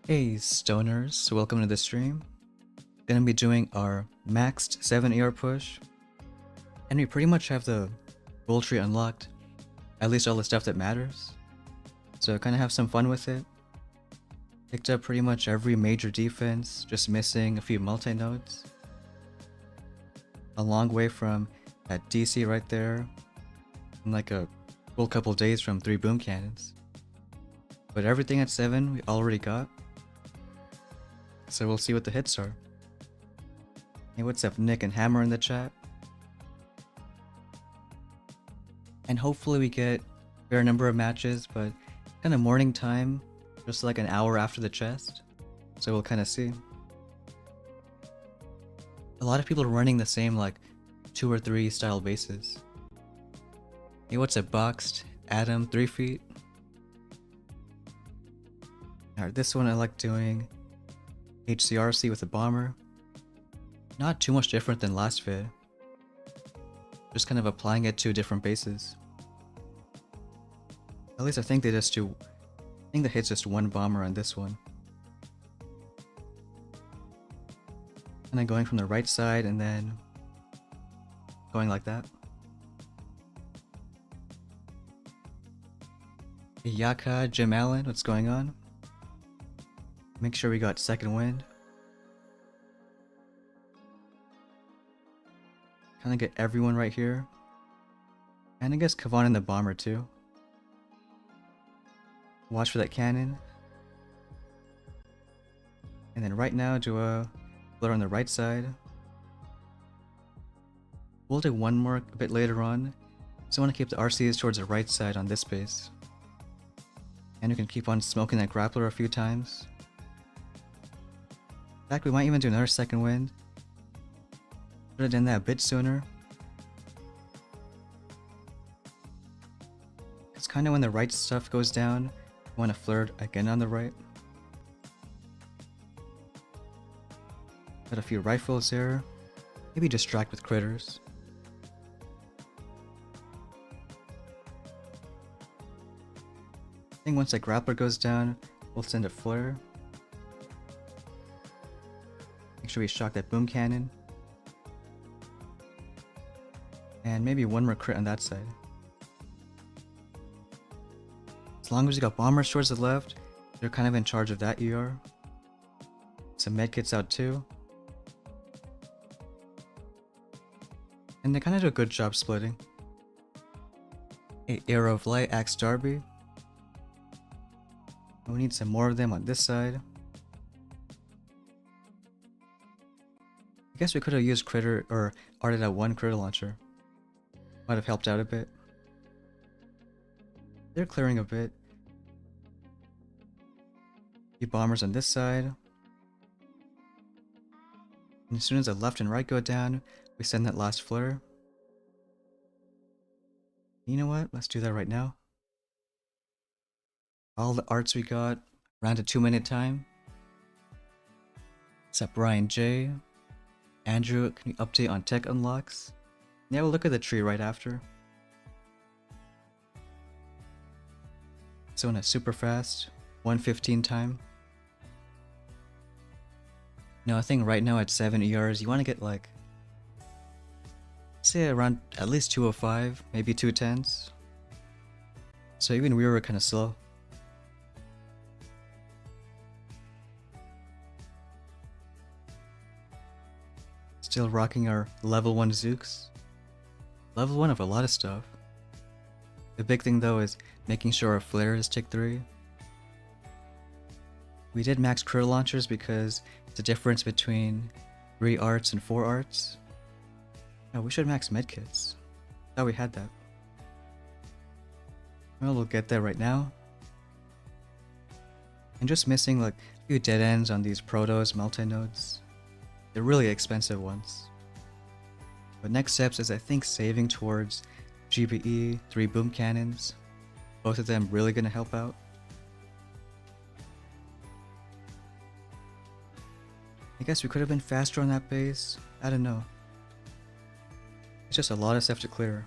Hey stoners, welcome to the stream. Gonna be doing our maxed 7 AR push, and we pretty much have the gold tree unlocked, at least all the stuff that matters. So kinda have some fun with it. Picked up pretty much every major defense, just missing a few multi-nodes. A long way from that DC right there, and like a full couple days from 3 boom cannons. But everything at 7 we already got. So we'll see what the hits are. Hey, what's up, Nick and Hammer in the chat? And hopefully we get a fair number of matches, but kind of morning time, just like an hour after the chest. So we'll kind of see. A lot of people are running the same like 2 or 3 style bases. Hey, what's up, Boxed? Adam, 3 feet. Alright, this one I like doing HCRC with a bomber. Not too much different than last vid. Just kind of applying it to different bases. At least I think they just do. I think they hit just 1 bomber on this one. And then going from the right side and then going like that. Yaka, Jim Allen, what's going on? Make sure we got second wind. Kinda get everyone right here. And I guess Kavan and the bomber too. Watch for that cannon. And then right now do a blur on the right side. We'll do one more a bit later on. So I want to keep the RCs towards the right side on this base. And we can keep on smoking that grappler a few times. In fact, we might even do another second wind. Should have done that a bit sooner. It's kind of when the right stuff goes down, you want to flirt again on the right. Got a few rifles there. Maybe distract with critters. I think once that grappler goes down, we'll send a flare. Make sure we shock that boom cannon. And maybe one more crit on that side. As long as we got bombers towards the left, they're kind of in charge of that ER. Some medkits out too. And they kind of do a good job splitting. A Arrow of Light, Axe Darby. We need some more of them on this side. I guess we could have used critter or arted out one critter launcher. Might have helped out a bit. They're clearing a bit. Few bombers on this side. And as soon as the left and right go down, we send that last flare. You know what? Let's do that right now. All the arts we got, around a 2-minute time. Except Brian J. Andrew, can you update on tech unlocks? Yeah, we'll look at the tree right after. So in a super fast, 1:15 time. No, I think right now at 7 ERs, you want to get like, say around at least 205, maybe 210s. So even we were kind of slow. Still rocking our level 1 Zooks. Level 1 of a lot of stuff. The big thing though is making sure our flare is tick 3. We did max critter launchers because it's a difference between 3 arts and 4 arts. Oh, we should max medkits. Thought we had that. Well, we'll get there right now. I'm just missing like a few dead ends on these protos multi-nodes. They're really expensive ones. But next steps is I think saving towards GBE, 3 boom cannons. Both of them really gonna help out. I guess we could have been faster on that base. I don't know. It's just a lot of stuff to clear.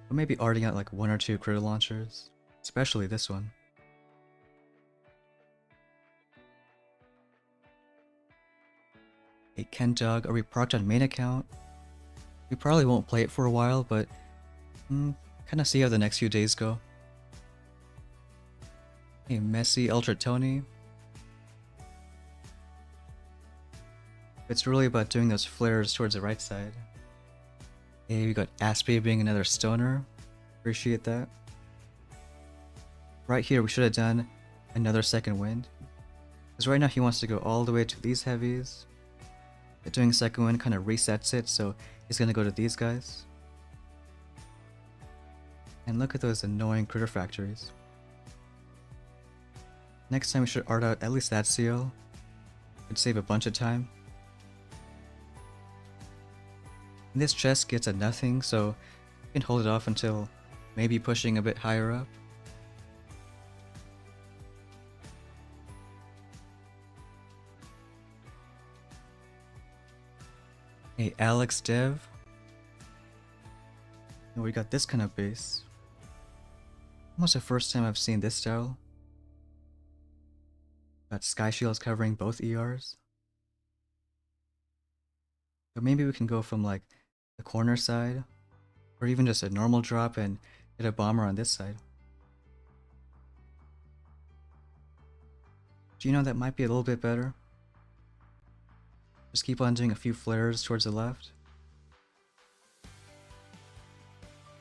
Or maybe arting out like 1 or 2 critter launchers. Especially this one. A Ken Dog, are we parked on main account? We probably won't play it for a while, but kinda see how the next few days go. A Messy Ultra Tony. It's really about doing those flares towards the right side. Hey, we got Aspie being another stoner. Appreciate that. Right here, we should have done another second wind. Because right now he wants to go all the way to these heavies. But doing second wind kind of resets it, so he's going to go to these guys. And look at those annoying critter factories. Next time we should art out at least that seal. Could save a bunch of time. And this chest gets a nothing, so you can hold it off until maybe pushing a bit higher up. Hey, Alex Dev. And we got this kind of base. Almost the first time I've seen this style. Got sky shields covering both ERs. But maybe we can go from like the corner side, or even just a normal drop and get a bomber on this side. Do you know that might be a little bit better? Just keep on doing a few flares towards the left.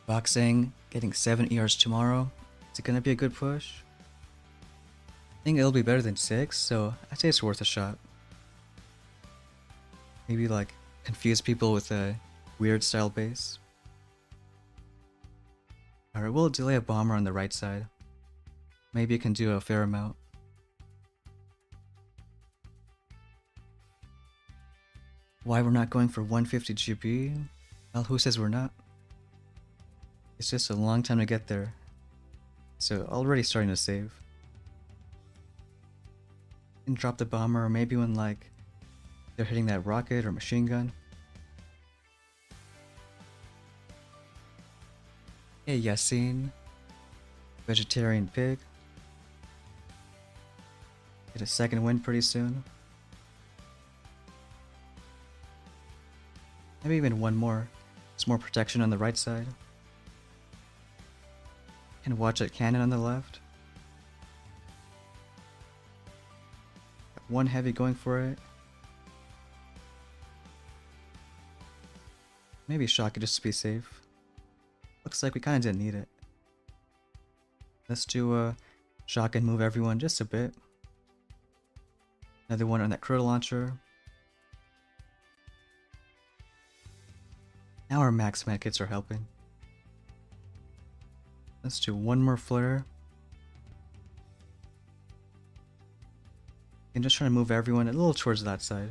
Boxing, getting 7 ERs tomorrow. Is it gonna be a good push? I think it'll be better than 6, so I'd say it's worth a shot. Maybe like confuse people with a weird style base. Alright, we'll delay a bomber on the right side. Maybe it can do a fair amount. Why we're not going for 150 GB? Well, who says we're not? It's just a long time to get there. So already starting to save. And drop the bomber, or maybe when like they're hitting that rocket or machine gun. Hey Yassine, vegetarian pig. Get a second win pretty soon. Maybe even one more. There's more protection on the right side. And watch that cannon on the left. Got one heavy going for it. Maybe shock it just to be safe. Looks like we kinda didn't need it. Let's do a shock and move everyone just a bit. Another one on that Throttle launcher. Now our max medkits are helping. Let's do one more flare. And just trying to move everyone a little towards that side.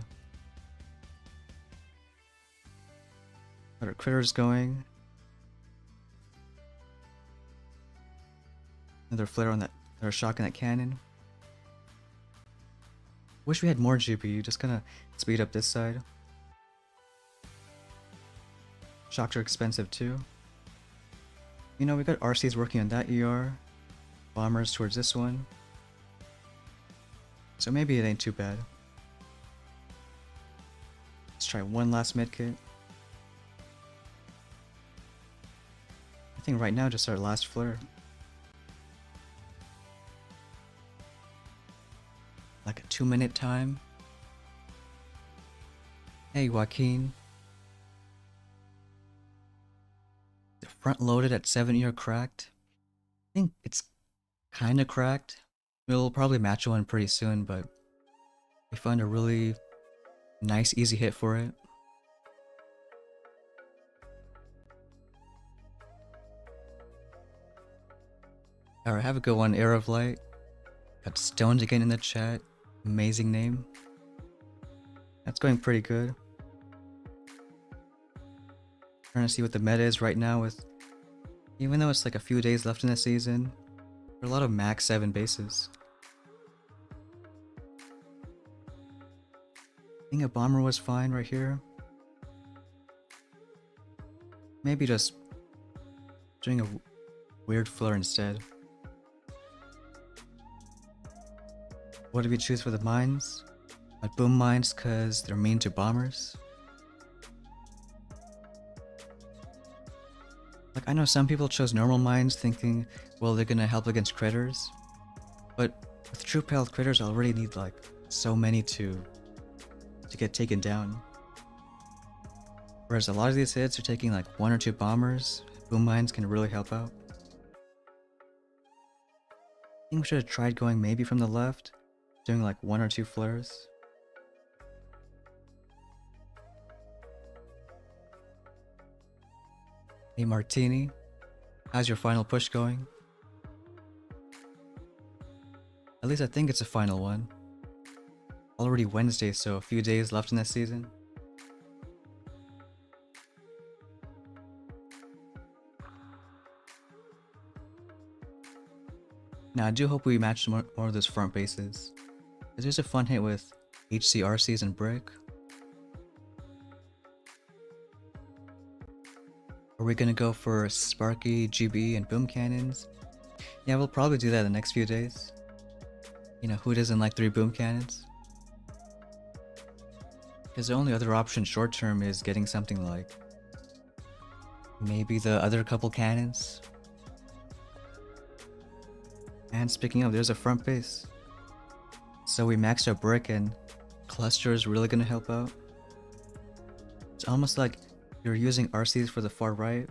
Got our critters going. Another flare on that, or shock in that cannon. Wish we had more GPU, just gonna speed up this side. Shocks are expensive too. You know, we got RCs working on that ER. Bombers towards this one. So maybe it ain't too bad. Let's try one last medkit. I think right now just our last flare. Like a 2-minute time. Hey Joaquin. The front loaded at 7 cracked. I think it's kinda cracked. We'll probably match one pretty soon, but we found a really nice easy hit for it. Alright, have a good one, Air of Light. Got stoned again in the chat. Amazing name. That's going pretty good. Trying to see what the meta is right now with, even though it's like a few days left in the season, there are a lot of max 7 bases. I think a bomber was fine right here. Maybe just doing a weird flare instead. What did we choose for the mines? Boom mines because they're mean to bombers. Like, I know some people chose normal mines thinking, well, they're gonna help against critters. But with true pale critters, I already need like so many to get taken down. Whereas a lot of these hits are taking like 1 or 2 bombers. Boom mines can really help out. I think we should have tried going maybe from the left, doing like 1 or 2 flares. Hey Martini, how's your final push going? At least I think it's a final one. Already Wednesday, so a few days left in this season. Now I do hope we match more of those front bases. Because there's a fun hit with HCRCs and Brick. Are we gonna go for Sparky, GB, and Boom Cannons? Yeah, we'll probably do that in the next few days. You know, who doesn't like 3 Boom Cannons? Because the only other option short term is getting something like maybe the other couple cannons. And speaking of, there's a front base. So we maxed out Brick and Cluster is really gonna help out. It's almost like you're using RCs for the far right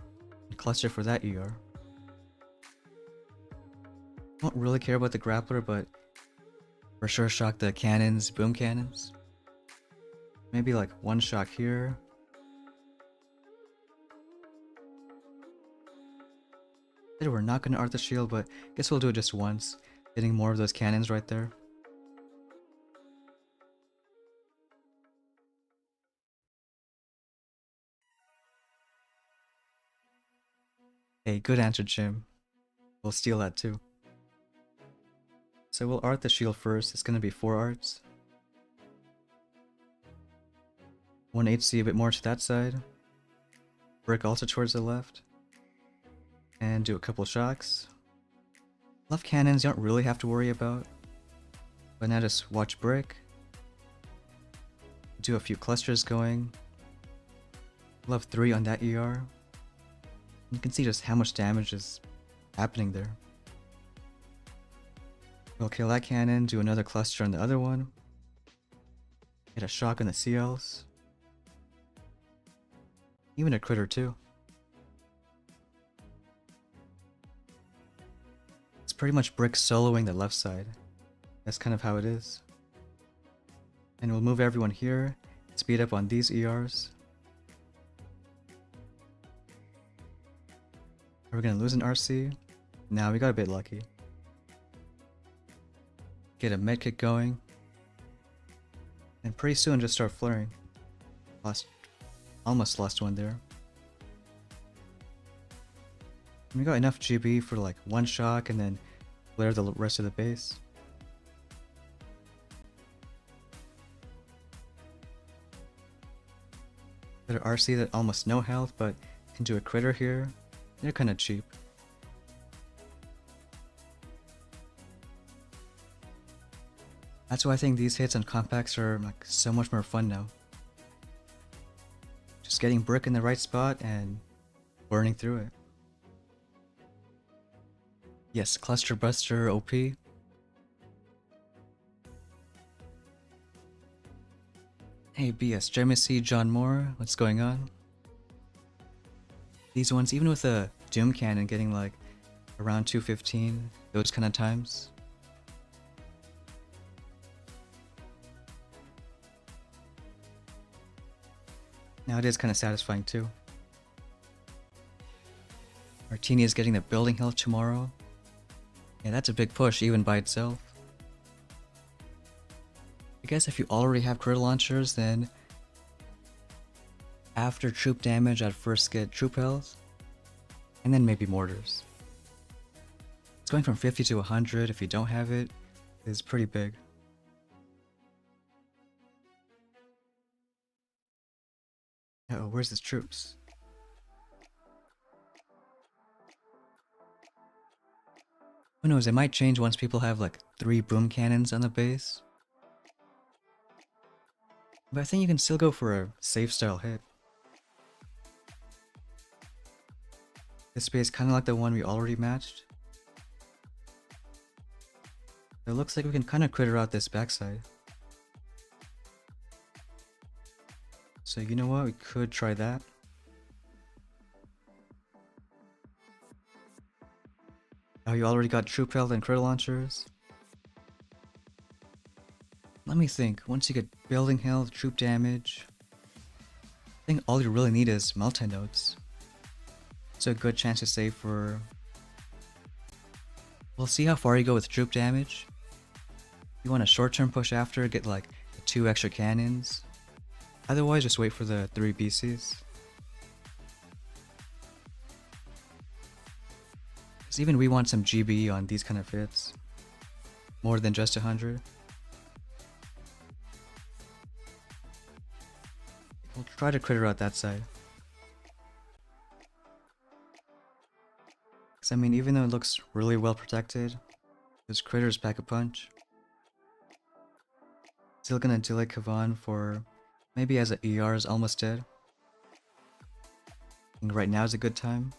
and Cluster for that ER. Don't really care about the grappler, but for sure shock the cannons, boom cannons. Maybe like 1 shock here. Said we're not gonna art the shield, but guess we'll do it just once. Getting more of those cannons right there. Hey, good answer, Jim. We'll steal that too. So we'll art the shield first. It's gonna be 4 arts. 1 HC a bit more to that side. Brick also towards the left. And do a couple shocks. Left cannons you don't really have to worry about. But now just watch brick. Do a few clusters going. We'll have 3 on that ER. You can see just how much damage is happening there. We'll kill that cannon, do another cluster on the other one. Get a shock on the CLs. Even a critter too. It's pretty much brick soloing the left side. That's kind of how it is. And we'll move everyone here, speed up on these ERs. Are we gonna lose an RC? Nah, we got a bit lucky. Get a medkit going. And pretty soon just start flaring. Almost lost one there. And we got enough GB for like 1 shock and then flare the rest of the base. Got an RC that almost no health, but can do a critter here. They're kinda cheap. That's why I think these hits on compacts are like so much more fun now. Just getting brick in the right spot and burning through it. Yes, Cluster Buster OP. Hey BS, Jemisi, John Moore, what's going on? These ones, even with a Doom Cannon getting like around 215, those kind of times. Now it is kind of satisfying too. Martini is getting the building health tomorrow. Yeah, that's a big push even by itself. I guess if you already have critter launchers, then after troop damage I'd first get troop health, and then maybe mortars. It's going from 50 to 100 if you don't have it is pretty big. Uh-oh, where's his troops? Who knows, it might change once people have like 3 boom cannons on the base. But I think you can still go for a safe style hit. This base kinda like the one we already matched. It looks like we can kinda critter out this backside. So you know what, we could try that. Oh, you already got troop health and critter launchers? Let me think, once you get building health, troop damage, I think all you really need is multi-nodes. So a good chance to save for... We'll see how far you go with troop damage. You want a short-term push after, get like 2 extra cannons. Otherwise, just wait for the 3 BCs. Because even we want some GB on these kind of hits. More than just 100. We'll try to critter out that side. Because I mean, even though it looks really well protected, those critters pack a punch. Still gonna delay Kavan for maybe as a ER is almost dead. I think right now is a good time.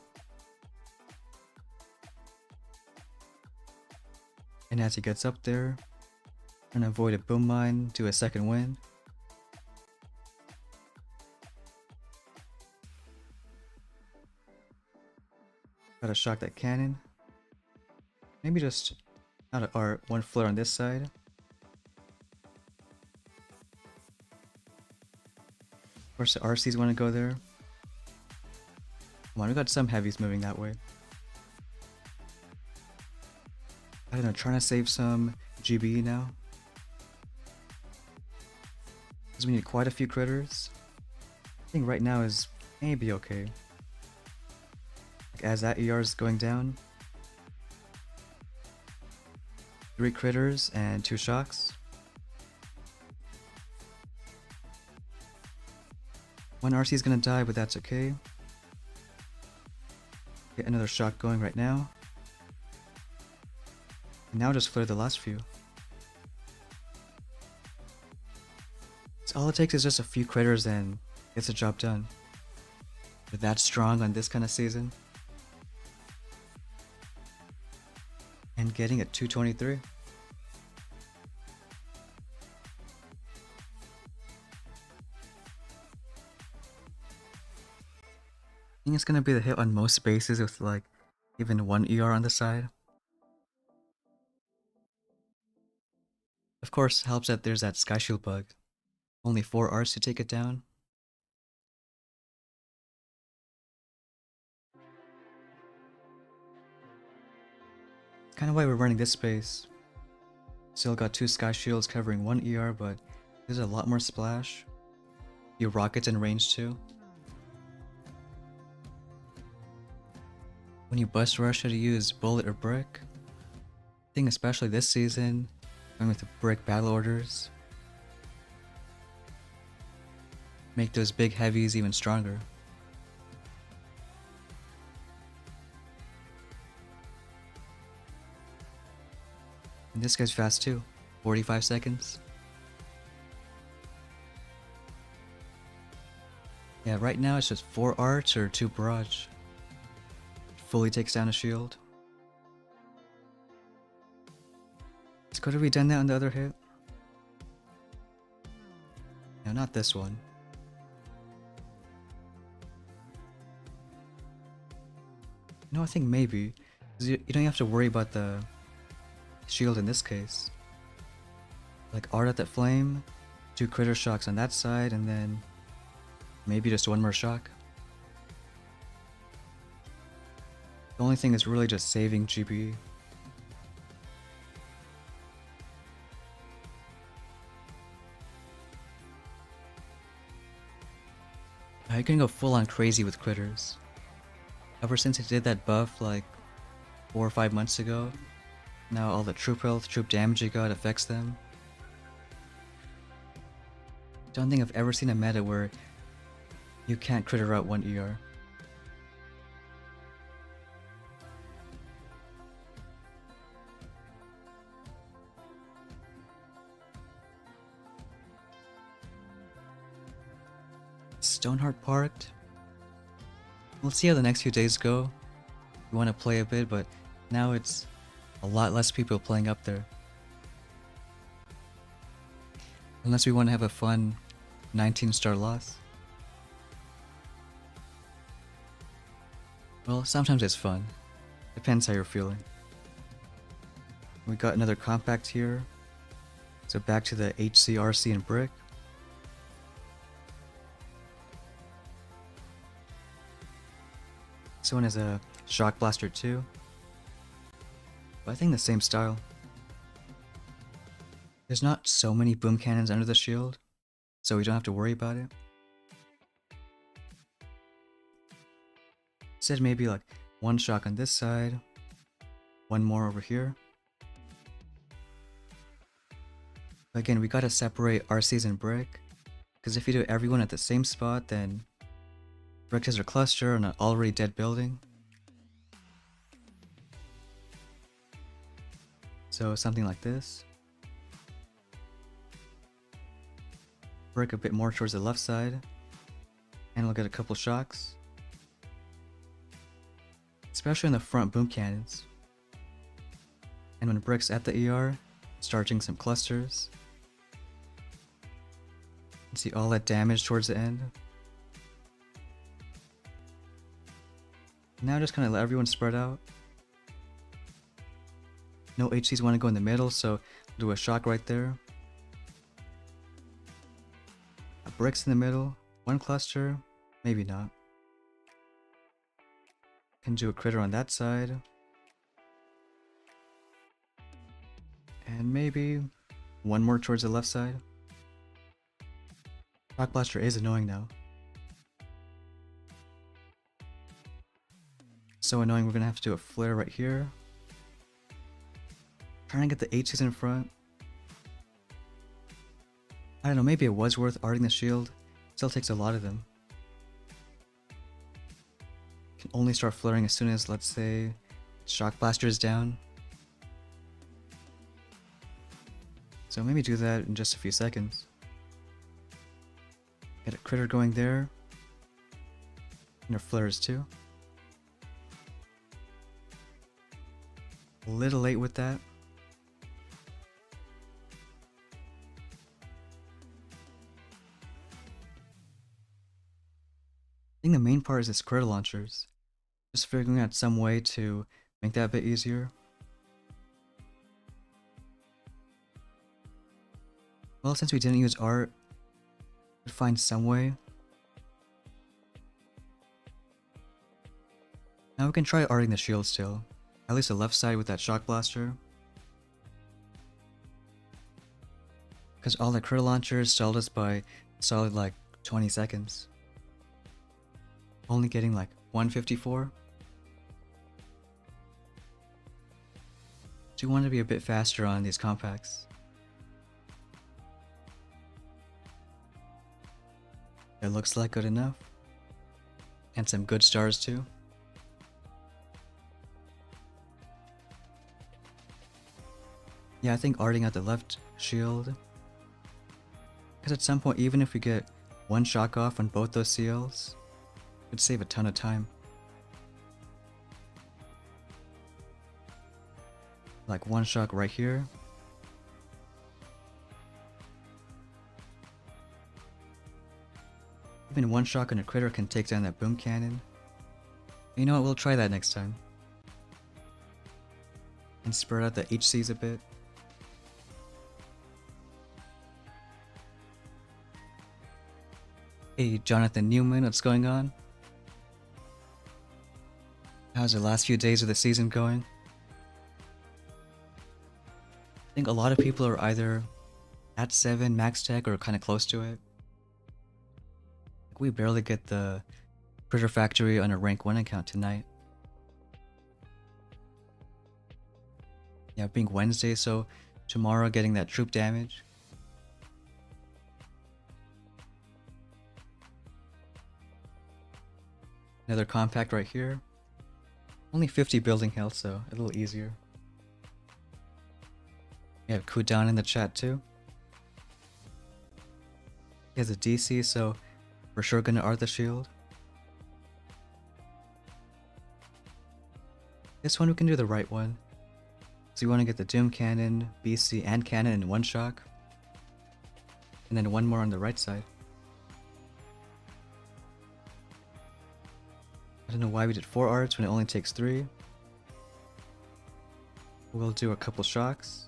And as he gets up there, trying to avoid a boom mine, do a second wind. Gotta shock that cannon. Maybe just not a art, 1 flare on this side. Of course the RCs want to go there. Come on, we got some heavies moving that way. I don't know, trying to save some GB now. Because we need quite a few critters. I think right now is maybe okay. Like as that ER is going down. 3 critters and 2 shocks. 1 RC is gonna die, but that's okay. Get another shock going right now. And now just flare the last few. So all it takes is just a few critters and gets the job done. We're that strong on this kind of season. And getting a 223. I think it's gonna be the hit on most bases with like even 1 ER on the side. Of course, helps that there's that Sky Shield bug. Only 4 Rs to take it down. Kind of why we're running this space. Still got 2 Sky Shields covering 1 ER, but there's a lot more splash. Few rockets in range too. When you bust rush, how to use bullet or brick. I think especially this season, going with the brick battle orders. Make those big heavies even stronger. And this guy's fast too, 45 seconds. Yeah, right now it's just 4 arts or 2 barrage. Fully takes down a shield. Could have we done that on the other hit? No, not this one. No, I think maybe. You don't have to worry about the shield in this case. Like art at that flame, 2 critter shocks on that side, and then maybe just 1 more shock. The only thing is really just saving GB. I can go full on crazy with critters. Ever since I did that buff like 4 or 5 months ago, now all the troop health, troop damage you got affects them. Don't think I've ever seen a meta where you can't critter out 1 ER. Stoneheart parked. We'll see how the next few days go. We want to play a bit, but now it's a lot less people playing up there. Unless we want to have a fun 19-star loss. Well, sometimes it's fun. Depends how you're feeling. We got another compact here. So back to the HC, RC, and brick. This one is a Shock Blaster too. But I think the same style. There's not so many boom cannons under the shield, so we don't have to worry about it. Instead, maybe like 1 shock on this side, 1 more over here. But again, we gotta separate RCs and brick, because if you do everyone at the same spot, then brick has a cluster on an already dead building. So something like this. Brick a bit more towards the left side, and we'll get a couple shocks. Especially in the front boom cannons. And when brick's at the ER, starting some clusters. You see all that damage towards the end. Now just kind of let everyone spread out. No HCs want to go in the middle, so do a shock right there. A bricks in the middle, 1 cluster, maybe not. Can do a critter on that side. And maybe one more towards the left side. Shock Blaster is annoying now. So annoying, we're gonna have to do a flare right here. Trying to get the HCs in front. I don't know, maybe it was worth arting the shield. Still takes a lot of them. Can only start flaring as soon as, let's say, Shock Blaster is down. So maybe do that in just a few seconds. Get a critter going there. And our flares too. A little late with that. I think the main part is the critter launchers. Just figuring out some way to make that a bit easier. Well, since we didn't use art, we'd find some way. Now we can try arting the shield still. At least the left side with that Shock Blaster. Because all the critter launchers stalled us by solid like 20 seconds. Only getting like 154. Do want to be a bit faster on these compacts. It looks like good enough. And some good stars too. Yeah, I think arting out the left shield. Because at some point, even if we get one shock off on both those CLs, it would save a ton of time. Like one shock right here. Even one shock on a critter can take down that boom cannon. You know what, we'll try that next time. And spread out the HCs a bit. Hey Jonathan Newman, what's going on? How's the last few days of the season going? I think a lot of people are either at 7 max tech or kind of close to it. We barely get the Critter Factory on a rank 1 account tonight. Yeah, being Wednesday, so tomorrow getting that troop damage. Another compact right here. Only 50 building health, so a little easier. We have Coup down in the chat too. He has a DC, so we're sure gonna art the shield. This one we can do the right one. So you want to get the Doom Cannon, BC, and Cannon in one shock. And then one more on the right side. I don't know why we did 4 arts when it only takes 3. We'll do a couple shocks.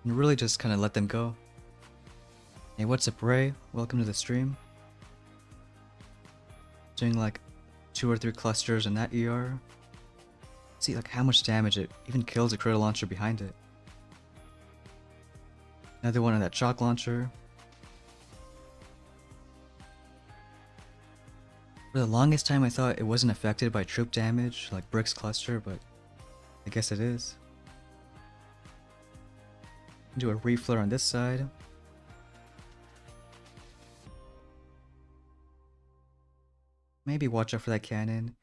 And really just kind of let them go. Hey, what's up, Ray? Welcome to the stream. Doing like 2 or 3 clusters in that ER. See like how much damage it even kills a critter launcher behind it. Another one on that shock launcher. For the longest time I thought it wasn't affected by troop damage like Brick's cluster, but I guess it is. Do a reflare on this side. Maybe watch out for that cannon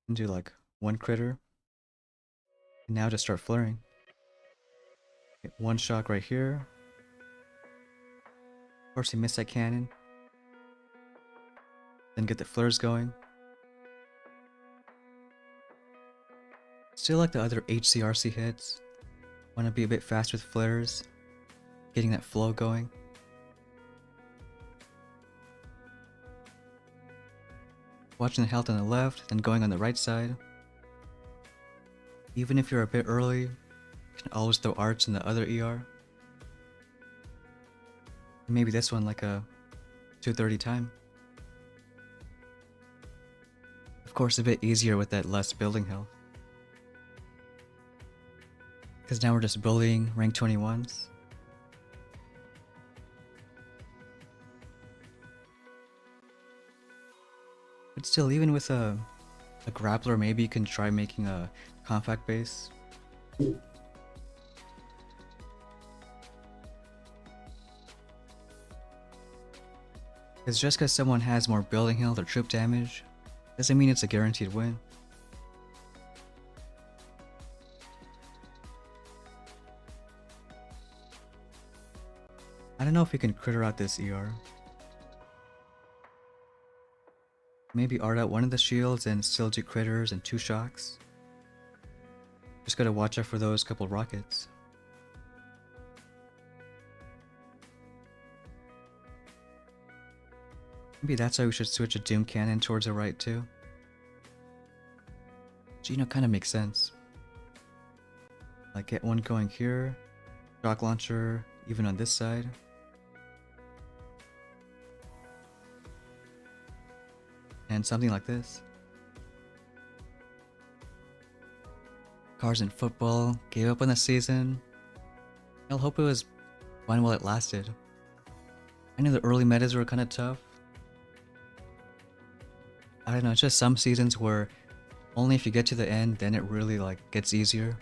and do like 1 critter. And now just start flaring. Get 1 shock right here. Of course he missed that cannon. Then get the flares going. Still like the other HCRC hits. Want to be a bit fast with flares. Getting that flow going. Watching the health on the left, then going on the right side. Even if you're a bit early, you can always throw arts in the other ER. Maybe this one like a 230 time. Of course a bit easier with that less building health. Because now we're just bullying rank 21s. But still, even with a grappler, maybe you can try making a compact base. Because just because someone has more building health or troop damage, doesn't mean it's a guaranteed win. I don't know if we can critter out this ER. Maybe art out one of the shields and still do critters and 2 shocks. Just gotta watch out for those couple rockets. Maybe that's why we should switch a Doom Cannon towards the right too. Which, kind of makes sense. Like get one going here, shock launcher even on this side. And something like this. Cars in football gave up on the season. I'll hope it was fun while it lasted. I know the early metas were kind of tough. I don't know, it's just some seasons where only if you get to the end, then it really gets easier.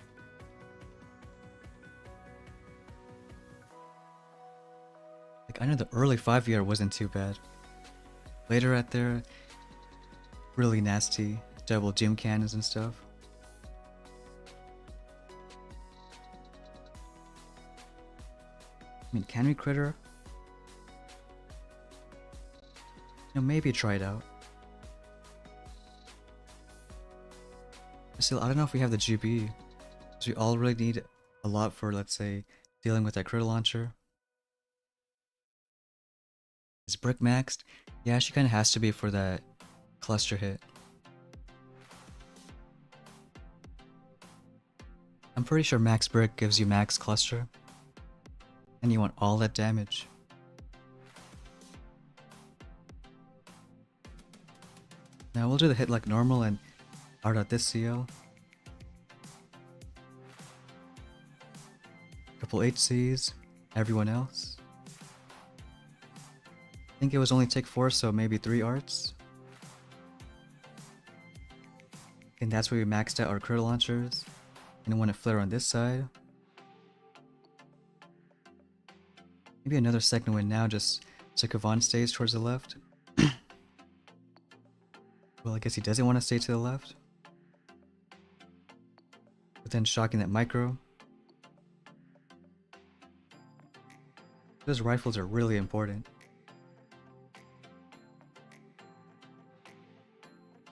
I know the early 5-year wasn't too bad. Later at there, really nasty, double Doom Cannons and stuff. I mean, can we critter? Maybe try it out. Still, I don't know if we have the GB. Because we all really need a lot for, let's say, dealing with that critter launcher. Is Brick maxed? Yeah, she kind of has to be for that cluster hit. I'm pretty sure max Brick gives you max cluster. And you want all that damage. Now we'll do the hit like normal and art out this CL. Couple HCs, everyone else. I think it was only take 4, so maybe 3 arts. And that's where we maxed out our critter launchers. And I want to flare on this side. Maybe another second win now, just so Kavan stays towards the left. Well, I guess he doesn't want to stay to the left. But then shocking that micro. Those rifles are really important.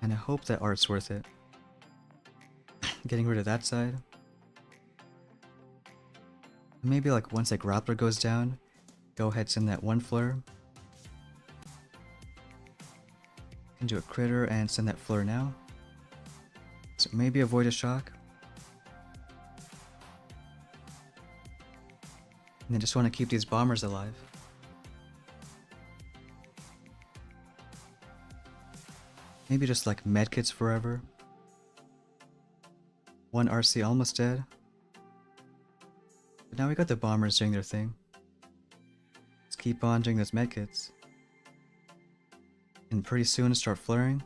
And I hope that art's worth it. Getting rid of that side. Maybe once that grappler goes down, go ahead, send that one flare. Can do a critter and send that flare now. So maybe avoid a shock. And then just want to keep these bombers alive. Maybe just medkits forever. One RC almost dead. But now we got the bombers doing their thing. Let's keep on doing those medkits. And pretty soon start flaring.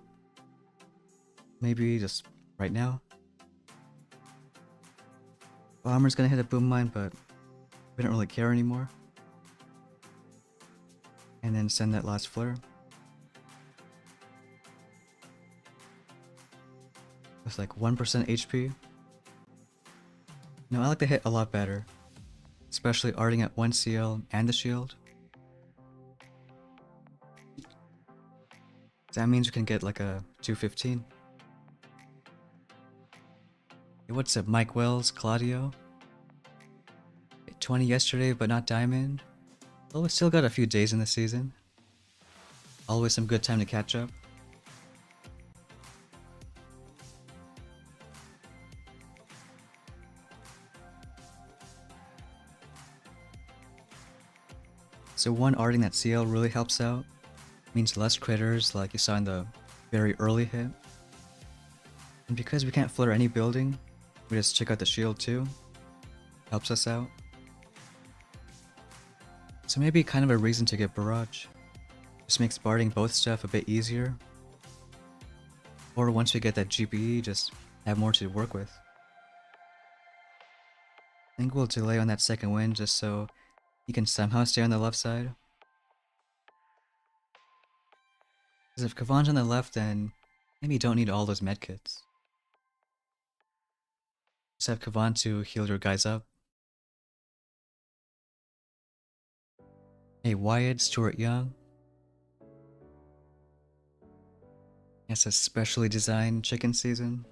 Maybe just right now. Bomber's gonna hit a boom mine, but we don't really care anymore. And then send that last flare. With 1% HP. I like the hit a lot better. Especially arting at 1 CL and the shield. That means we can get a 215. Hey, what's up, Mike Wells, Claudio? 20 yesterday, but not diamond. Well, we still got a few days in the season. Always some good time to catch up. So one arting that CL really helps out. Means less critters like you saw in the very early hit. And because we can't flare any building, we just check out the shield too. helps us out. So maybe kind of a reason to get Barrage. Just makes barding both stuff a bit easier. Or once we get that GPE, just have more to work with. I think we'll delay on that second wind just so he can somehow stay on the left side. Because if Kavan's on the left, then maybe you don't need all those medkits. Just have Kavan to heal your guys up. Hey Wyatt, Stuart Young. It's a specially designed chicken season.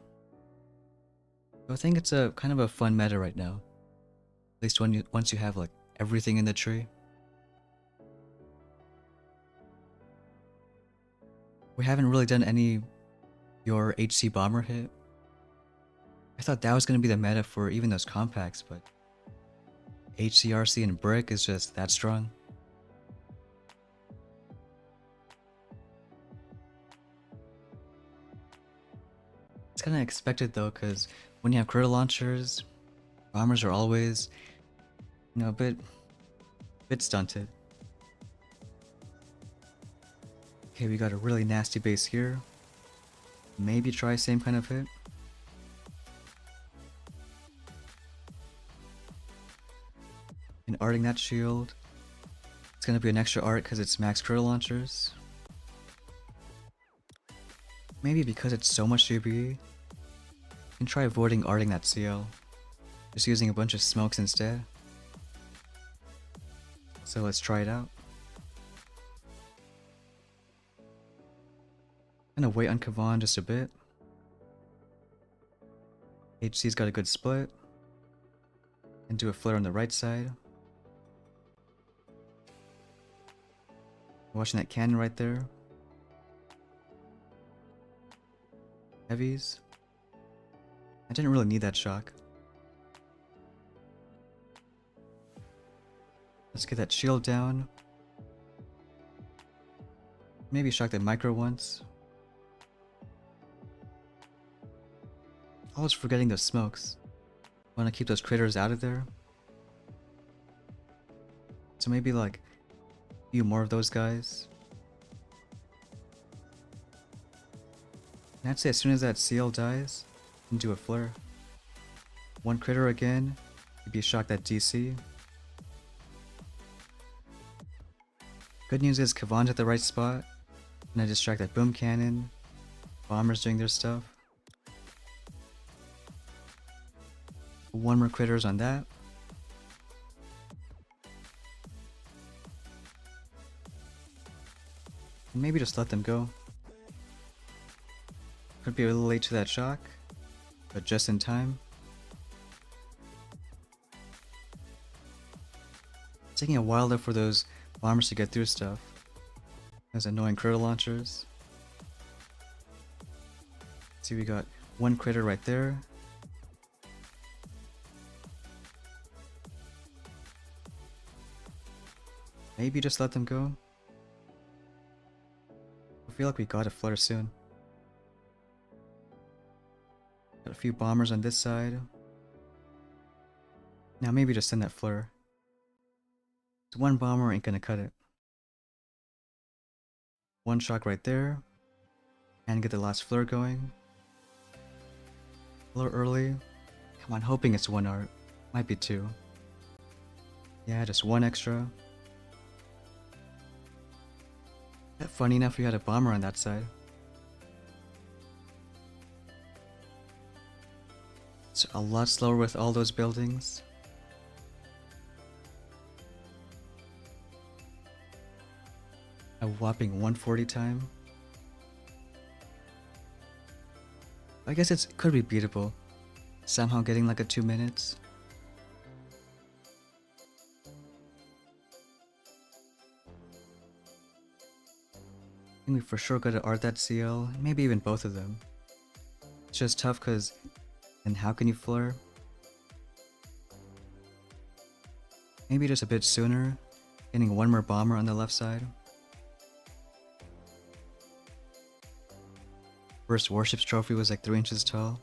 So I think it's a kind of a fun meta right now. At least once you have like everything in the tree. We haven't really done any your HC bomber hit. I thought that was going to be the meta for even those compacts, but HCRC and Brick is just that strong. It's kind of expected though, because when you have critter launchers, bombers are always, you know, a bit stunted. Okay, we got a really nasty base here. Maybe try same kind of hit. And arting that shield. It's gonna be an extra art because it's max critter launchers. Maybe because it's so much GBE, you can try avoiding arting that CL. Just using a bunch of smokes instead. So let's try it out. Gonna wait on Kavan just a bit. HC's got a good split. And do a flare on the right side. Watching that cannon right there. Heavies. I didn't really need that shock. Let's get that shield down. Maybe shock that micro once. Always forgetting those smokes. Want to keep those critters out of there. So maybe like a few more of those guys. And I'd say as soon as that CL dies, you can do a flare. One critter again, maybe shock that DC. Good news is Kavan's at the right spot, and I distract that boom cannon. Bombers doing their stuff. One more critters on that. And maybe just let them go. Could be a little late to that shock, but just in time. It's taking a while though for those bombers to get through stuff. Those annoying critter launchers. See, we got one critter right there. Maybe just let them go. I feel like we got a flare soon. Got a few bombers on this side. Now maybe just send that flare. So one bomber ain't gonna cut it. One shock right there. And get the last flare going. A little early. Come on, hoping it's one art. Might be two. Yeah, just one extra. Funny enough, we had a bomber on that side. It's a lot slower with all those buildings. A whopping 140 time. I guess it could be beatable. Somehow getting like a 2 minutes. I think we for sure gotta art that CL, maybe even both of them. It's just tough cause then how can you flare? Maybe just a bit sooner, getting one more bomber on the left side. First Warships trophy was like 3 inches tall.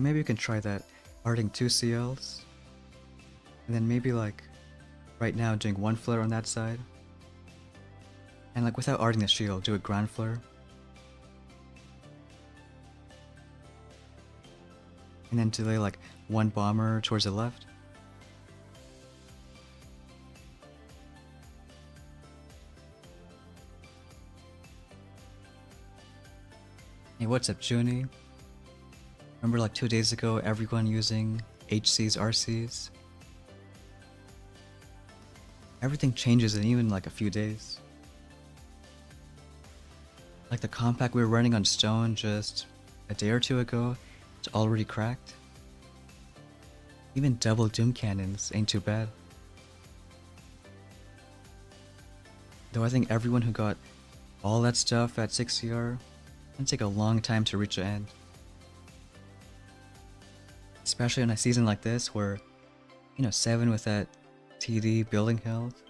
maybe we can try that, arting 2 CLs. And then maybe like, right now doing 1 flare on that side. And like without arting the shield, do a ground flare. And then delay like 1 bomber towards the left. Hey, what's up, Junie? Remember like 2 days ago, everyone using HCs, RCs? Everything changes in even like a few days. Like the compact we were running on Stone just a day or 2 ago, it's already cracked. Even double Doom cannons ain't too bad. Though I think everyone who got all that stuff at 6CR, it'll take a long time to reach the end. Especially in a season like this where, 7 with that TD building health.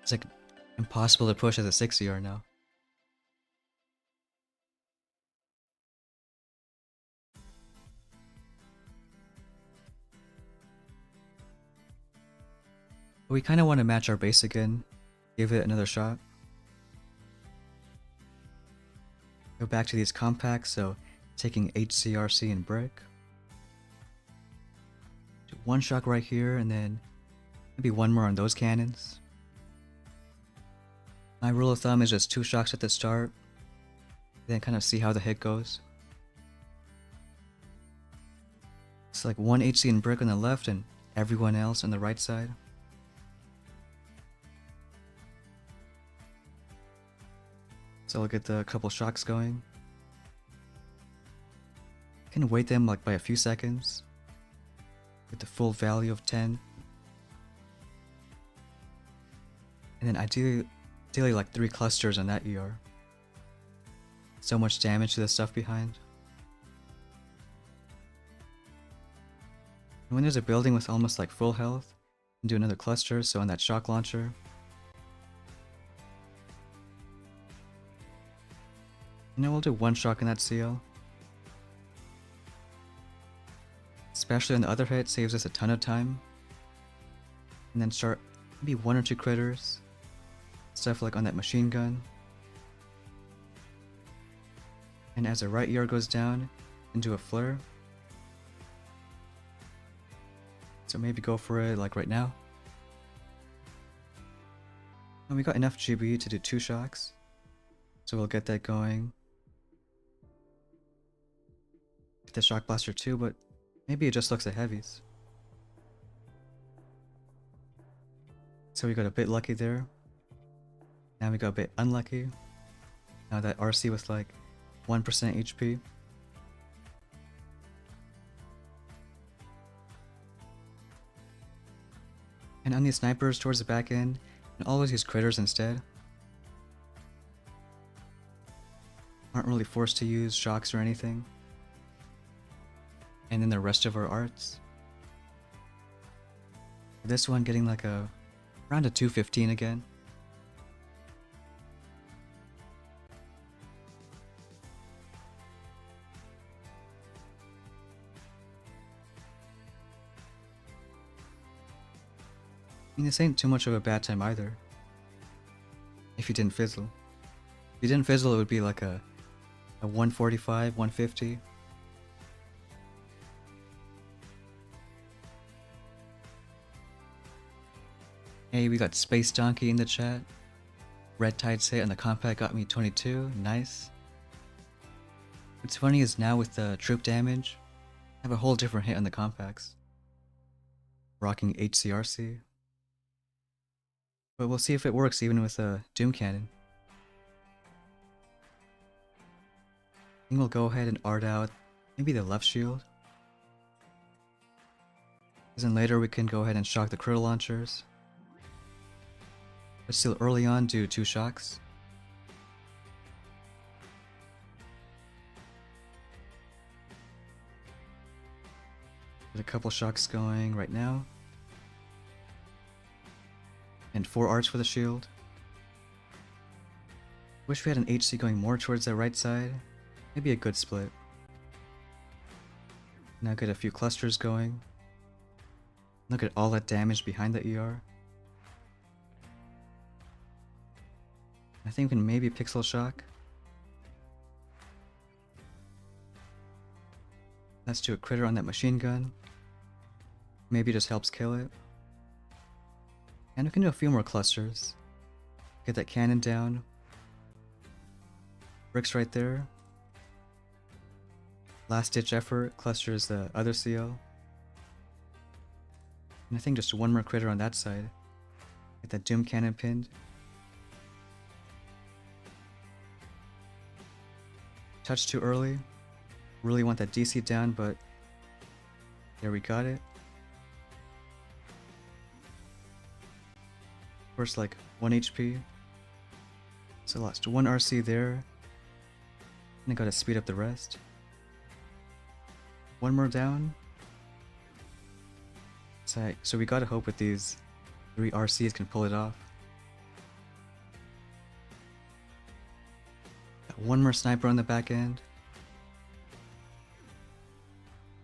It's like impossible to push as a 6CR now. But we kind of want to match our base again, give it another shot. Go back to these compacts, so taking HCRC and brick. Do 1 shock right here, and then maybe 1 more on those cannons. My rule of thumb is just 2 shocks at the start, then kind of see how the hit goes. It's like 1 HC and brick on the left and everyone else on the right side. So I'll get the couple shocks going. Can wait them like by a few seconds. With the full value of 10. And then ideally like 3 clusters on that ER. So much damage to the stuff behind. And when there's a building with almost like full health, do another cluster, so on that shock launcher. We'll do 1 shock in that CL. Especially on the other hit, saves us a ton of time. And then start maybe 1 or 2 critters. Stuff like on that machine gun. And as the right ER goes down, into a flare. So maybe go for it like right now. And we got enough GB to do 2 shocks. So we'll get that going. Get the shock blaster too, but maybe it just looks at heavies. So we got a bit lucky there. Now we got a bit unlucky. Now that RC with like 1% HP. And on these snipers towards the back end, and always use critters instead. Aren't really forced to use shocks or anything. And then the rest of our arts. This one getting like around a 215 again. I mean, this ain't too much of a bad time either. If you didn't fizzle. If you didn't fizzle, it would be like a 145, 150. Hey, we got Space Donkey in the chat. Red Tide's hit and the compact got me 22. Nice. What's funny is now with the troop damage, I have a whole different hit on the compacts. Rocking HCRC. But we'll see if it works even with a Doom Cannon. I think we'll go ahead and art out maybe the left shield. Because then later we can go ahead and shock the critter launchers. But still early on, do 2 shocks. Get a couple shocks going right now. And 4 arts for the shield. Wish we had an HC going more towards the right side. Maybe a good split. Now get a few clusters going. Look at all that damage behind the ER. I think we can maybe pixel shock. Let's do a critter on that machine gun. Maybe just helps kill it. And we can do a few more clusters. Get that cannon down. Bricks right there. Last ditch effort clusters the other CL. And I think just one more critter on that side. Get that doom cannon pinned. Touch too early. Really want that DC down, but there, we got it. First, like 1 HP. So lost 1 RC there. And I gotta speed up the rest. One more down. So we gotta hope with these 3 RCs can pull it off. Got one more sniper on the back end.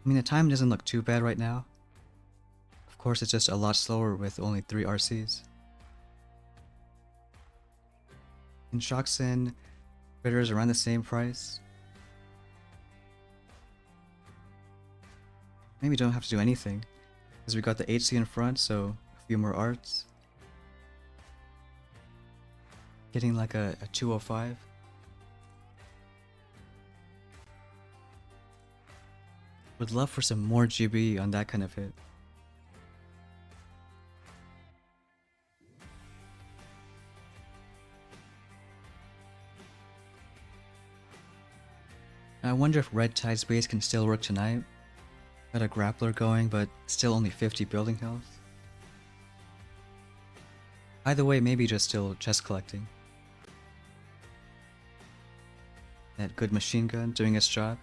I mean, the time doesn't look too bad right now. Of course, it's just a lot slower with only 3 RCs. In Shoxin, critters around the same price. Maybe don't have to do anything, because we got the HC in front, so a few more arts. Getting like a 205. Would love for some more GB on that kind of hit. I wonder if Red Tide's base can still work tonight. Got a grappler going, but still only 50 building health. Either way, maybe just still chest collecting. That good machine gun doing its job.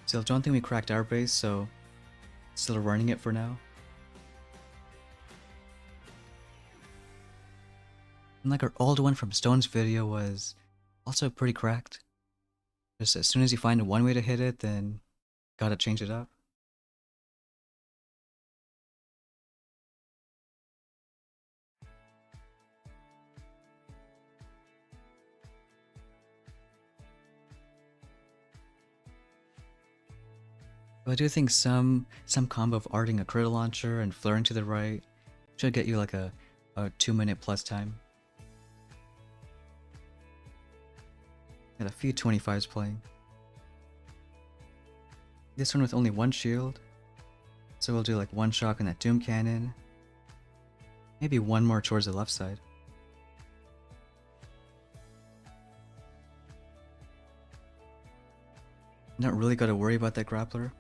Still don't think we cracked our base, so still running it for now. And like our old one from Stone's video was also pretty cracked. Just as soon as you find one way to hit it, then gotta change it up. But I do think some combo of arting a critter launcher and flaring to the right should get you like a 2-minute plus time. Got a few 25s playing. This one with only 1 shield. So we'll do like 1 shock on that doom cannon. Maybe 1 more towards the left side. Not really gotta worry about that grappler.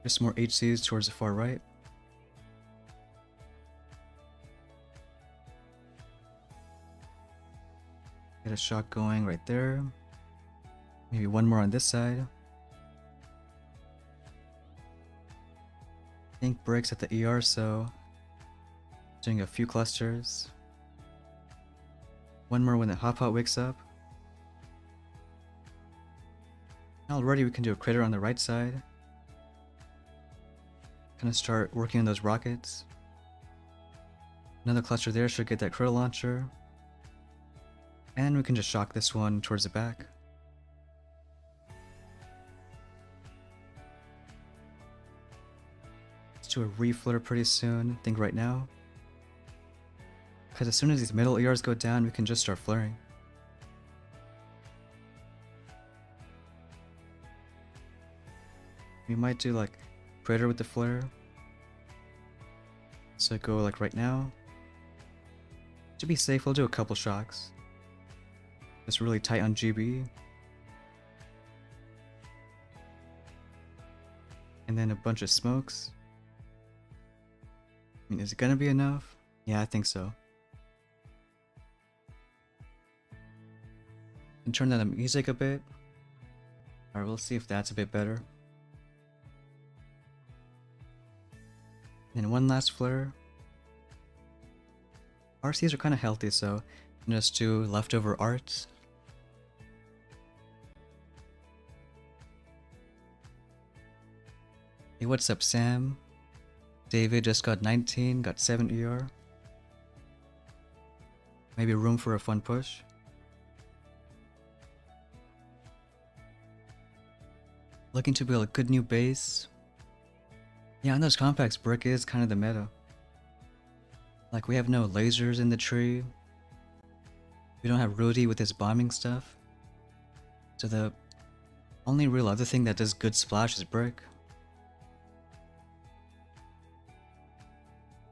Just more HCs towards the far right. Get a shot going right there. Maybe 1 more on this side. I think breaks at the ER, so doing a few clusters. 1 more when the hop wakes up. Already we can do a critter on the right side. Kind of start working on those rockets. Another cluster there should get that critter launcher. And we can just shock this one towards the back. Let's do a reflitter pretty soon, I think right now. Because as soon as these middle ERs go down, we can just start flaring. We might do like critter with the flare. So go like right now. To be safe, we'll do a couple shocks. Just really tight on GB. And then a bunch of smokes. I mean, is it gonna be enough? Yeah, I think so. And turn down the music a bit. Alright, we'll see if that's a bit better. And one last flare. RCs are kind of healthy, so just do leftover arts. Hey, what's up, Sam? David just got 19, got 7 ER. Maybe room for a fun push. Looking to build a good new base. Yeah, on those compacts, brick is kind of the meta. Like, we have no lasers in the tree. We don't have Rudy with his bombing stuff. So the only real other thing that does good splash is brick.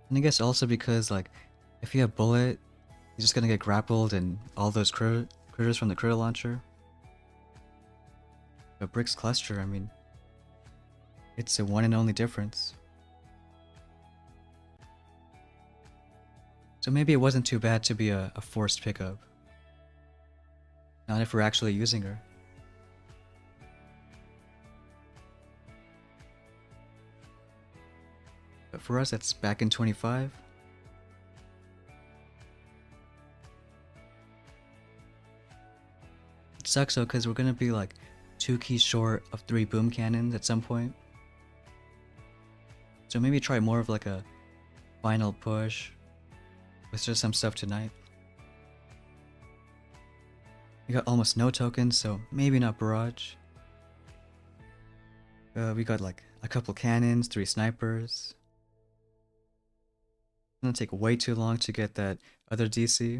And I guess also because, like, if you have bullet, he's just gonna get grappled and all those critters from the critter launcher. But brick's cluster, I mean, it's a one and only difference. So maybe it wasn't too bad to be a forced pickup. Not if we're actually using her. But for us, that's back in 25. It sucks though, because we're gonna be like 2 keys short of 3 boom cannons at some point. So maybe try more of like a final push with just some stuff tonight. We got almost no tokens, so maybe not barrage. We got like a couple cannons, 3 snipers. It's gonna take way too long to get that other DC.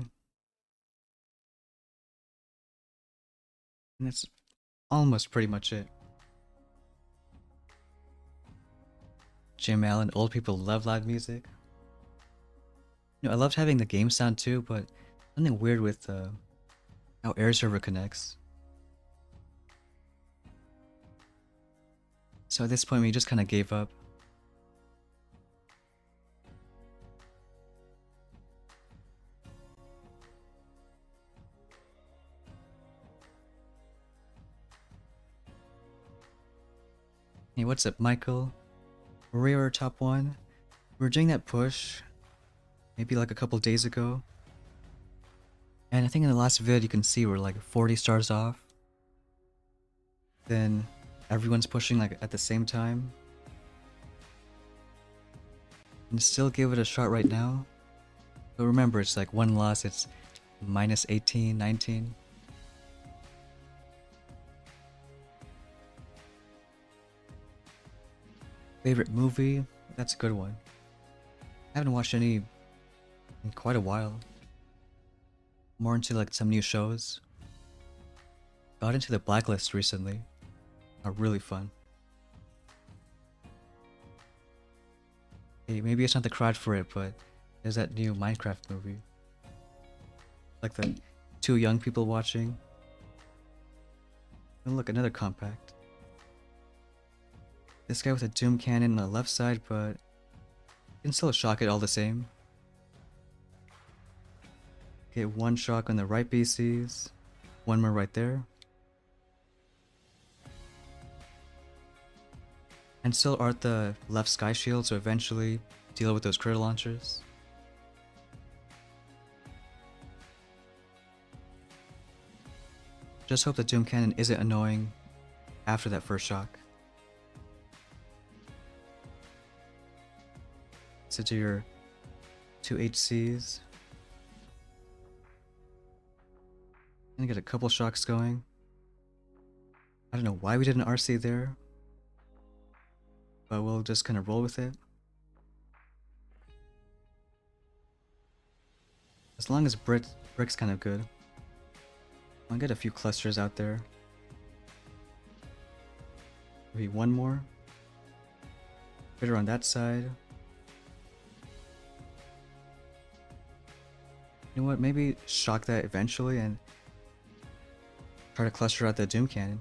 And that's almost pretty much it. Jim Allen, old people love loud music. You know, I loved having the game sound too, but something weird with how air server connects. So at this point, we just kind of gave up. Hey, what's up, Michael? We were top 1. We were doing that push maybe like a couple days ago. And I think in the last vid you can see we're like 40 stars off. Then everyone's pushing like at the same time. And still give it a shot right now. But remember, it's like one loss, it's minus 18, 19. Favorite movie? That's a good one. I haven't watched any in quite a while. More into like some new shows. Got into the Blacklist recently. Are really fun. Hey, maybe it's not the crowd for it, but there's that new Minecraft movie. Like the 2 young people watching. And look, another compact. This guy with a Doom Cannon on the left side, but you can still shock it all the same. Get 1 shock on the right BCs, 1 more right there. And still art the left sky shield, so eventually deal with those critter launchers. Just hope the Doom Cannon isn't annoying after that first shock. So do your 2 HCs. And get a couple shocks going. I don't know why we did an RC there, but we'll just kind of roll with it. As long as brick's kind of good. I'll get a few clusters out there. Maybe 1 more. Critter on that side. You know what, maybe shock that eventually and try to cluster out the Doom Cannon.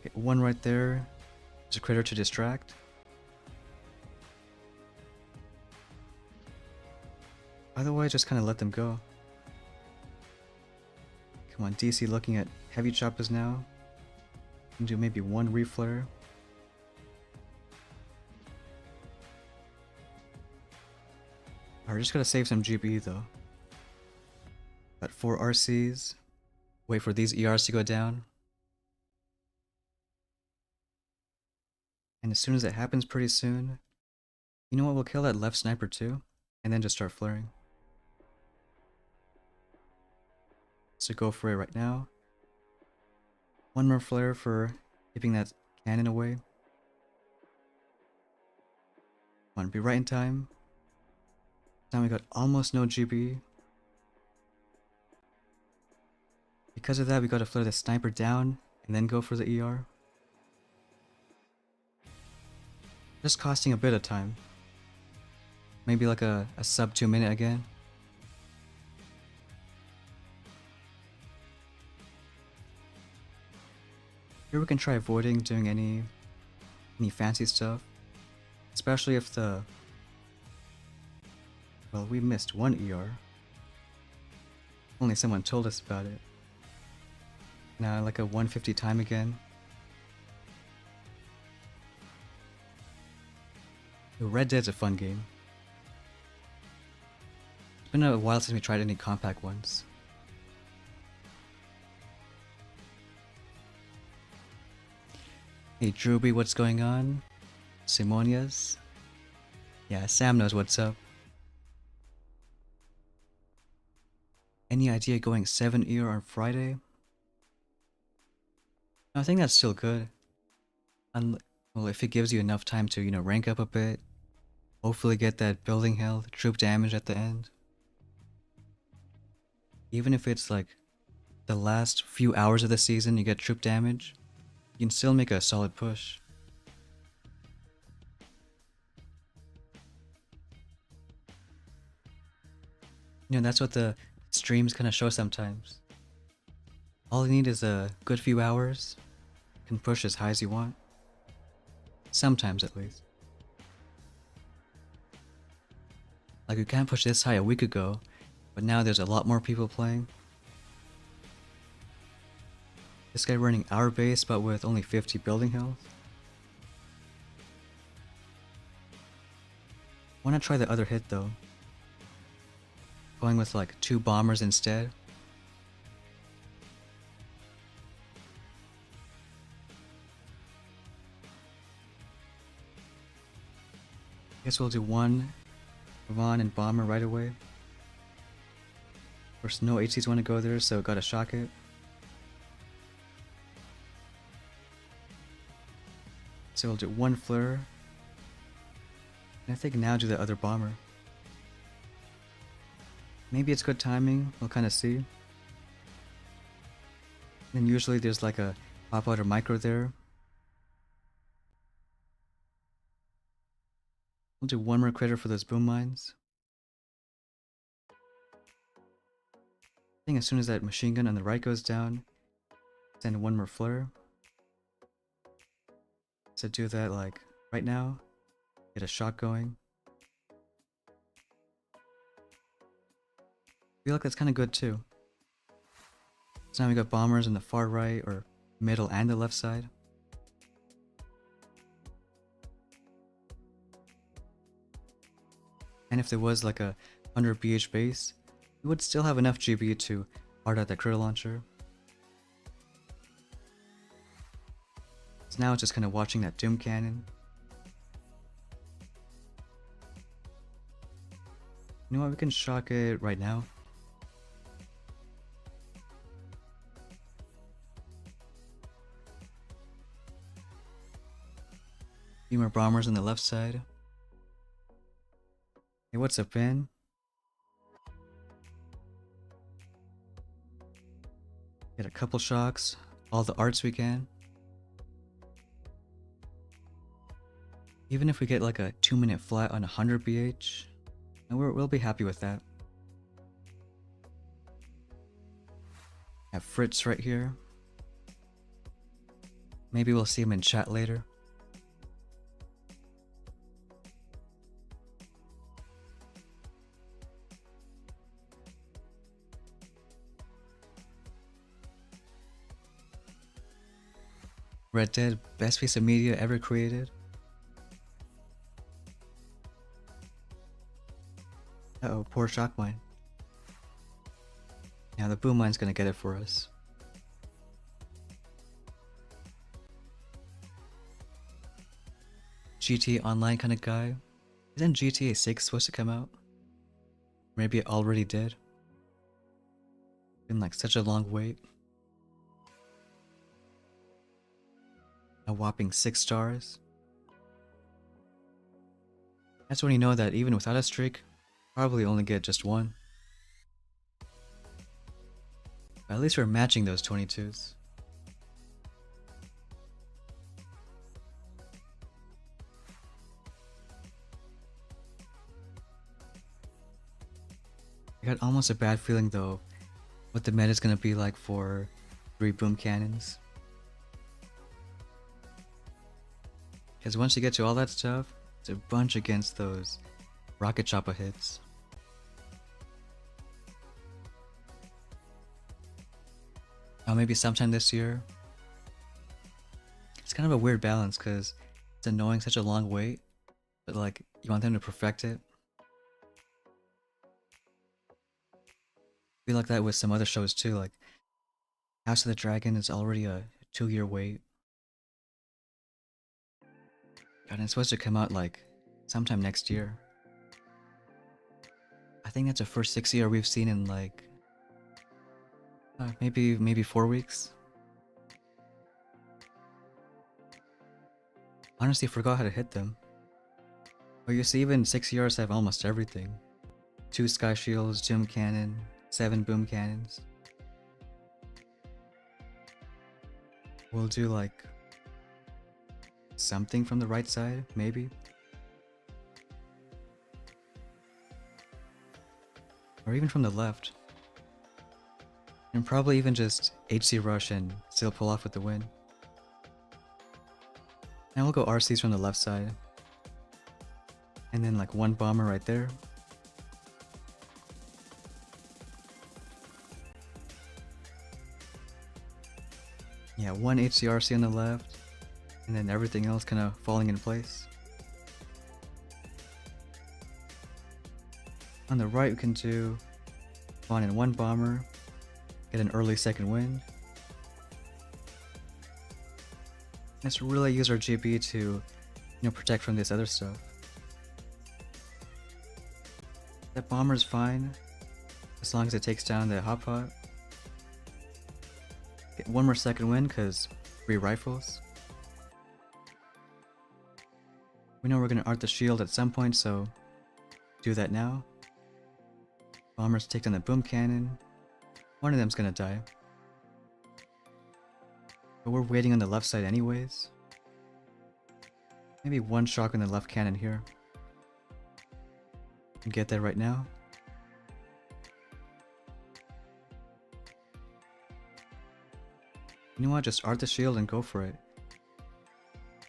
Get 1 right there. There's a critter to distract. Otherwise, just kind of let them go. Come on, DC looking at heavy choppers now. Can do maybe 1 reflare. Alright, just gotta save some GB though. Got 4 RCs. Wait for these ERs to go down. And as soon as it happens pretty soon, you know what, we'll kill that left sniper too, and then just start flaring. So go for it right now. One more flare for keeping that cannon away. Come on, be right in time. Now we got almost no GB. Because of that, we gotta flare the sniper down and then go for the ER. Just costing a bit of time. Maybe like a sub 2 minute again. Here we can try avoiding doing any fancy stuff. Especially if the... Well, we missed one ER. Only someone told us about it. Now like a 150 time again. Red Dead's a fun game. It's been a while since we tried any compact ones. Hey Druby, what's going on? Simonias? Yeah, Sam knows what's up. Any idea going 7 ER on Friday? I think that's still good. Well, if it gives you enough time to, you know, rank up a bit, hopefully get that building health, troop damage at the end. Even if it's like the last few hours of the season you get troop damage, you can still make a solid push. You know, that's what the streams kind of show sometimes. All you need is a good few hours. You can push as high as you want. Sometimes at least. Like you can't push this high a week ago, but now there's a lot more people playing. This guy running our base but with only 50 building health. Wanna try the other hit though. Going with like 2 bombers instead. Guess we'll do 1 Ravon and bomber right away. Of course no HCs want to go there, so gotta shock it. So we'll do 1 flare. And I think now do the other bomber. Maybe it's good timing, we'll kind of see. And usually there's like a pop out or micro there. We'll do 1 more critter for those boom mines. I think as soon as that machine gun on the right goes down, send 1 more flare. So do that like right now, get a shot going. I feel like that's kind of good too. So now we got bombers on the far right or middle and the left side. And if there was like a 100 BH base, we would still have enough GB to hard out that critter launcher. So now it's just kind of watching that Doom Cannon. You know what, we can shock it right now. Few more bombers on the left side. Hey, what's up, Ben? Get a couple shocks, all the arts we can. Even if we get like a 2-minute flat on 100 BH, and we'll be happy with that. Have Fritz right here. Maybe we'll see him in chat later. Red Dead, best piece of media ever created. Uh-oh, poor shock mine. Now the boom mine's gonna get it for us. GTA Online kind of guy. Isn't GTA 6 supposed to come out? Maybe it already did. Been like such a long wait. A whopping 6 stars. That's when you know that even without a streak, probably only get just one. But at least we're matching those 22s. I got almost a bad feeling though what the meta is gonna be like for 3 boom cannons. Because once you get to all that stuff, it's a bunch against those rocket chopper hits. Maybe sometime this year. It's kind of a weird balance because it's annoying such a long wait, but like you want them to perfect it. I feel like that with some other shows too, like House of the Dragon is already a 2-year wait. And it's supposed to come out like sometime next year. I think that's the first 6-year we've seen in like maybe 4 weeks. Honestly, forgot how to hit them. But you see, even 6-years have almost everything. 2 sky shields, zoom cannon, 7 boom cannons. We'll do like something from the right side, maybe. Or even from the left. And probably even just HC rush and still pull off with the win. Now we'll go RCs from the left side. And then like 1 bomber right there. Yeah, 1 HCRC on the left. And then everything else kind of falling in place. On the right we can do spawn in 1 bomber, get an early second wind. Let's really use our GB to, protect from this other stuff. That bomber's fine, as long as it takes down the hot pot. Get 1 more second wind, cause 3 rifles. We know we're gonna art the shield at some point, so do that now. Bombers take down the boom cannon. One of them's gonna die. But we're waiting on the left side anyways. Maybe 1 shock on the left cannon here. Can get that right now. You know what? Just art the shield and go for it.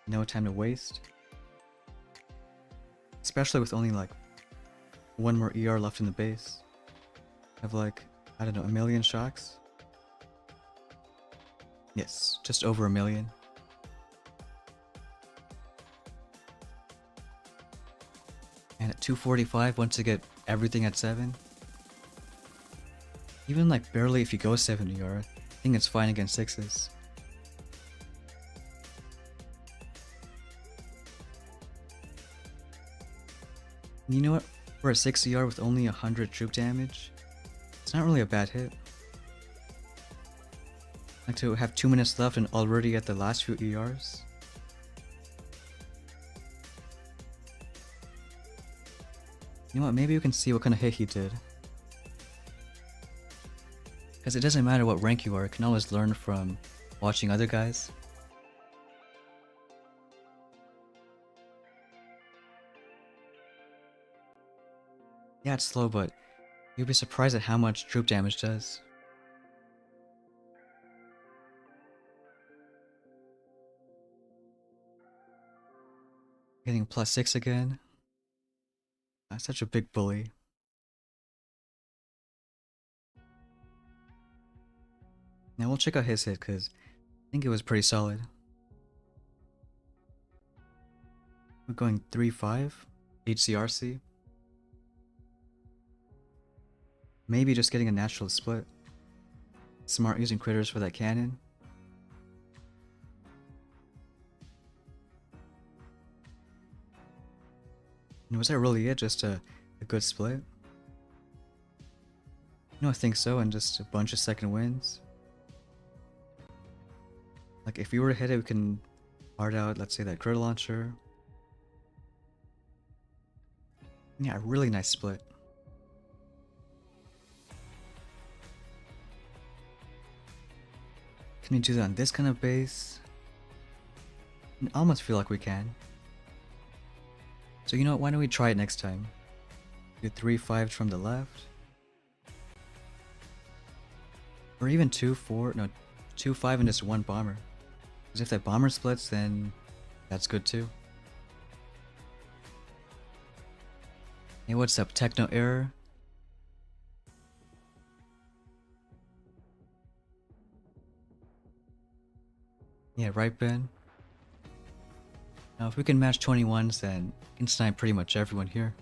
No time to waste. Especially with only like 1 more ER left in the base. Have like, I don't know, 1 million shocks? Yes, just over 1 million. And at 245, once you get everything at 7. Even like barely if you go 7 ER, I think it's fine against 6s. You know what? For a 6 ER with only 100 troop damage, it's not really a bad hit. Like to have 2 minutes left and already at the last few ERs. You know what? Maybe we can see what kind of hit he did. Because it doesn't matter what rank you are, you can always learn from watching other guys. Yeah, it's slow, but you'll be surprised at how much troop damage does. Getting +6 again. That's such a big bully. Now we'll check out his hit, because I think it was pretty solid. We're going 3-5, HCRC. Maybe just getting a natural split. Smart using critters for that cannon. And was that really it? Just a good split? I think so, and just a bunch of second wins. Like, if we were to hit it, we can hard out, let's say, that critter launcher. Yeah, a really nice split. Can we do that on this kind of base? I almost feel like we can. So you know what, why don't we try it next time? Do 3-5 from the left. Or even 2-4, no, 2-5 and just one bomber. Because if that bomber splits, then that's good too. Hey, what's up, Techno Error? Yeah, right, Ben? Now, if we can match 21s, then we can snipe pretty much everyone here.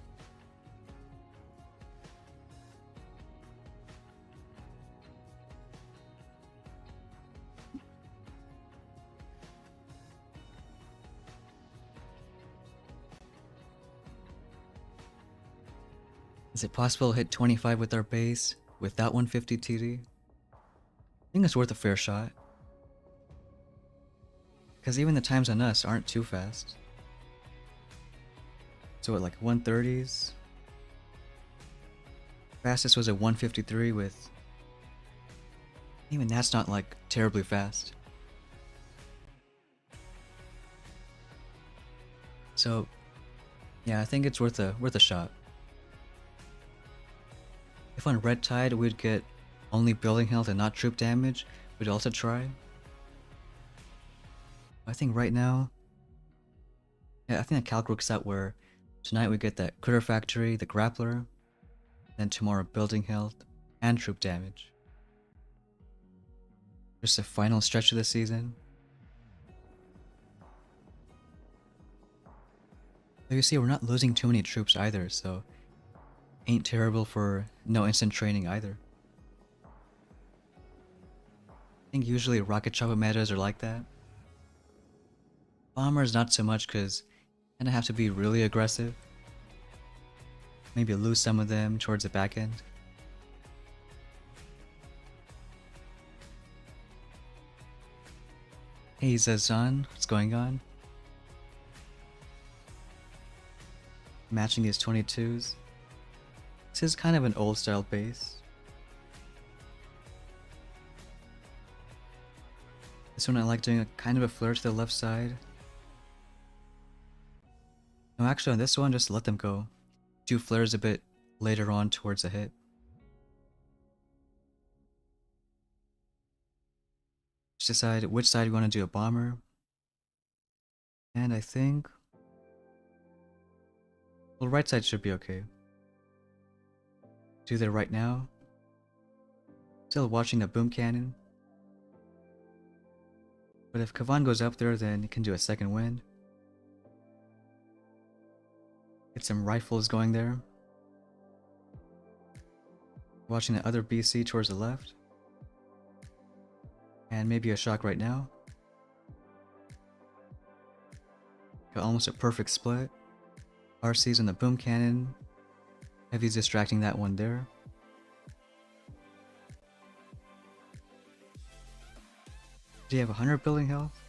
Is it possible to hit 25 with our base without 150 TD? I think it's worth a fair shot. Because even the times on us aren't too fast. So what, like 130s? Fastest was a 153 with... Even that's not like terribly fast. So yeah, I think it's worth a shot. If on Red Tide we'd get only building health and not troop damage, we'd also try. I think right now, yeah, I think the calc works out where tonight we get that critter factory, the grappler, then tomorrow building health and troop damage. Just the final stretch of the season. But you see, we're not losing too many troops either, so ain't terrible for no instant training either. I think usually rocket chopper metas are like that. Bombers not so much because you kinda have to be really aggressive. Maybe lose some of them towards the back end. Hey Zazan, what's going on? Matching these 22s. This is kind of an old style base. This one I like doing a kind of a flare to the left side. No, actually on this one, just let them go. Do flares a bit later on towards the hit. Just decide which side you want to do a bomber. And I think... well, right side should be okay. Do that right now. Still watching the boom cannon. But if Kavan goes up there, then you can do a second wind. Get some rifles going there. Watching the other BC towards the left. And maybe a shock right now. Got almost a perfect split. RC's on the boom cannon. Heavy's distracting that one there. Do you have 100 building health?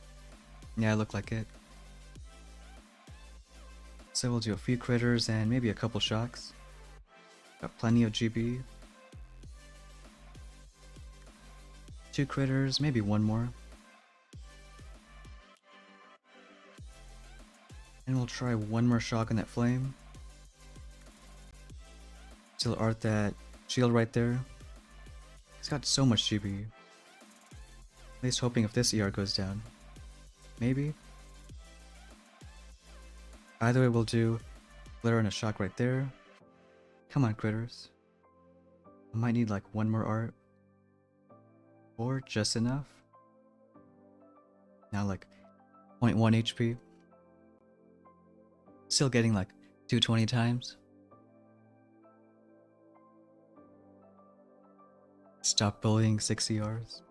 Yeah, it looked like it. So we'll do a few critters and maybe a couple shocks. Got plenty of GB. 2 critters, maybe one more. And we'll try one more shock on that flame. Still art that shield right there. It's got so much GB. At least hoping if this ER goes down. Maybe? Either way, we'll do flare and a shock right there. Come on, critters. I might need like one more art. Or just enough. Now like 0.1 HP. Still getting like 220 times. Stop bullying 6 ERs.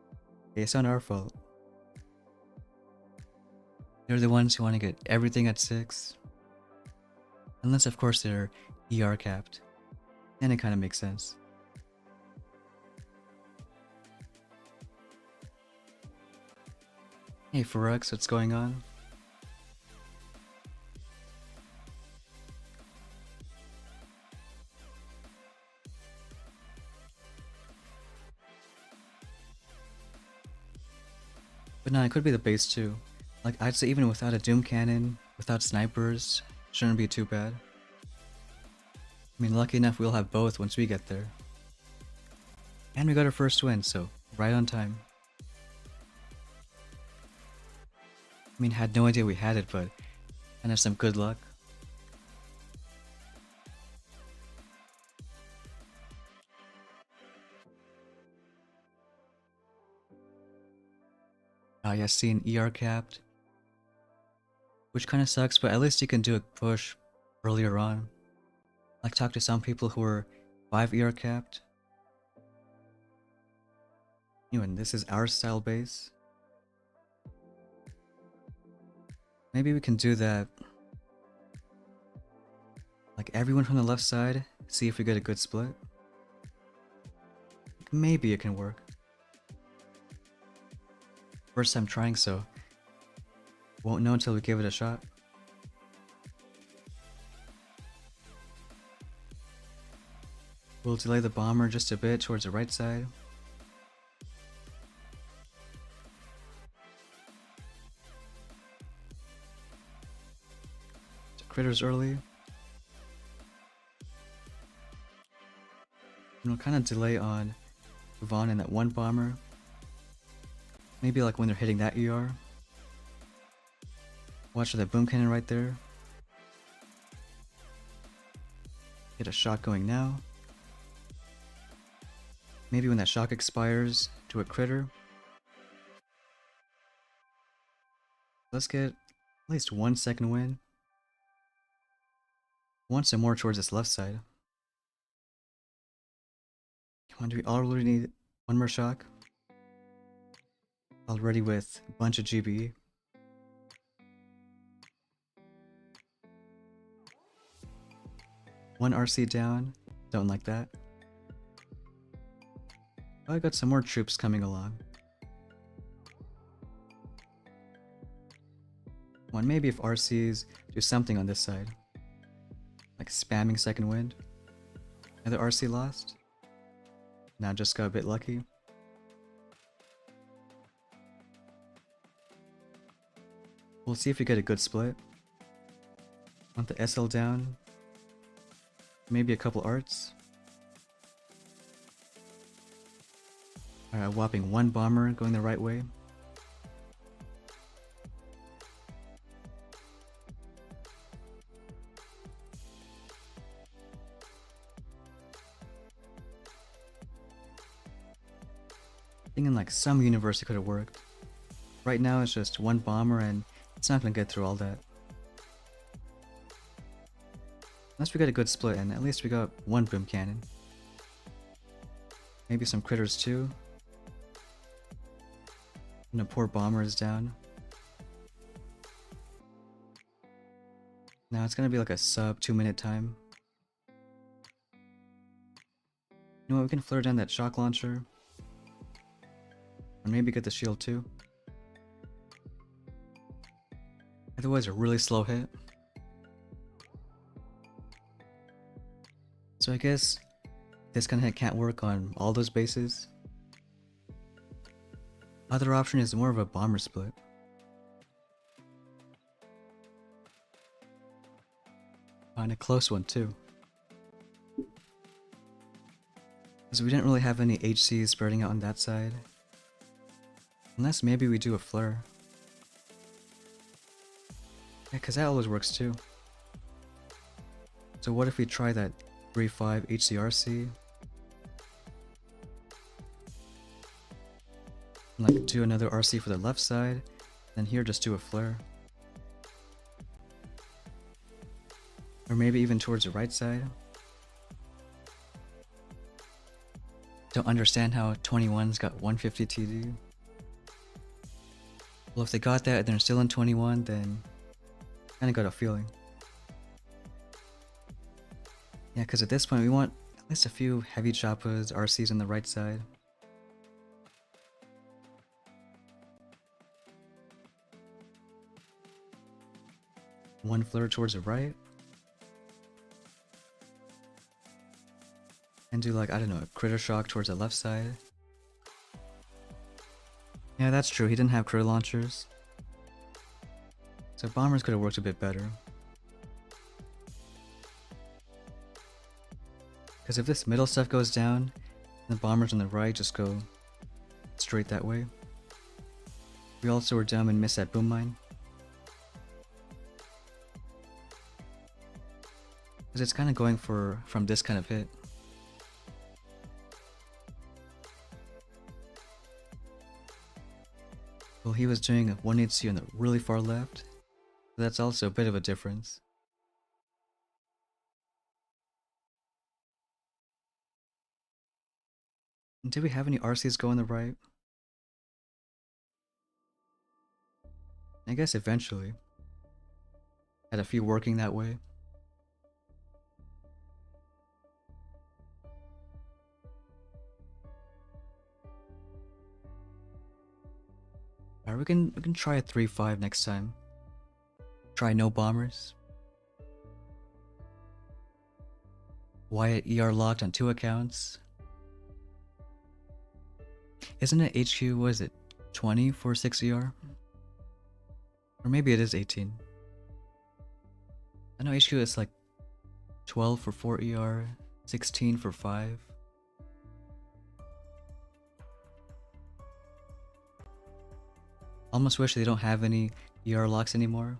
Okay, it's not our fault. They're the ones who want to get everything at 6. Unless, of course, they're ER capped. Then it kind of makes sense. Hey, Ferrux, what's going on? But no, it could be the base too. Like, I'd say even without a Doom Cannon, without snipers, shouldn't be too bad. I mean, lucky enough we'll have both once we get there. And we got our first win, so right on time. I mean, had no idea we had it, but kind of some good luck. Yeah, seeing ER capped. Which kind of sucks, but at least you can do a push earlier on. Like, talk to some people who are 5 ER capped. And this is our style base. Maybe we can do that. Like, everyone from the left side, see if we get a good split. Maybe it can work. First time trying, so won't know until we give it a shot. We'll delay the bomber just a bit towards the right side. Critters early. And we'll kind of delay on Vaughn and that one bomber. Maybe like when they're hitting that ER. Watch for that boom cannon right there. Get a shot going now. Maybe when that shock expires, do a critter. Let's get at least 1 second win. Want some more towards this left side. Come on, do we already need one more shock? Already with a bunch of GBE. One RC down. Don't like that. Oh, I got some more troops coming along. One, maybe if RCs do something on this side. Like spamming second wind. Another RC lost. Now just got a bit lucky. We'll see if we get a good split. Want the SL down. Maybe a couple arts. Alright, whopping one bomber going the right way. Thinking like some universe it could have worked. Right now it's just one bomber and it's not gonna get through all that. Unless we got a good split and at least we got one boom cannon. Maybe some critters too. And a poor bomber is down. Now it's gonna be like a sub 2-minute time. You know what, we can flare down that shock launcher. And maybe get the shield too. Otherwise a really slow hit. So I guess this kind of hit can't work on all those bases. Other option is more of a bomber split. And a close one too. Because we didn't really have any HCs spreading out on that side. Unless maybe we do a flare. Yeah, because that always works too. So what if we try that 3-5 HCRC? And like do another RC for the left side, then here just do a flare. Or maybe even towards the right side. Don't understand how 21's got 150 TD. Well, if they got that and they're still in 21, then kinda got a feeling. Yeah, because at this point we want at least a few heavy choppas, RCs on the right side. One flare towards the right. And do like, I don't know, a critter shock towards the left side. Yeah, that's true, he didn't have critter launchers. So bombers could have worked a bit better. Because if this middle stuff goes down, the bombers on the right just go straight that way. We also were dumb and missed that boom mine. Because it's kind of going from this kind of hit. Well, he was doing a 180 on the really far left. So that's also a bit of a difference. And did we have any RCs go on the right? I guess eventually. Had a few working that way. Alright, we can try a 3-5 next time. Try no bombers. Wyatt ER locked on 2 accounts. Isn't it HQ, what is it, 20 for 6 ER? Or maybe it is 18. I know HQ is like 12 for 4 ER, 16 for 5. Almost wish they don't have any ER locks anymore.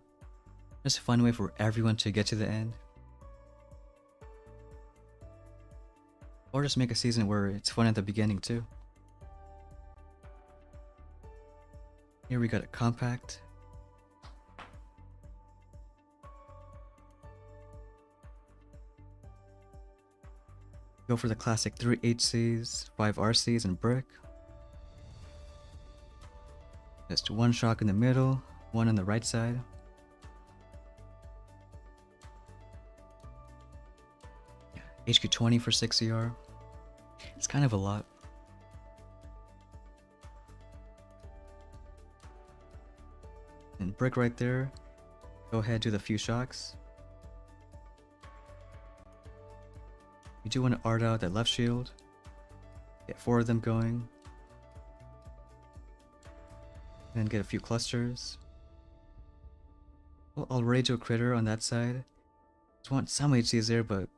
Just a fun way for everyone to get to the end. Or just make a season where it's fun at the beginning too. Here we got a compact. Go for the classic 3 HCs, 5 RCs, and brick. Just 1 shock in the middle, 1 on the right side. Yeah, HQ 20 for 6 ER. It's kind of a lot. And brick right there. Go ahead, do the few shocks. You do want to art out that left shield. Get 4 of them going. And then get a few clusters. Well, I'll rage a critter on that side. Just want some HCs there, but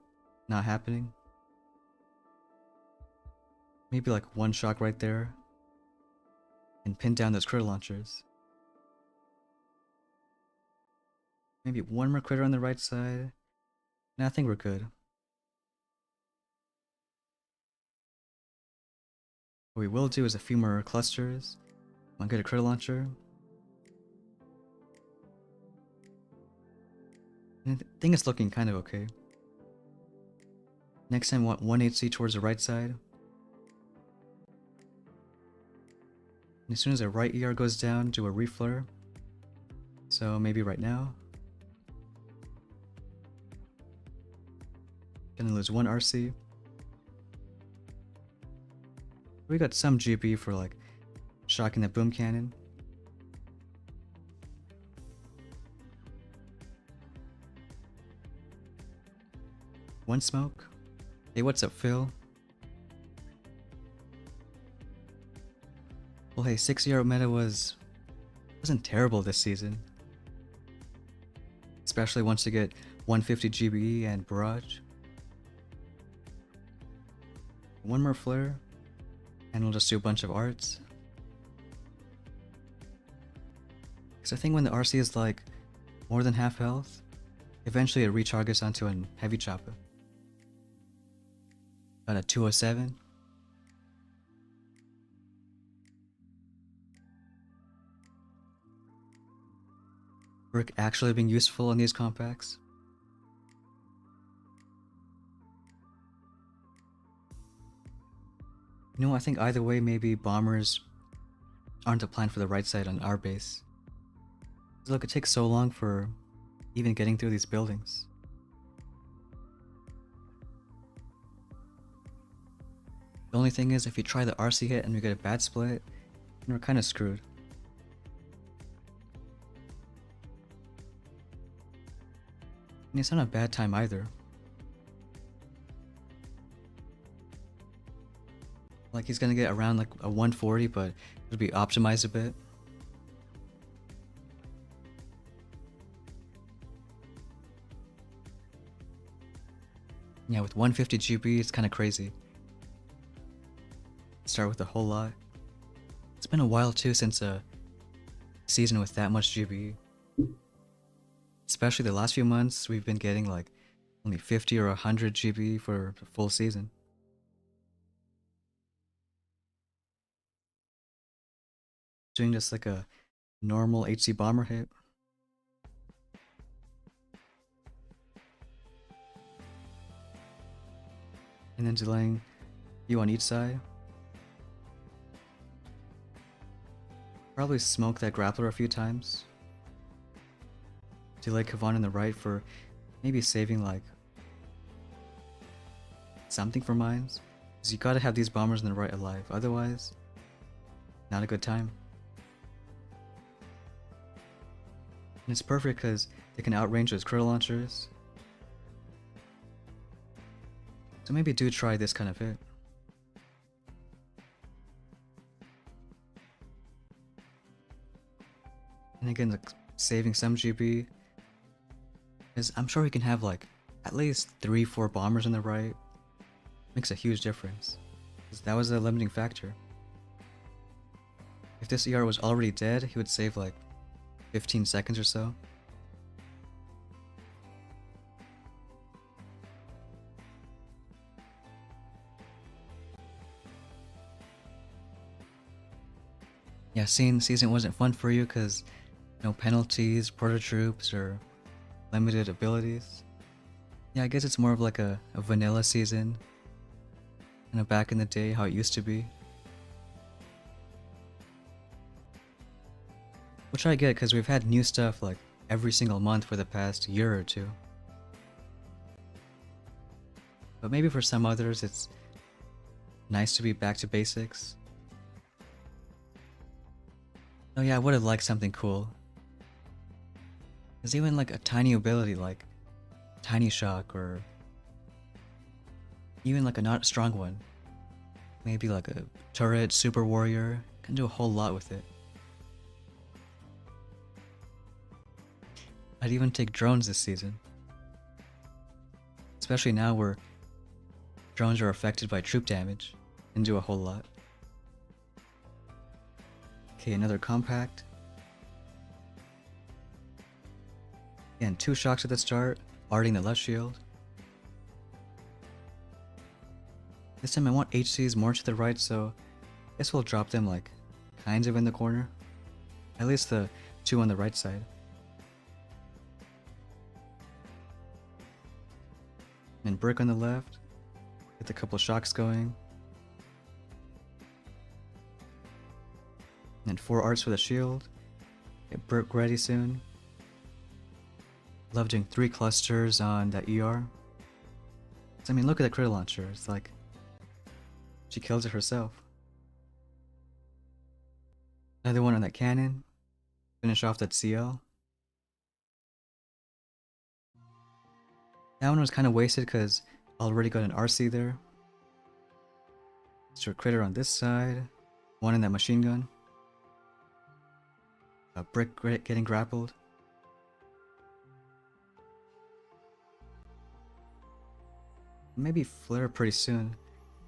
not happening. Maybe like 1 shock right there. And pin down those critter launchers. Maybe 1 more critter on the right side. And I think we're good. What we will do is a few more clusters. I'll get a critter launcher. And I think it's looking kind of okay. Next time I want 1 HC towards the right side. And as soon as the right ER goes down, do a reflare. So maybe right now. Gonna lose 1 RC. We got some GP for like shocking the boom cannon. One smoke. Hey, what's up, Phil? Well, hey, 6-0 meta wasn't terrible this season. Especially once you get 150 GBE and barrage. 1 more flare. And we'll just do a bunch of arts. Because I think when the RC is like more than half health, eventually it recharges onto a heavy chopper. Got a 207. Brick actually being useful in these compacts. You know, I think either way, maybe bombers aren't a plan for the right side on our base. 'Cause look, it takes so long for even getting through these buildings. The only thing is, if you try the RC hit and we get a bad split, then we're kind of screwed. And it's not a bad time either. Like, he's gonna get around like a 140, but it'll be optimized a bit. Yeah, with 150 GB, it's kind of crazy. Start with a whole lot. It's been a while too since a season with that much GB. Especially the last few months, we've been getting like only 50 or 100 GB for the full season. Doing just like a normal HC bomber hit. And then delaying you on each side. Probably smoke that grappler a few times. Delay Kavan on the right for maybe saving like something for mines. Because you gotta have these bombers on the right alive, otherwise, not a good time. And it's perfect because they can outrange those critter launchers. So maybe do try this kind of hit. And again, like saving some GB. Because I'm sure we can have like at least 3-4 bombers on the right. Makes a huge difference. Because that was a limiting factor. If this ER was already dead, he would save like 15 seconds or so. Yeah, season wasn't fun for you because no penalties, proto troops, or limited abilities. Yeah, I guess it's more of like a vanilla season. Kind of back in the day, how it used to be. Which I get because we've had new stuff like every single month for the past year or two. But maybe for some others it's nice to be back to basics. Oh yeah, I would have liked something cool. There's even like a tiny ability like Tiny Shock, or even like a not strong one. Maybe like a turret super warrior. Can do a whole lot with it. I'd even take drones this season. Especially now where drones are affected by troop damage and do a whole lot. Okay, another compact. And 2 shocks at the start, arting the left shield. This time I want HCs more to the right, so I guess we'll drop them like kind of in the corner. At least the 2 on the right side. And brick on the left. Get a couple shocks going. And 4 arts for the shield. Get brick ready soon. Love doing 3 clusters on that ER. I mean, look at that critter launcher. It's like she kills it herself. Another one on that cannon. Finish off that CL. That one was kind of wasted because I already got an RC there. Extra critter on this side. One in that machine gun. A brick getting grappled. Maybe flare pretty soon.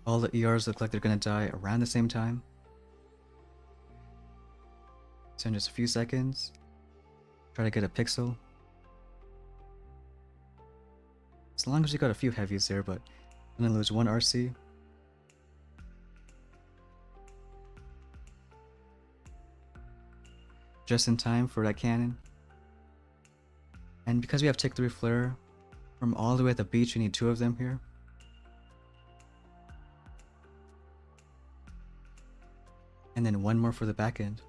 All the ERs look like they're gonna die around the same time. So in just a few seconds, try to get a pixel. As long as you got a few heavies there, but I'm gonna lose 1 RC. Just in time for that cannon. And because we have Tick 3 flare, from all the way at the beach, we need 2 of them here. And then one more for the back end.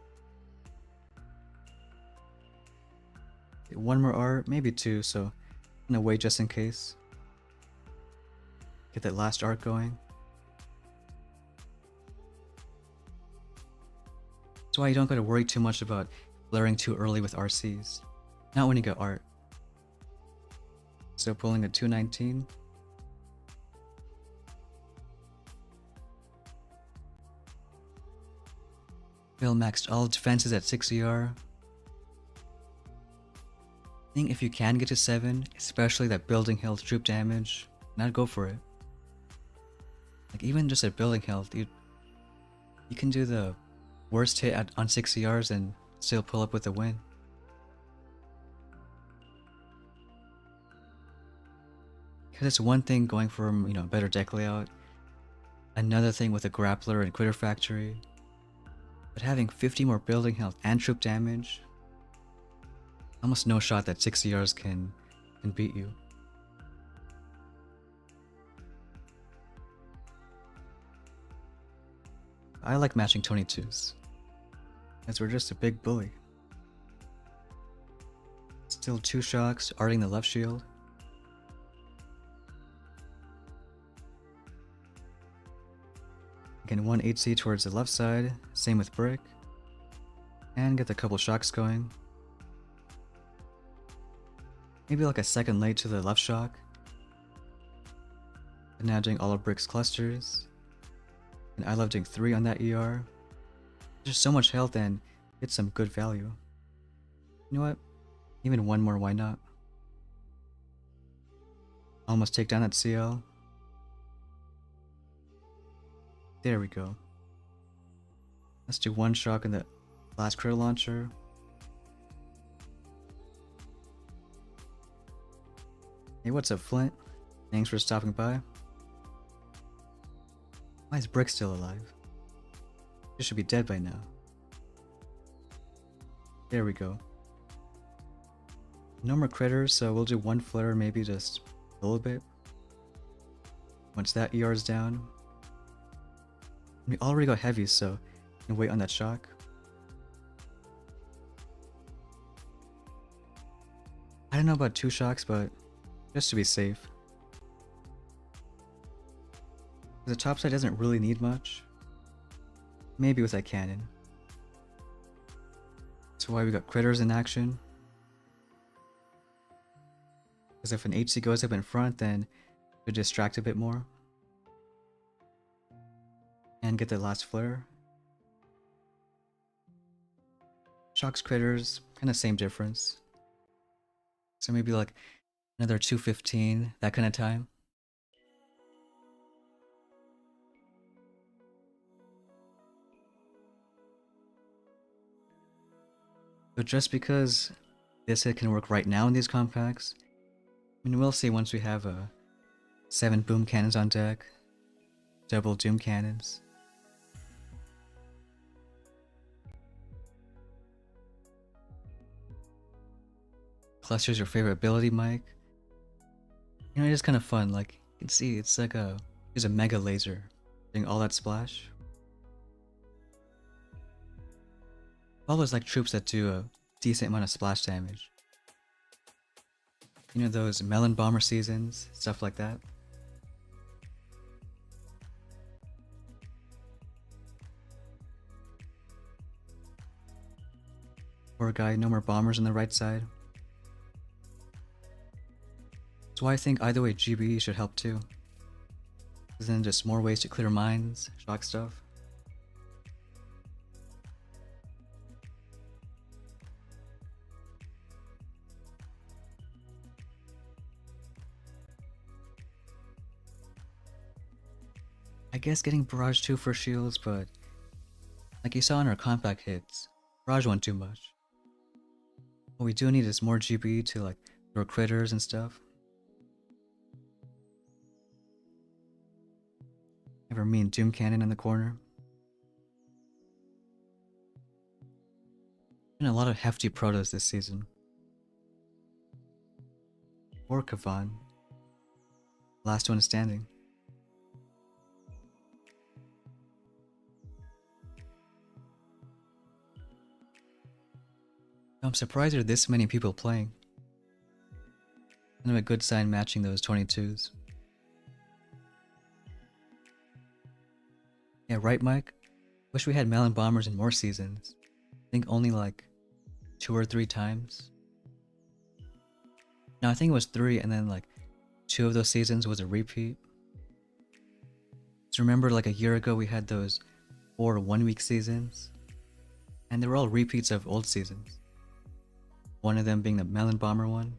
One more art, maybe two, so I'm gonna wait just in case. Get that last art going. That's why you don't gotta worry too much about flaring too early with RCs. Not when you get art. So pulling a 219. Will maxed all defenses at 6 ER. I think if you can get to 7, especially that building health troop damage, I'd go for it. Like even just at building health, you can do the worst hit on 6 ERs and still pull up with a win. Because it's one thing going from, better deck layout, another thing with a grappler and quitter factory, but having 50 more building health and troop damage, almost no shot that 6 ERs can beat you. I like matching 22s, as we're just a big bully. Still 2 shocks, arting the left shield. Again, 1 HC towards the left side, same with brick. And get a couple shocks going. Maybe like a second late to the left shock. And now doing all of brick's clusters. And I love doing 3 on that ER. There's so much health and it's some good value. You know what? Even one more, why not? Almost take down that CL. There we go. Let's do 1 shock in the last critter launcher. Hey, what's up, Flint? Thanks for stopping by. Why is Brick still alive? He should be dead by now. There we go. No more critters, so we'll do 1 flare, maybe just a little bit. Once that ER is down. We already got heavy, so we can wait on that shock. I don't know about 2 shocks, but just to be safe. The top side doesn't really need much. Maybe with that cannon. That's why we got critters in action. Because if an HC goes up in front, then it would distract a bit more. And get the last flare. Shocks critters, kind of same difference. So maybe like another 215, that kind of time. But just because this hit can work right now in these compacts, I mean, we'll see once we have 7 boom cannons on deck, double doom cannons. Cluster's your favorite ability, Mike? You know, it is kind of fun. Like, you can see, it's like there's a mega laser doing all that splash. All those like troops that do a decent amount of splash damage. You know, those melon bomber seasons, stuff like that. Poor guy, no more bombers on the right side. That's why I think either way GB should help too. Because then just more ways to clear mines, shock stuff. I guess getting Barrage 2 for shields, but like you saw in our compact hits, Barrage won't do much. What we do need is more GB to like throw critters and stuff. Have our mean Doom Cannon in the corner. And a lot of hefty protos this season. Or Kavan. Last one standing. I'm surprised there are this many people playing. Kind of a good sign matching those 22s. Yeah, right, Mike? Wish we had Melon Bombers in more seasons. I think only like 2 or 3 times. No, I think it was 3, and then like 2 of those seasons was a repeat. So remember, like a year ago, we had those 4 1-week seasons, and they were all repeats of old seasons. One of them being the Melon Bomber one.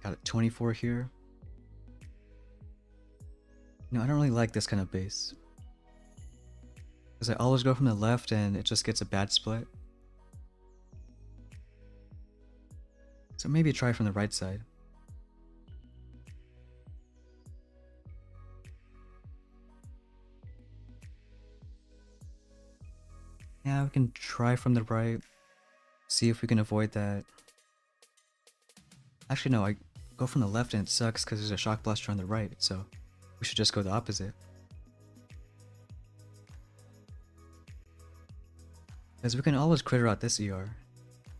Got a 24 here. No, I don't really like this kind of base, because I always go from the left and it just gets a bad split. So maybe try from the right side. Yeah, we can try from the right. See if we can avoid that. Actually, no, I go from the left and it sucks because there's a shock blaster on the right, so we should just go the opposite. Because we can always critter out this ER.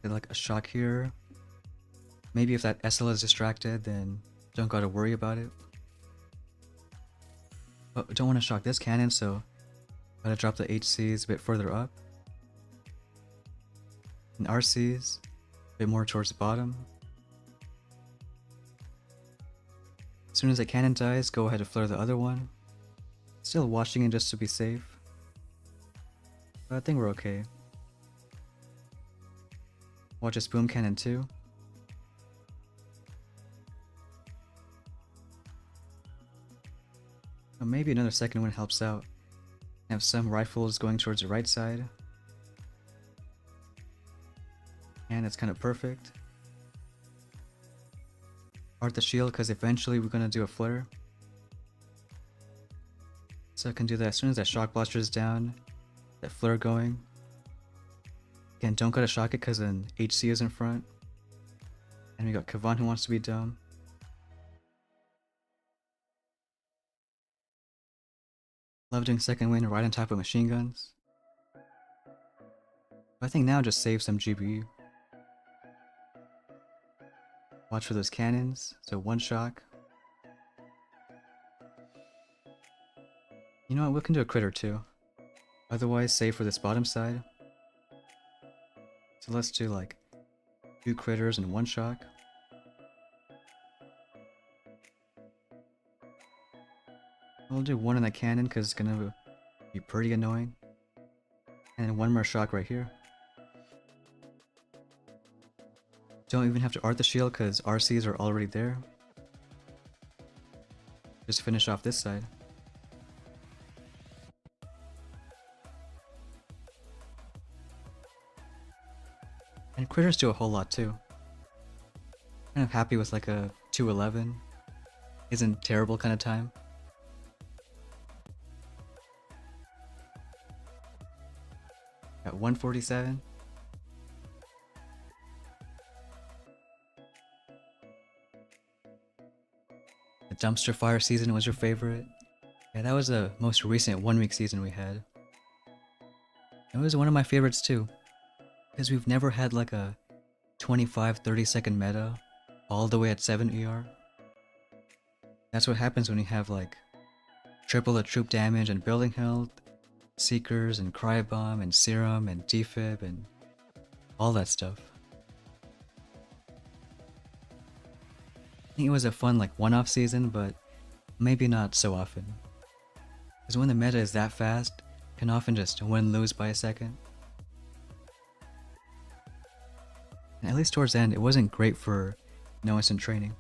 Get like a shock here. Maybe if that SL is distracted, then don't gotta worry about it. But we don't want to shock this cannon, so gotta drop the HCs a bit further up. And RCs a bit more towards the bottom. As soon as the cannon dies, go ahead and flare the other one. Still watching it just to be safe. But I think we're okay. Watch this boom cannon too. Oh, maybe another second one helps out. Have some rifles going towards the right side. And it's kind of perfect. Art the shield because eventually we're going to do a flare. So I can do that as soon as that shock blaster is down. That flare going. Again, don't gotta shock it because then HC is in front. And we got Kavan who wants to be dumb. Love doing second win right on top of machine guns. But I think now just save some GBU. Watch for those cannons, so one shock. You know what, we can do a critter too. Otherwise, save for this bottom side. So let's do like 2 critters and 1 shock. We'll do 1 in the cannon because it's gonna be pretty annoying. And then 1 more shock right here. Don't even have to art the shield because RCs are already there. Just finish off this side. And critters do a whole lot too. Kind of happy with like a 211. Isn't terrible kind of time. At 147. The dumpster fire season was your favorite? Yeah, that was the most recent 1-week season we had. It was one of my favorites too. Because we've never had like a 25-30 second meta all the way at 7 ER. That's what happens when you have like triple the troop damage and building health, Seekers and Crybomb and Serum and Defib and all that stuff. I think it was a fun like one-off season, but maybe not so often. Because when the meta is that fast, it can often just win-lose by a second. And at least towards the end, it wasn't great for no instant training.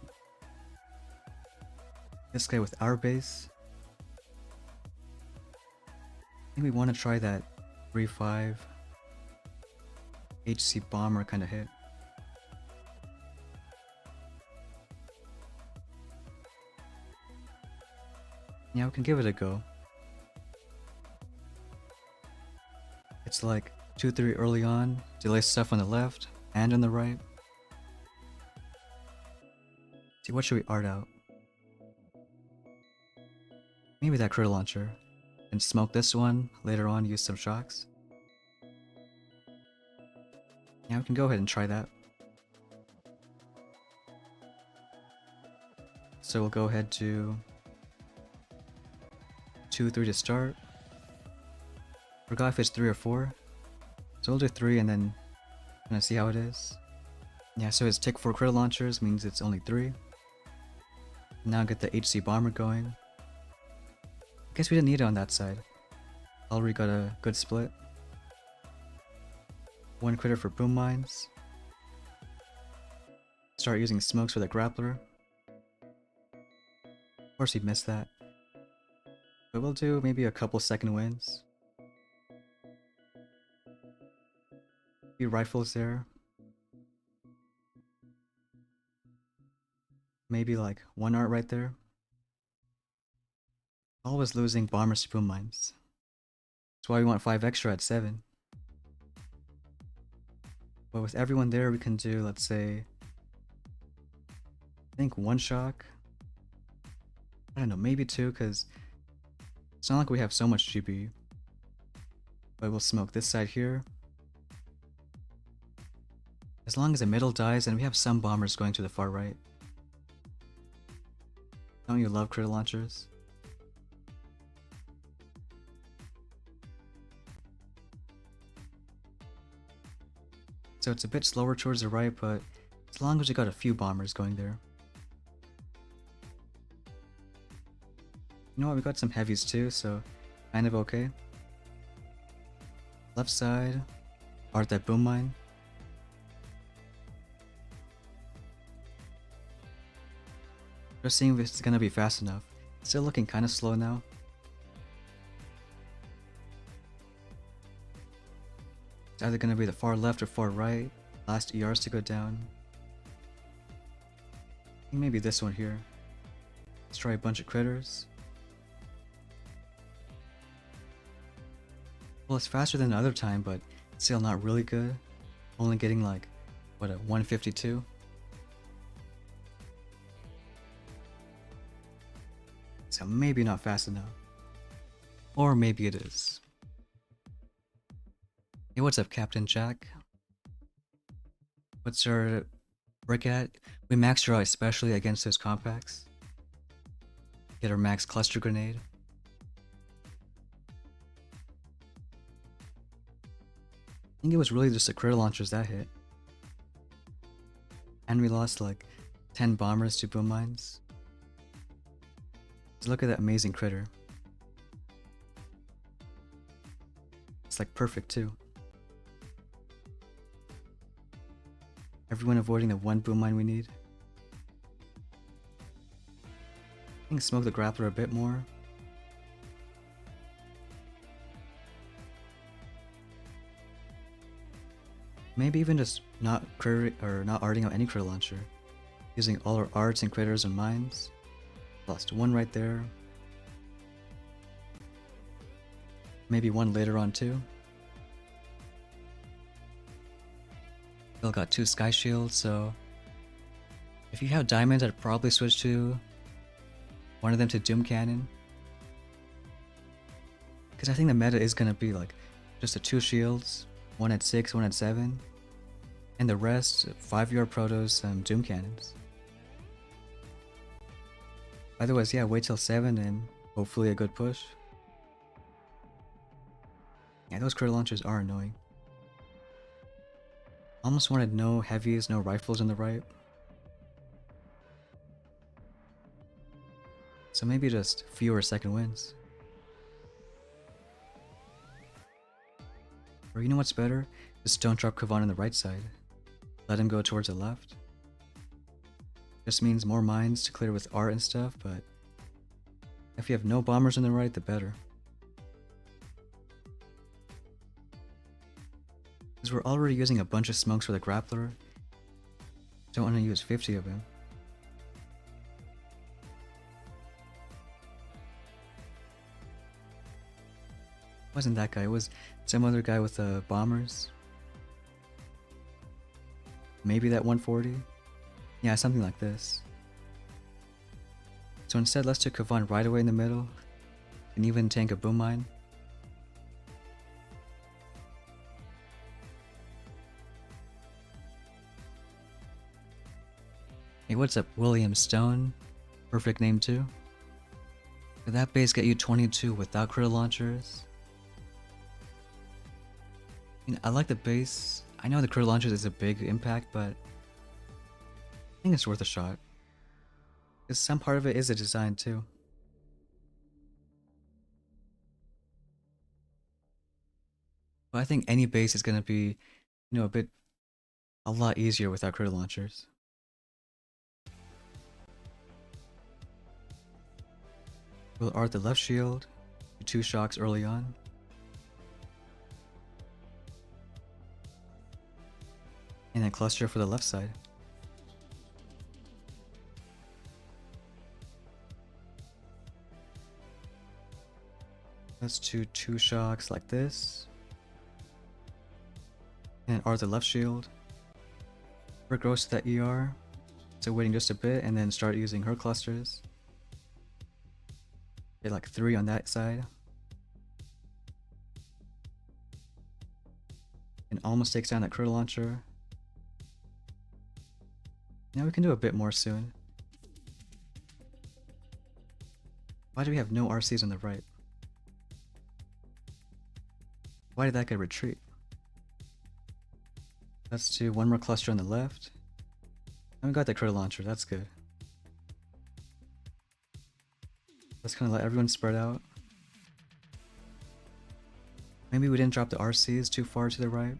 This guy with our base. I think we want to try that 3-5 HC bomber kind of hit. Yeah, we can give it a go. It's like 2-3 early on, delay stuff on the left and on the right. See, what should we art out? Maybe that critter launcher. and smoke this one. Later on, use some shocks. Yeah, we can go ahead and try that. So we'll go ahead to 2, 3 to start. Forgot if it's 3 or 4. So we'll do 3 and then kind of see how it is. Yeah, so his tick 4 crit launchers means it's only 3. Now get the HC bomber going. I guess we didn't need it on that side. Already got a good split. 1 critter for boom mines. Start using smokes for the grappler. Of course he missed that. But we'll do maybe a couple second wins. A few rifles there. Maybe like 1 art right there. Always losing bombers to boom mines. That's why we want 5 extra at 7. But with everyone there we can do, let's say, I think 1 shock. I don't know, maybe 2, because it's not like we have so much GP. But we'll smoke this side here. As long as the middle dies, and we have some bombers going to the far right. Don't you love crit launchers? So it's a bit slower towards the right, but as long as we got a few bombers going there. You know what, we got some heavies too, so kind of okay. Left side, art that boom mine. Just seeing if it's gonna be fast enough. Still looking kind of slow now. It's either gonna be the far left or far right. Last ERs to go down. I think maybe this one here. Let's try a bunch of critters. Well, it's faster than the other time, but still not really good. Only getting like, what, a 152? So maybe not fast enough. Or maybe it is. Hey, what's up, Captain Jack? What's our brick at? We maxed her out especially against those compacts. Get our max cluster grenade. I think it was really just the crit launchers that hit. And we lost like 10 bombers to boom mines. Just look at that amazing critter. It's like perfect too. Everyone avoiding the 1 boom mine we need. I think smoke the grappler a bit more. Maybe even just not arting out any crit launcher. Using all our arts and critters and mines. Lost 1 right there. Maybe 1 later on too. Still got 2 sky shields, so if you have diamonds, I'd probably switch to one of them to Doom Cannon. Because I think the meta is gonna be like just the 2 shields, 1 at 6, 1 at 7, and the rest 5-yard protos and Doom Cannons. Otherwise, yeah, wait till 7 and hopefully a good push. Yeah, those crit launchers are annoying. Almost wanted no heavies, no rifles on the right. So maybe just fewer second wins. Or you know what's better? Just don't drop Kavan on the right side. Let him go towards the left. Just means more mines to clear with art and stuff, but if you have no bombers on the right, the better. Because we're already using a bunch of smokes for the grappler. Don't want to use 50 of him. Wasn't that guy, it was some other guy with bombers. Maybe that 140? Yeah, something like this. So instead, let's do Kavan right away in the middle. Can even tank a boom mine. Hey, what's up, William Stone? Perfect name too. Did that base get you 22 without critter launchers? I mean, I like the base. I know the critter launchers is a big impact, but I think it's worth a shot. Because some part of it is a design too. But I think any base is gonna be, a lot easier without critter launchers. We'll art the left shield, do 2 shocks early on. And then cluster for the left side. Let's do 2 shocks like this. And art the left shield. Brick goes to that ER. So waiting just a bit and then start using her clusters. Get like 3 on that side. And almost takes down that critter launcher. Now we can do a bit more soon. Why do we have no RCs on the right? Why did that guy retreat? Let's do 1 more cluster on the left. And we got the critter launcher, that's good. Let's kind of let everyone spread out. Maybe we didn't drop the RCs too far to the right.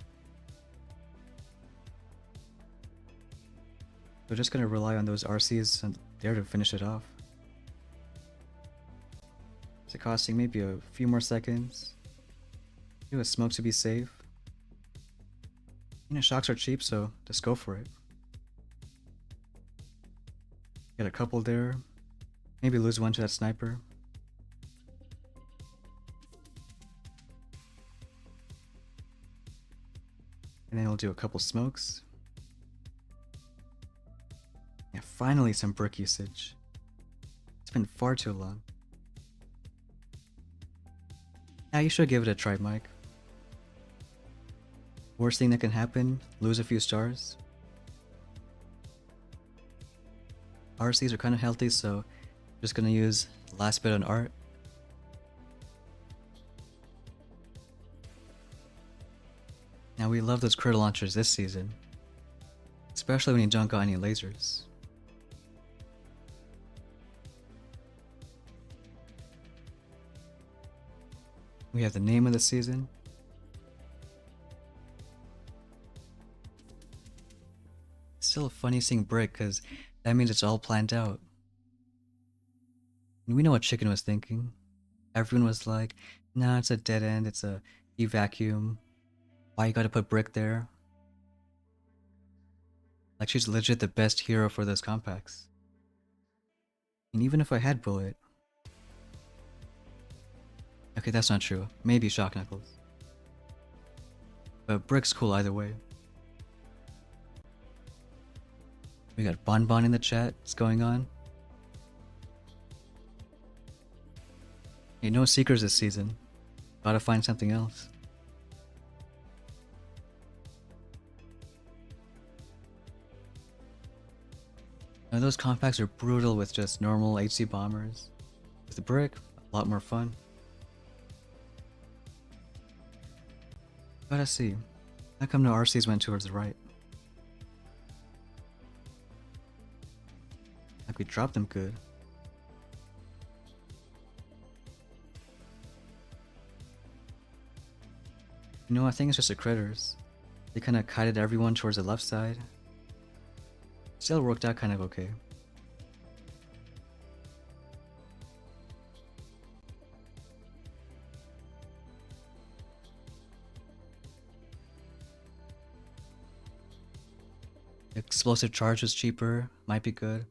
We're just gonna rely on those RCs and there to finish it off. Is it costing maybe a few more seconds? Do a smoke to be safe. Shocks are cheap, so just go for it. Get a couple there. Maybe lose 1 to that sniper. And then we'll do a couple smokes. Yeah, finally some brick usage. It's been far too long. Yeah, you should give it a try, Mike. Worst thing that can happen, lose a few stars. RCs are kind of healthy, so just gonna use the last bit on art. Now we love those critter launchers this season, especially when you don't got any lasers. We have the name of the season. Still funny seeing brick because that means it's all planned out. And we know what Chicken was thinking. Everyone was like, nah, it's a dead end, it's a vacuum. Why you gotta put brick there? Like she's legit the best hero for those compacts. And even if I had bullet. Okay, that's not true. Maybe shock knuckles. But brick's cool either way. We got Bonbon in the chat. What's going on? Hey, no seekers this season. Gotta find something else. Now those compacts are brutal with just normal HC bombers. With the brick, a lot more fun. Gotta see. How come no RCs went towards the right? Like we dropped them good. I think it's just the critters. They kind of kited everyone towards the left side. Still worked out kind of okay. Explosive charge was cheaper, might be good.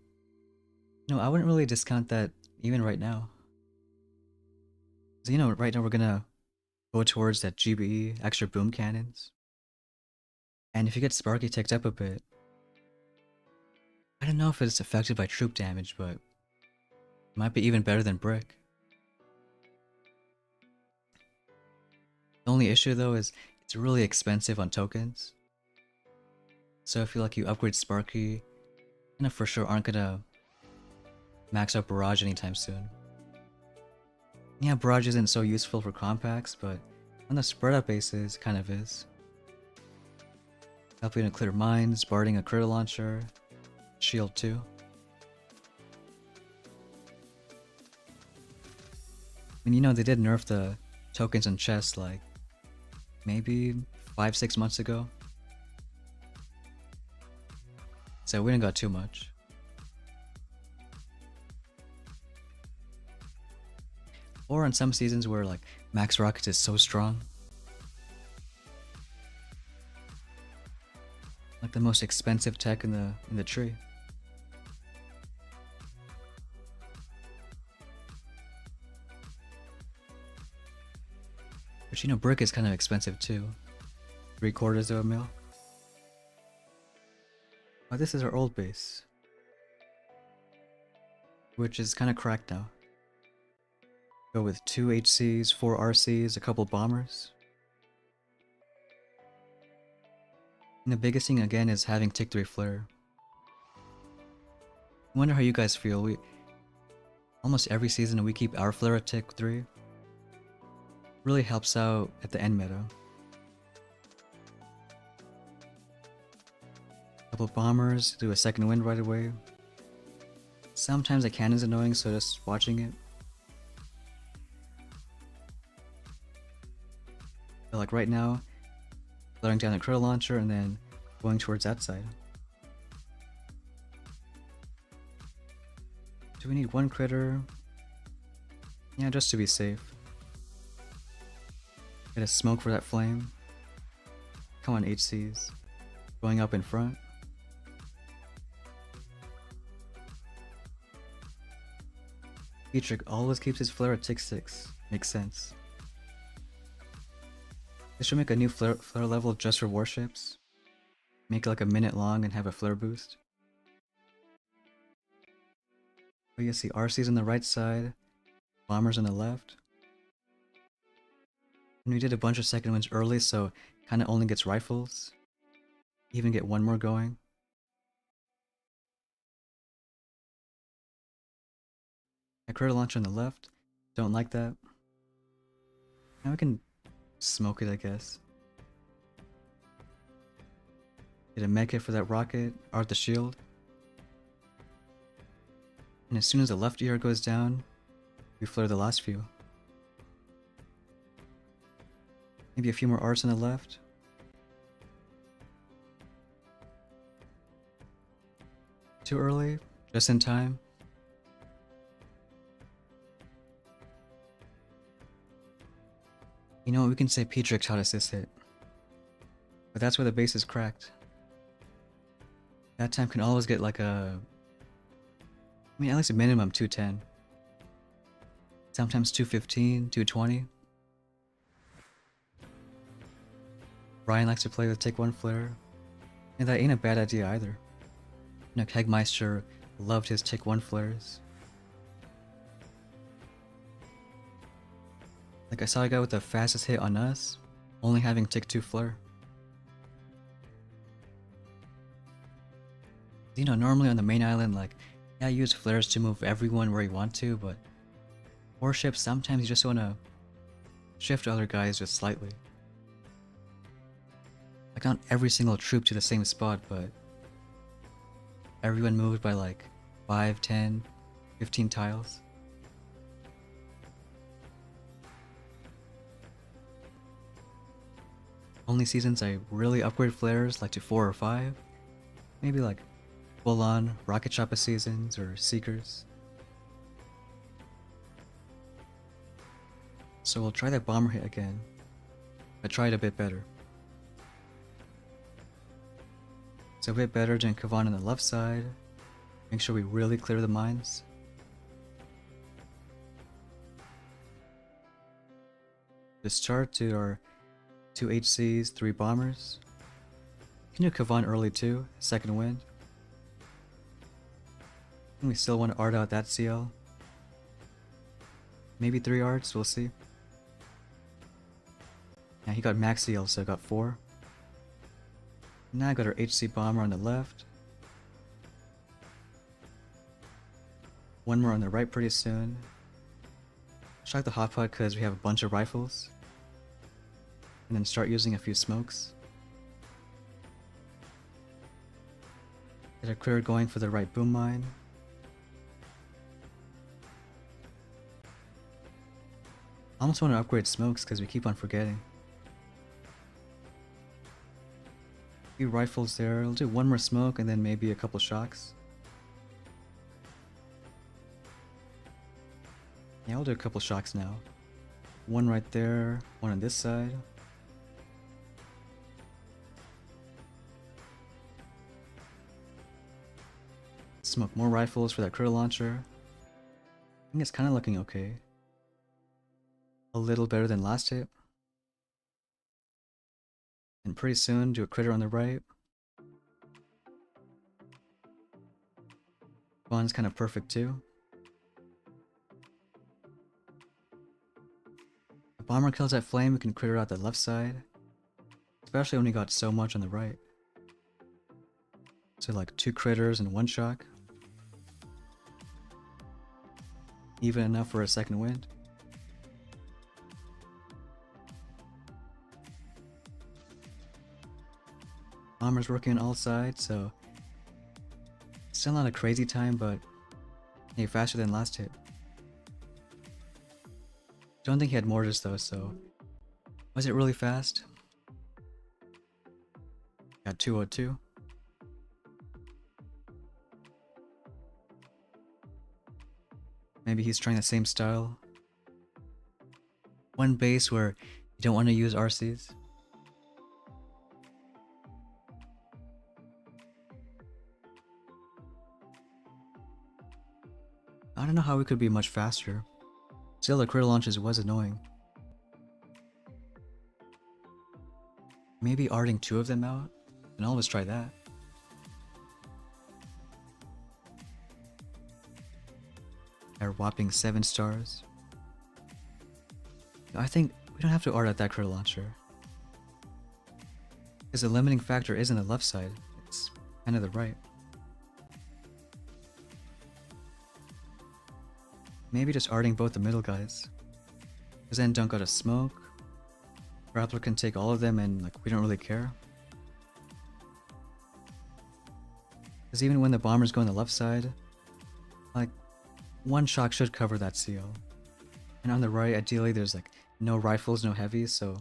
I wouldn't really discount that even right now. 'Cause, right now we're gonna go towards that GBE, extra boom cannons. And if you get Sparky ticked up a bit, I don't know if it's affected by troop damage, but it might be even better than brick. The only issue though is it's really expensive on tokens. So I feel like you upgrade Sparky, kind of for sure aren't gonna max out Barrage anytime soon. Yeah, Barrage isn't so useful for compacts, but on the spread out bases, kind of is. Helping to clear mines, barding a critter launcher, shield too. And you know, they did nerf the tokens and chests like maybe 5-6 months ago. So we didn't got too much. Or in some seasons where like Max Rockets is so strong. Like the most expensive tech in the tree. But you know, brick is kind of expensive too. 3/4 of a mil. Oh, this is our old base. Which is kind of cracked now. Go with 2 HCs, 4 RCs, a couple bombers. And the biggest thing again is having Tick 3 Flare. I wonder how you guys feel. Almost every season we keep our Flare at Tick 3. Really helps out at the end meta. Couple bombers, do a second wind right away. Sometimes the cannon's annoying, so just watching it. But like right now, flaring down the critter launcher and then going towards that side. Do we need one critter? Yeah, just to be safe. Get a smoke for that flame. Come on, HCs. Going up in front. Dietrich always keeps his flare at tick 6. Makes sense. They should make a new flare level just for warships. Make it like a minute long and have a flare boost. But you see RC's on the right side, bombers on the left. And we did a bunch of second winds early, so kinda only gets rifles. Even get one more going. A critter launcher on the left. Don't like that. Now we can smoke it, I guess. Get a med kit for that rocket, art the shield. And as soon as the left ear goes down, we flare the last few. Maybe a few more arts on the left. Too early, just in time. You know what, we can say Petrix taught us this hit. But that's where the base is cracked. That time can always get like a... I mean, at least a minimum 210. Sometimes 215, 220. Ryan likes to play with Tick 1 Flare. And that ain't a bad idea either. You know, Kegmeister loved his Tick 1 Flares. Like I saw a guy with the fastest hit on us, only having Tick 2 Flare. You know, normally on the main island, like, yeah, you use flares to move everyone where you want to, but warships, sometimes you just want to shift other guys just slightly. Like, not every single troop to the same spot, but everyone moved by like 5, 10, 15 tiles. Only seasons I really upgrade flares like to 4 or 5. Maybe like full-on rocket chopper seasons or seekers. So we'll try that bomber hit again. I tried a bit better. So a bit better than Kavan on the left side. Make sure we really clear the mines. Discharge to our 2 HCs, 3 bombers. Can do Kavan early too, second wind. And we still want to art out that CL. Maybe 3 arts, we'll see. Yeah, he got max heal, so I got 4. Now I got our HC bomber on the left. One more on the right pretty soon. Shock the hotpot because we have a bunch of rifles. And then start using a few smokes. Get a critter going for the right boom mine. I almost want to upgrade smokes because we keep on forgetting. A few rifles there. I'll do one more smoke and then maybe a couple shocks. Yeah, I'll do a couple shocks now. One right there, one on this side. Smoke more rifles for that critter launcher. I think it's kind of looking okay. A little better than last hit. And pretty soon, do a critter on the right. One's kind of perfect too. The bomber kills that flame, we can critter out the left side. Especially when we got so much on the right. So like 2 critters and 1 shock. Even enough for a second wind. Bomber's working on all sides, so still not a crazy time, but hey, faster than last hit. Don't think he had mortars though, so was it really fast? Got 202. Maybe he's trying the same style. One base where you don't want to use RCs. I don't know how we could be much faster. Still, the critter launches was annoying. Maybe arting 2 of them out? And I'll always try that. Our whopping 7 stars. I think we don't have to art at that critter launcher. Because the limiting factor isn't the left side, it's kind of the right. Maybe just arting both the middle guys. Because then don't got a smoke. Grappler can take all of them and like we don't really care. Because even when the bombers go on the left side, like 1 shock should cover that seal. And on the right, ideally there's like no rifles, no heavies, so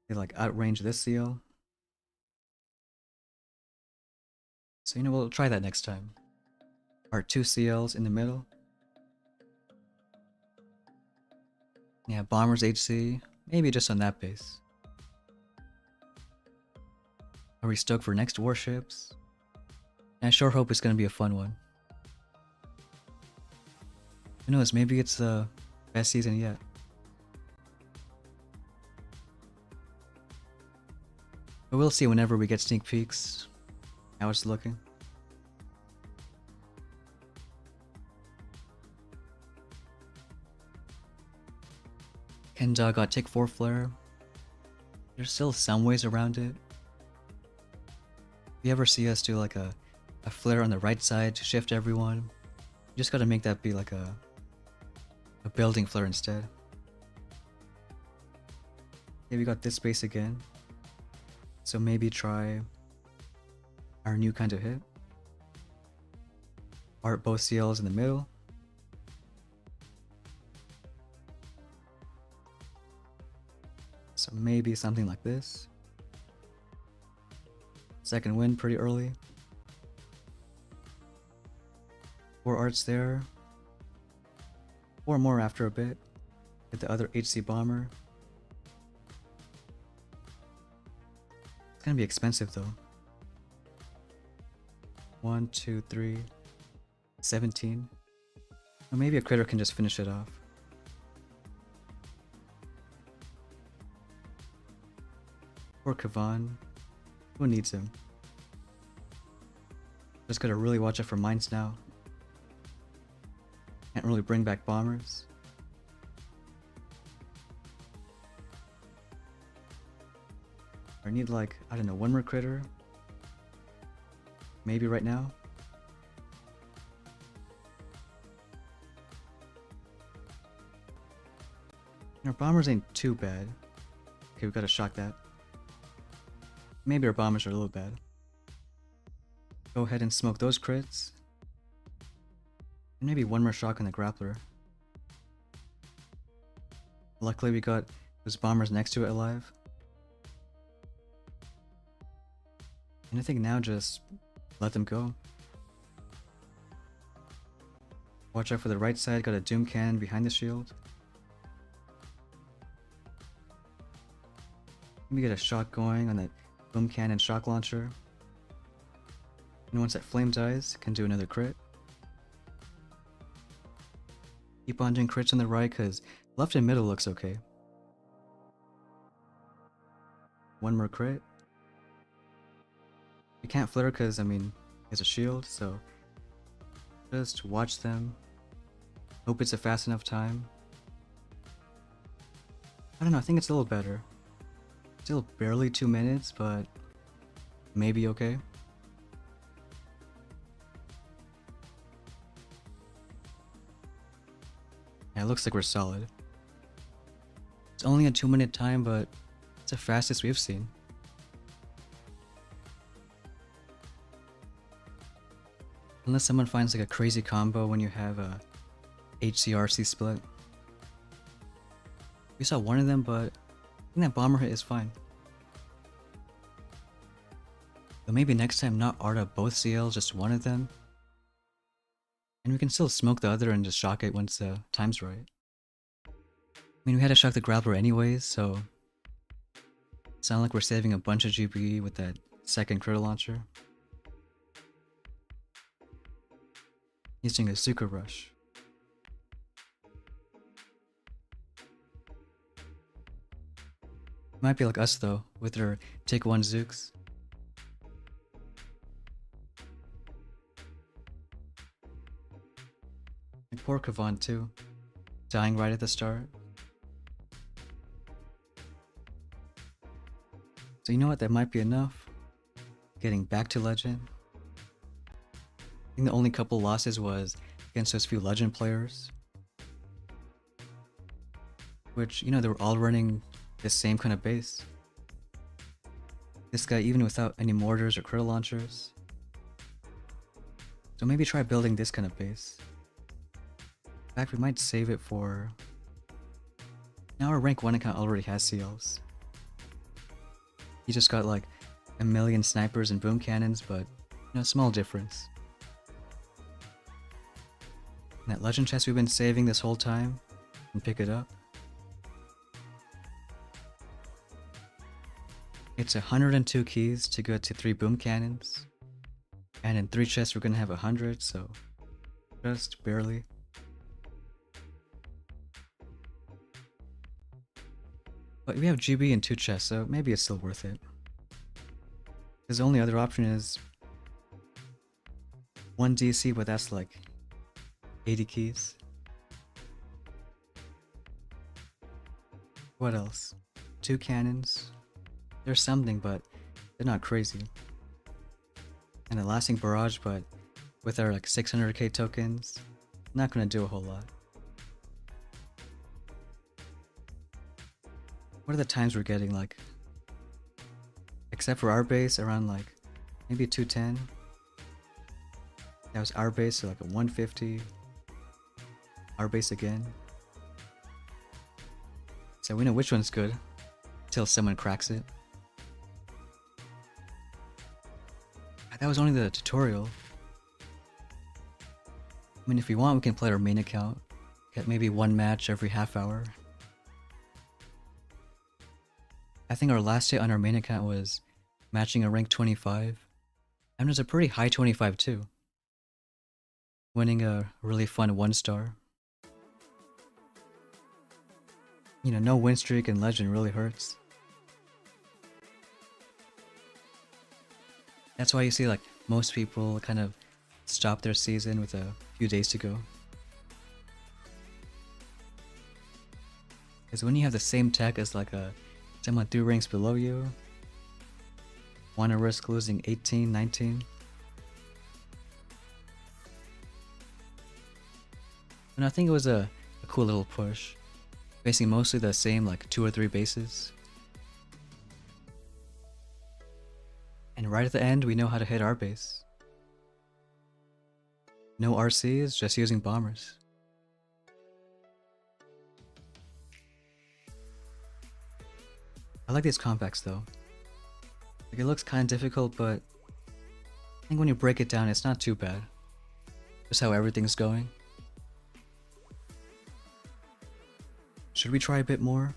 they like outrange this seal. So you know, we'll try that next time. Art 2 CLs in the middle. Yeah, bombers HC, maybe just on that base. Are we stoked for next warships? And I sure hope it's gonna be a fun one. Who knows, maybe it's the best season yet. But we'll see whenever we get sneak peeks how it's looking. And got Tick 4 Flare. There's still some ways around it. If you ever see us do like a flare on the right side to shift everyone, you just gotta make that be like a building flare instead. Okay, we got this base again. So maybe try our new kind of hit. Art both CLs in the middle. So maybe something like this. Second wind pretty early. 4 arts there. 4 more after a bit. Get the other HC bomber. It's gonna be expensive though. 1, 2, 3, 17. Or maybe a critter can just finish it off. Poor Kavan. Who needs him? Just gotta really watch out for mines now. Can't really bring back bombers. need like, I don't know, one more critter. Maybe right now. Our bombers ain't too bad. Okay, we gotta shock that. Maybe our bombers are a little bad. Go ahead and smoke those crits. And maybe one more shock on the grappler. Luckily we got those bombers next to it alive. And I think now just let them go. Watch out for the right side, got a doom cannon behind the shield. Let me get a shot going on that boom cannon shock launcher. And once that flame dies, can do another crit. Keep on doing crits on the right because left and middle looks okay. One more crit. You can't flitter because, I mean, it's a shield, so just watch them. Hope it's a fast enough time. I don't know, I think it's a little better. Still barely 2 minutes, but maybe okay. Yeah, it looks like we're solid. It's only a 2-minute time, but it's the fastest we've seen. Unless someone finds like a crazy combo when you have a HCRC split. We saw one of them, but I think that bomber hit is fine. But maybe next time not Arta both CLs, just one of them. And we can still smoke the other and just shock it once the time's right. I mean, we had to shock the grappler anyways, so it's not like we're saving a bunch of GP with that second critter launcher. Using a Suka Rush. Might be like us though, with their take 1 Zooks. And poor Kavan too, dying right at the start. So you know what, that might be enough. Getting back to Legend. I think the only couple losses was against those few Legend players. Which, you know, they were all running the same kind of base. This guy even without any mortars or critter launchers. So maybe try building this kind of base. In fact, we might save it for... Now our rank 1 account already has CLs. He just got like a million snipers and boom cannons, but, you know, small difference. And that legend chest we've been saving this whole time, and pick it up. It's 102 keys to go to 3 boom cannons. And in 3 chests we're gonna have 100, so just barely. But we have GB in 2 chests, so maybe it's still worth it. Because the only other option is 1 DC, but that's like 80 keys. What else? 2 cannons. There's something, but they're not crazy. And a lasting barrage, but with our like 600k tokens, not gonna do a whole lot. What are the times we're getting like? Except for our base, around like maybe 210. That was our base, so like a 150. Our base again. So we know which one's good until someone cracks it. That was only the tutorial. I mean, if we want, we can play our main account. Get maybe 1 match every half hour. I think our last hit on our main account was matching a rank 25. And it was a pretty high 25 too. Winning a really fun 1-star. You know, no win streak in Legend really hurts. That's why you see like most people kind of stop their season with a few days to go. Because when you have the same tech as like someone 3 ranks below you, Wanna risk losing 18, 19? And I think it was a cool little push. Facing mostly the same like 2 or 3 bases. And right at the end, we know how to hit our base. No RCs, just using bombers. I like these compacts though. Like it looks kind of difficult, but I think when you break it down, it's not too bad. Just how everything's going. Should we try a bit more?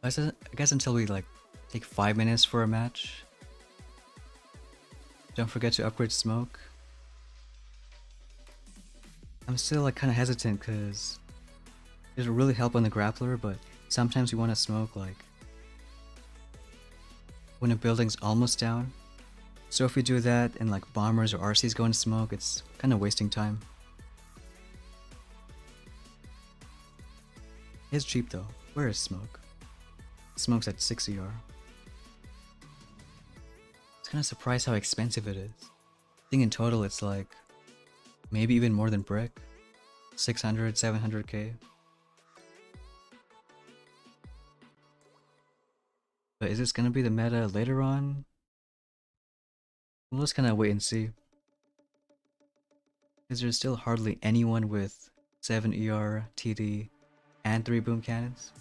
I guess until we like take 5 minutes for a match. Don't forget to upgrade smoke. I'm still like kind of hesitant because it'll really help on the grappler, but sometimes you want to smoke like when a building's almost down. So if we do that and like bombers or RCs go into smoke, it's kind of wasting time. It's cheap though. Where is smoke? Smoke's at 6 ER. It's kind of surprised how expensive it is. I think in total it's like maybe even more than brick. 600, 700k. But is this gonna be the meta later on? We'll just kind of wait and see. Because there's still hardly anyone with 7 ER, TD, and 3 boom cannons.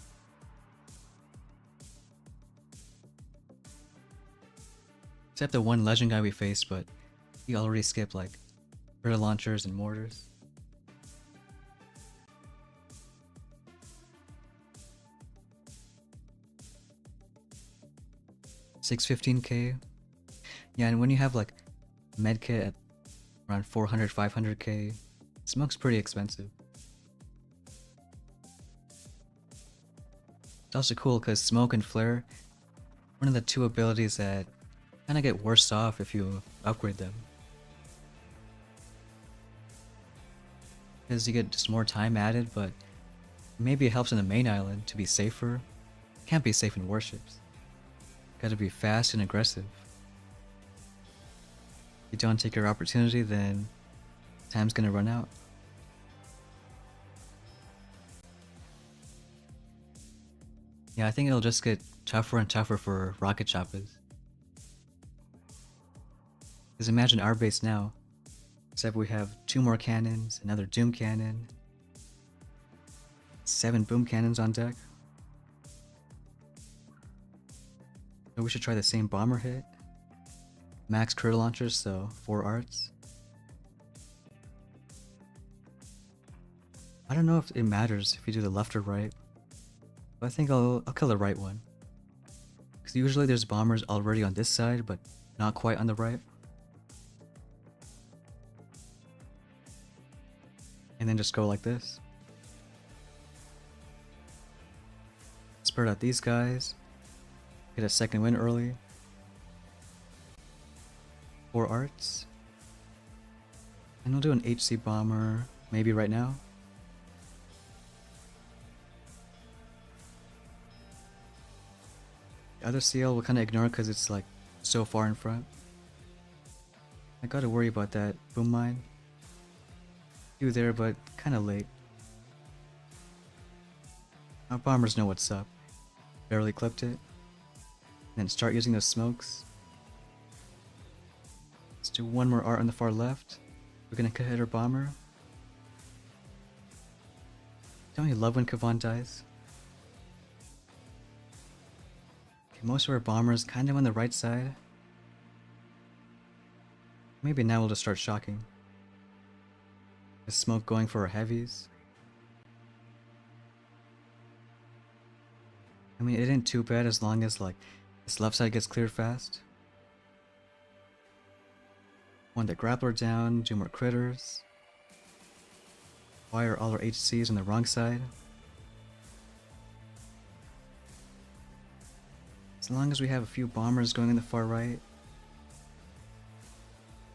Except the one legend guy we faced, but he already skipped like turtle launchers and mortars. $615k. Yeah, and when you have like medkit at around 400, 500k, smoke's pretty expensive. It's also cool because smoke and flare, one of the 2 abilities that kind of get worse off if you upgrade them. Because you get just more time added, but maybe it helps in the main island to be safer. Can't be safe in warships. Gotta be fast and aggressive. If you don't take your opportunity, then time's gonna run out. Yeah, I think it'll just get tougher and tougher for rocket choppers. Because imagine our base now, except we have 2 more cannons, another doom cannon, 7 boom cannons on deck. So we should try the same bomber hit. Max turtle launchers, so 4 arts. I don't know if it matters if you do the left or right, but I think I'll kill the right one. Because usually there's bombers already on this side, but not quite on the right. And then just go like this. Spread out these guys. Get a second win early. 4 arts. And we'll do an HC bomber, maybe right now. The other CL we'll kind of ignore because it's like so far in front. I gotta worry about that boom mine. You there, but kind of late. Our bombers know what's up. Barely clipped it. Then start using those smokes. Let's do 1 more art on the far left. We're gonna hit our bomber. Don't you love when Kavan dies? Okay, most of our bombers kind of on the right side. Maybe now we'll just start shocking. The smoke going for our heavies. I mean, it ain't too bad as long as like this left side gets cleared fast. Want the grappler down, do more critters. Why are all our HCs on the wrong side? As long as we have a few bombers going in the far right.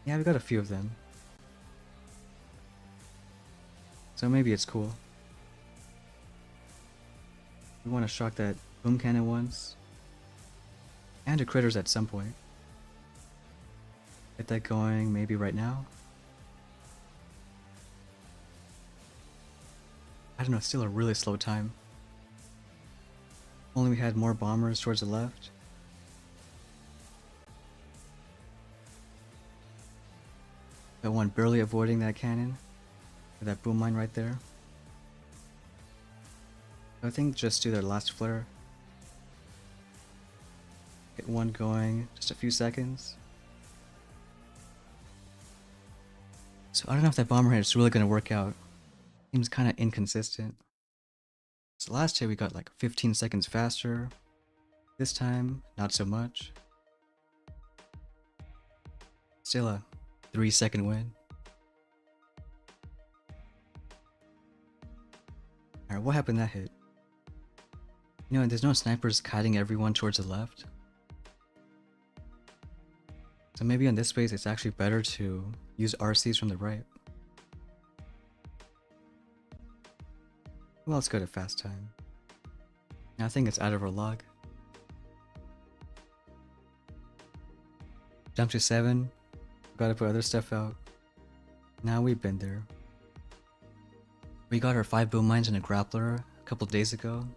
Yeah, we got a few of them. So maybe it's cool. We want to shock that boom cannon once. And to critters at some point. Get that going maybe right now. I don't know, still a really slow time. Only we had more bombers towards the left. That one barely avoiding that cannon. With that boom mine right there. I think just do their last flare. Get one going, just a few seconds. So I don't know if that bomber hit is really going to work out. Seems kind of inconsistent. So last hit we got like 15 seconds faster. This time, not so much. Still a 3-second win. Alright, what happened that hit? You know, there's no snipers kiting everyone towards the left. So maybe on this space it's actually better to use RCs from the right. Well, let's go to fast time. I think it's out of our log. Jump to 7. Gotta put other stuff out. Now we've been there. We got our 5 boom mines and a grappler a couple days ago.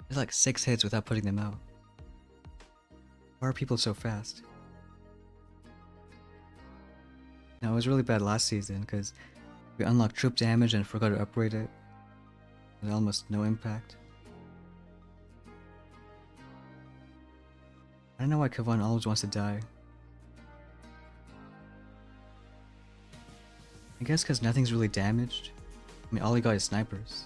There's like 6 hits without putting them out. Why are people so fast? Now it was really bad last season because we unlocked troop damage and forgot to upgrade it. With almost no impact. I don't know why Kavan always wants to die. I guess because nothing's really damaged. I mean, all he got is snipers.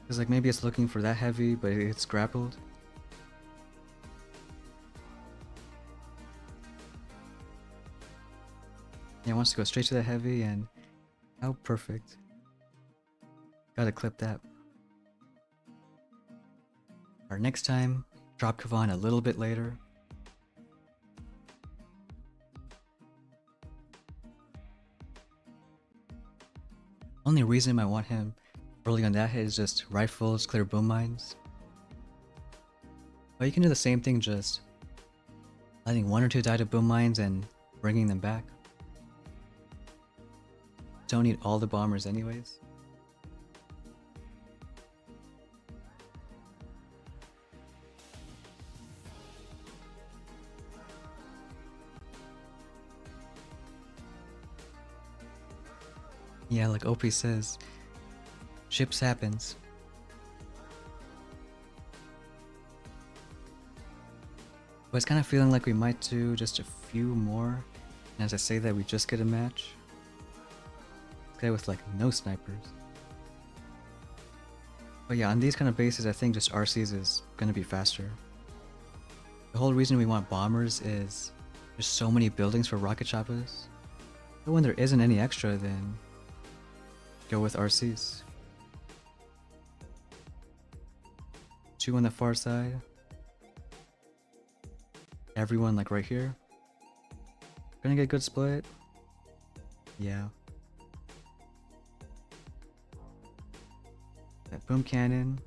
Because like maybe it's looking for that heavy, but it's grappled. Yeah, it wants to go straight to the heavy, and how perfect. Gotta clip that. Our next time, drop Kavan a little bit later. Only reason I want him early on that hit is just rifles, clear boom mines. But you can do the same thing, just letting 1 or 2 die to boom mines and bringing them back. Don't need all the bombers anyways. Yeah, like OP says, ships happens. But it's kind of feeling like we might do just a few more. And as I say that, we just get a match. This guy with like no snipers. But yeah, on these kind of bases, I think just RCs is gonna be faster. The whole reason we want bombers is there's so many buildings for rocket choppers. But when there isn't any extra, then go with RCs. 2 on the far side. Everyone like right here. Gonna get a good split. Yeah. That boom cannon.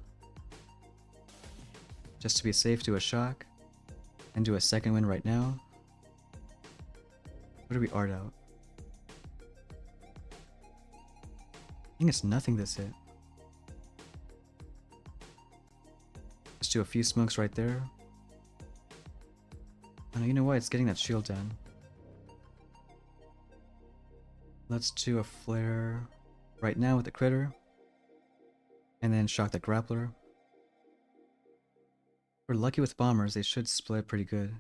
Just to be safe, do a shock. And do a second win right now. What do we art out? I think it's nothing this hit. Just do a few smokes right there. Oh no, you know what? It's getting that shield down. Let's do a flare right now with the critter. And then shock the grappler. If we're lucky with bombers, they should split pretty good.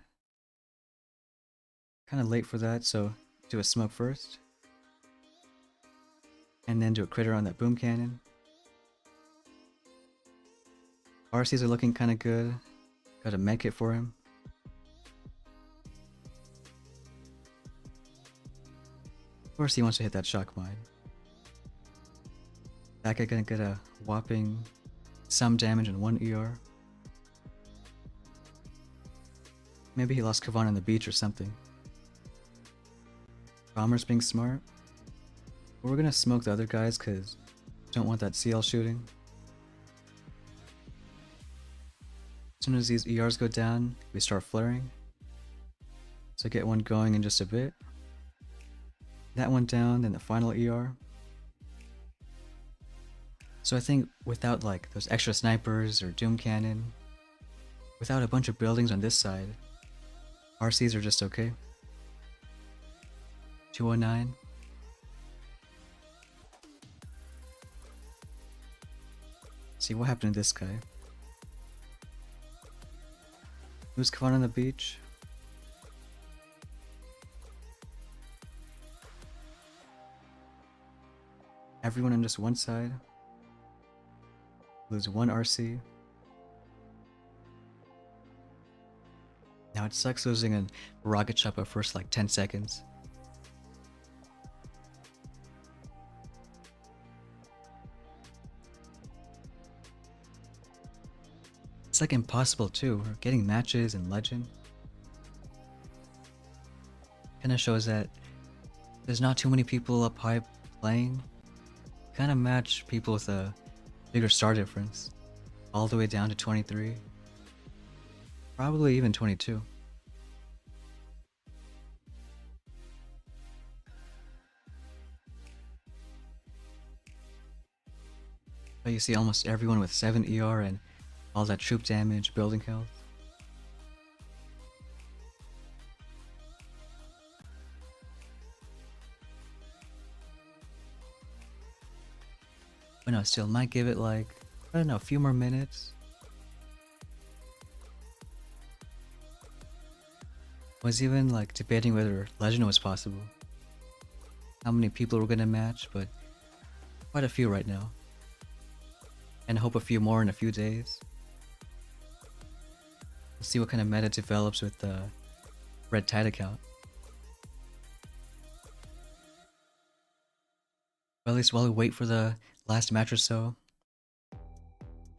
Kind of late for that, so do a smoke first. And then do a critter on that boom cannon. RCs are looking kind of good. Got a med kit for him. Of course he wants to hit that shock mine. That guy gonna get a whopping some damage and 1 ER. Maybe he lost Kavan on the beach or something. Bomber's being smart. But we're gonna smoke the other guys because don't want that CL shooting. As soon as these ERs go down, we start flaring. So get one going in just a bit. That one down, then the final ER. So I think without like those extra snipers or doom cannon, without a bunch of buildings on this side, RCs are just okay. 209. See what happened to this guy. Who's caught on the beach? Everyone on just one side. Lose one RC. Now it sucks losing a rocket shot at first like 10 seconds. It's like impossible too. We're getting matches in Legend. Kinda shows that there's not too many people up high playing. Kinda match people with a bigger star difference. All the way down to 23. Probably even 22. But you see almost everyone with 7 ER and all that troop damage, building health. But no, still might give it like, I don't know, a few more minutes. Was even like debating whether Legend was possible. How many people were gonna match, but quite a few right now. And I hope a few more in a few days. We'll see what kind of meta develops with the Red Tide account. But at least while we wait for the last match or so, how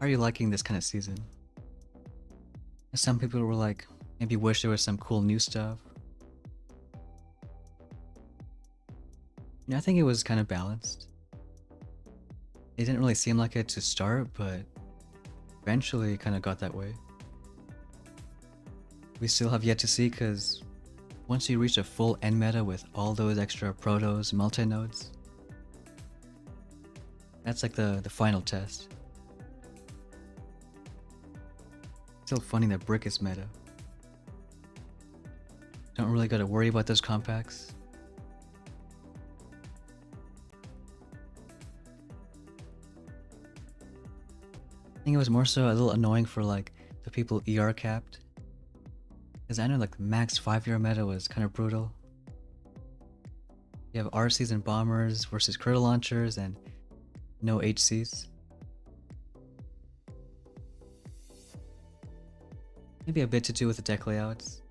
are you liking this kind of season? Some people were like, maybe wish there was some cool new stuff. Yeah, I think it was kind of balanced. It didn't really seem like it to start, but eventually it kind of got that way. We still have yet to see, because once you reach a full end meta with all those extra protos, multi-nodes, that's like the final test. Still funny that Brick is meta. Don't really gotta worry about those compacts. I think it was more so a little annoying for like the people ER capped. Because I know like the max 5-year meta was kind of brutal. You have RCs and bombers versus critter launchers and no HCs. Maybe a bit to do with the deck layouts.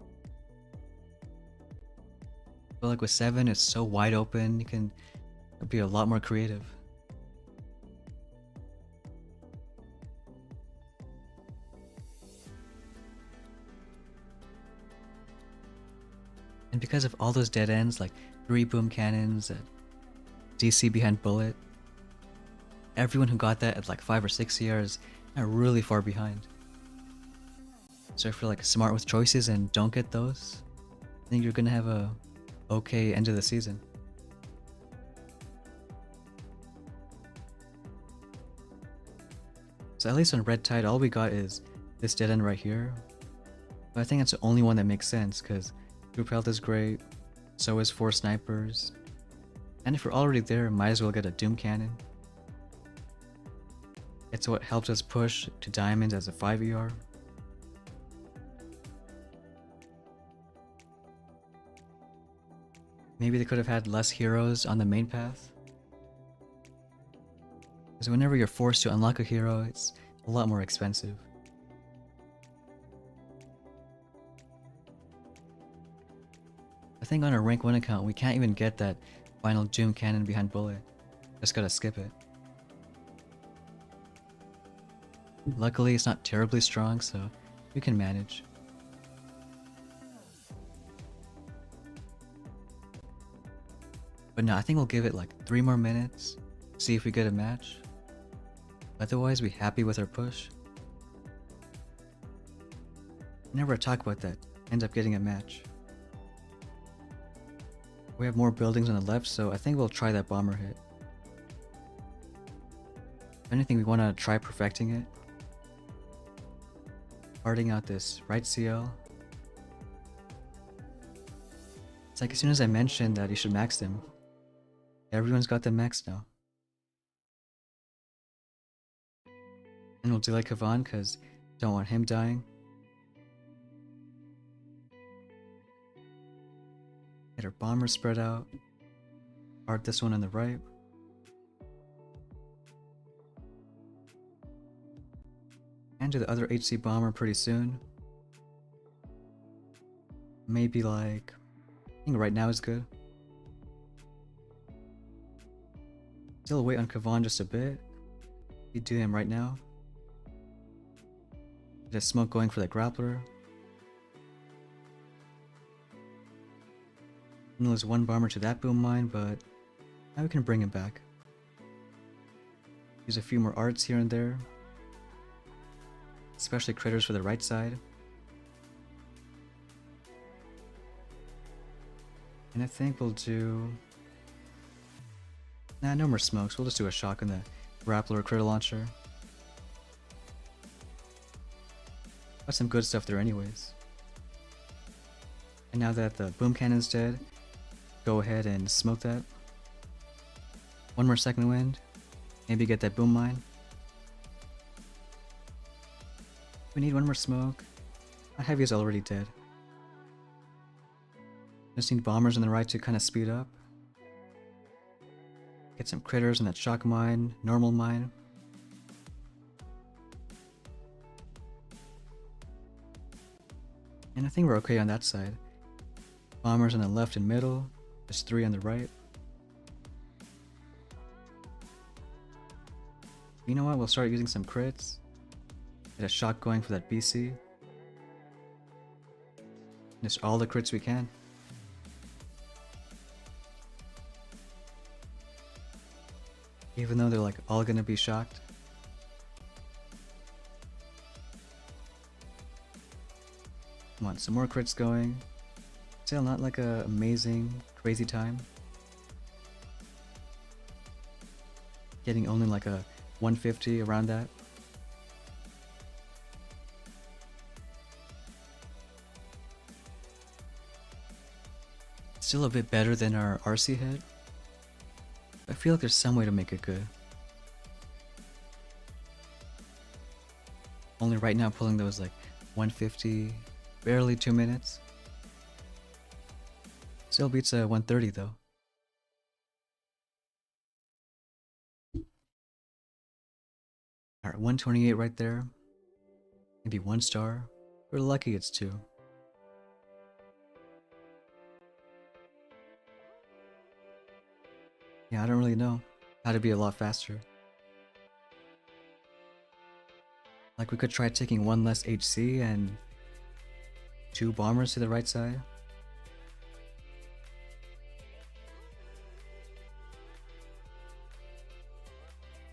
But like with 7, it's so wide open, you can be a lot more creative. And because of all those dead ends, like 3 boom cannons, DC behind bullet, everyone who got that at like 5 or 6 years are really far behind. So if you're like smart with choices and don't get those, I think you're gonna have a okay end of the season. So at least on Red Tide, all we got is this dead end right here. But I think it's the only one that makes sense, because group health is great, so is 4 snipers. And if you're already there, might as well get a doom cannon. It's what helps us push to diamonds as a 5 ER. Maybe they could have had less heroes on the main path. Because whenever you're forced to unlock a hero, it's a lot more expensive. I think on our rank 1 account, we can't even get that final doom cannon behind bullet. Just gotta skip it. Luckily, it's not terribly strong, so we can manage. But no, I think we'll give it like 3 more minutes, see if we get a match. Otherwise, we happy with our push. Whenever I talk about that, I end up getting a match. We have more buildings on the left, so I think we'll try that bomber hit. If anything, we want to try perfecting it. Parting out this right CL. It's like as soon as I mentioned that you should max them, everyone's got them maxed now. And we'll delay Kavan because don't want him dying. Get our bombers spread out. Part this one on the right. And do the other HC bomber pretty soon. Maybe like, I think right now is good. Still wait on Kavan just a bit. You do him right now. Get a smoke going for the grappler. And lose one bomber to that boom mine, but now we can bring him back. Use a few more arts here and there. Especially critters for the right side. And I think we'll do... Nah, no more smokes. We'll just do a shock on the grappler or critter launcher. Got some good stuff there anyways. And now that the boom cannon's dead, go ahead and smoke that. One more second wind. Maybe get that boom mine. We need one more smoke. Our heavy is already dead. Just need bombers on the right to kind of speed up. Get some critters in that shock mine, normal mine. And I think we're okay on that side. Bombers on the left and middle. There's 3 on the right. You know what? We'll start using some crits. Get a shock going for that BC. Just all the crits we can. Even though they're like all gonna be shocked. Come on, some more crits going. Still not like a amazing, crazy time. Getting only like a 150 around that. Still a bit better than our RC hit. I feel like there's some way to make it good. Only right now pulling those like 150, barely 2 minutes. Still beats a 130 though. Alright, 128 right there. Maybe 1 star. We're lucky it's 2. Yeah, I don't really know how to be a lot faster. Like we could try taking 1 less HC and 2 bombers to the right side.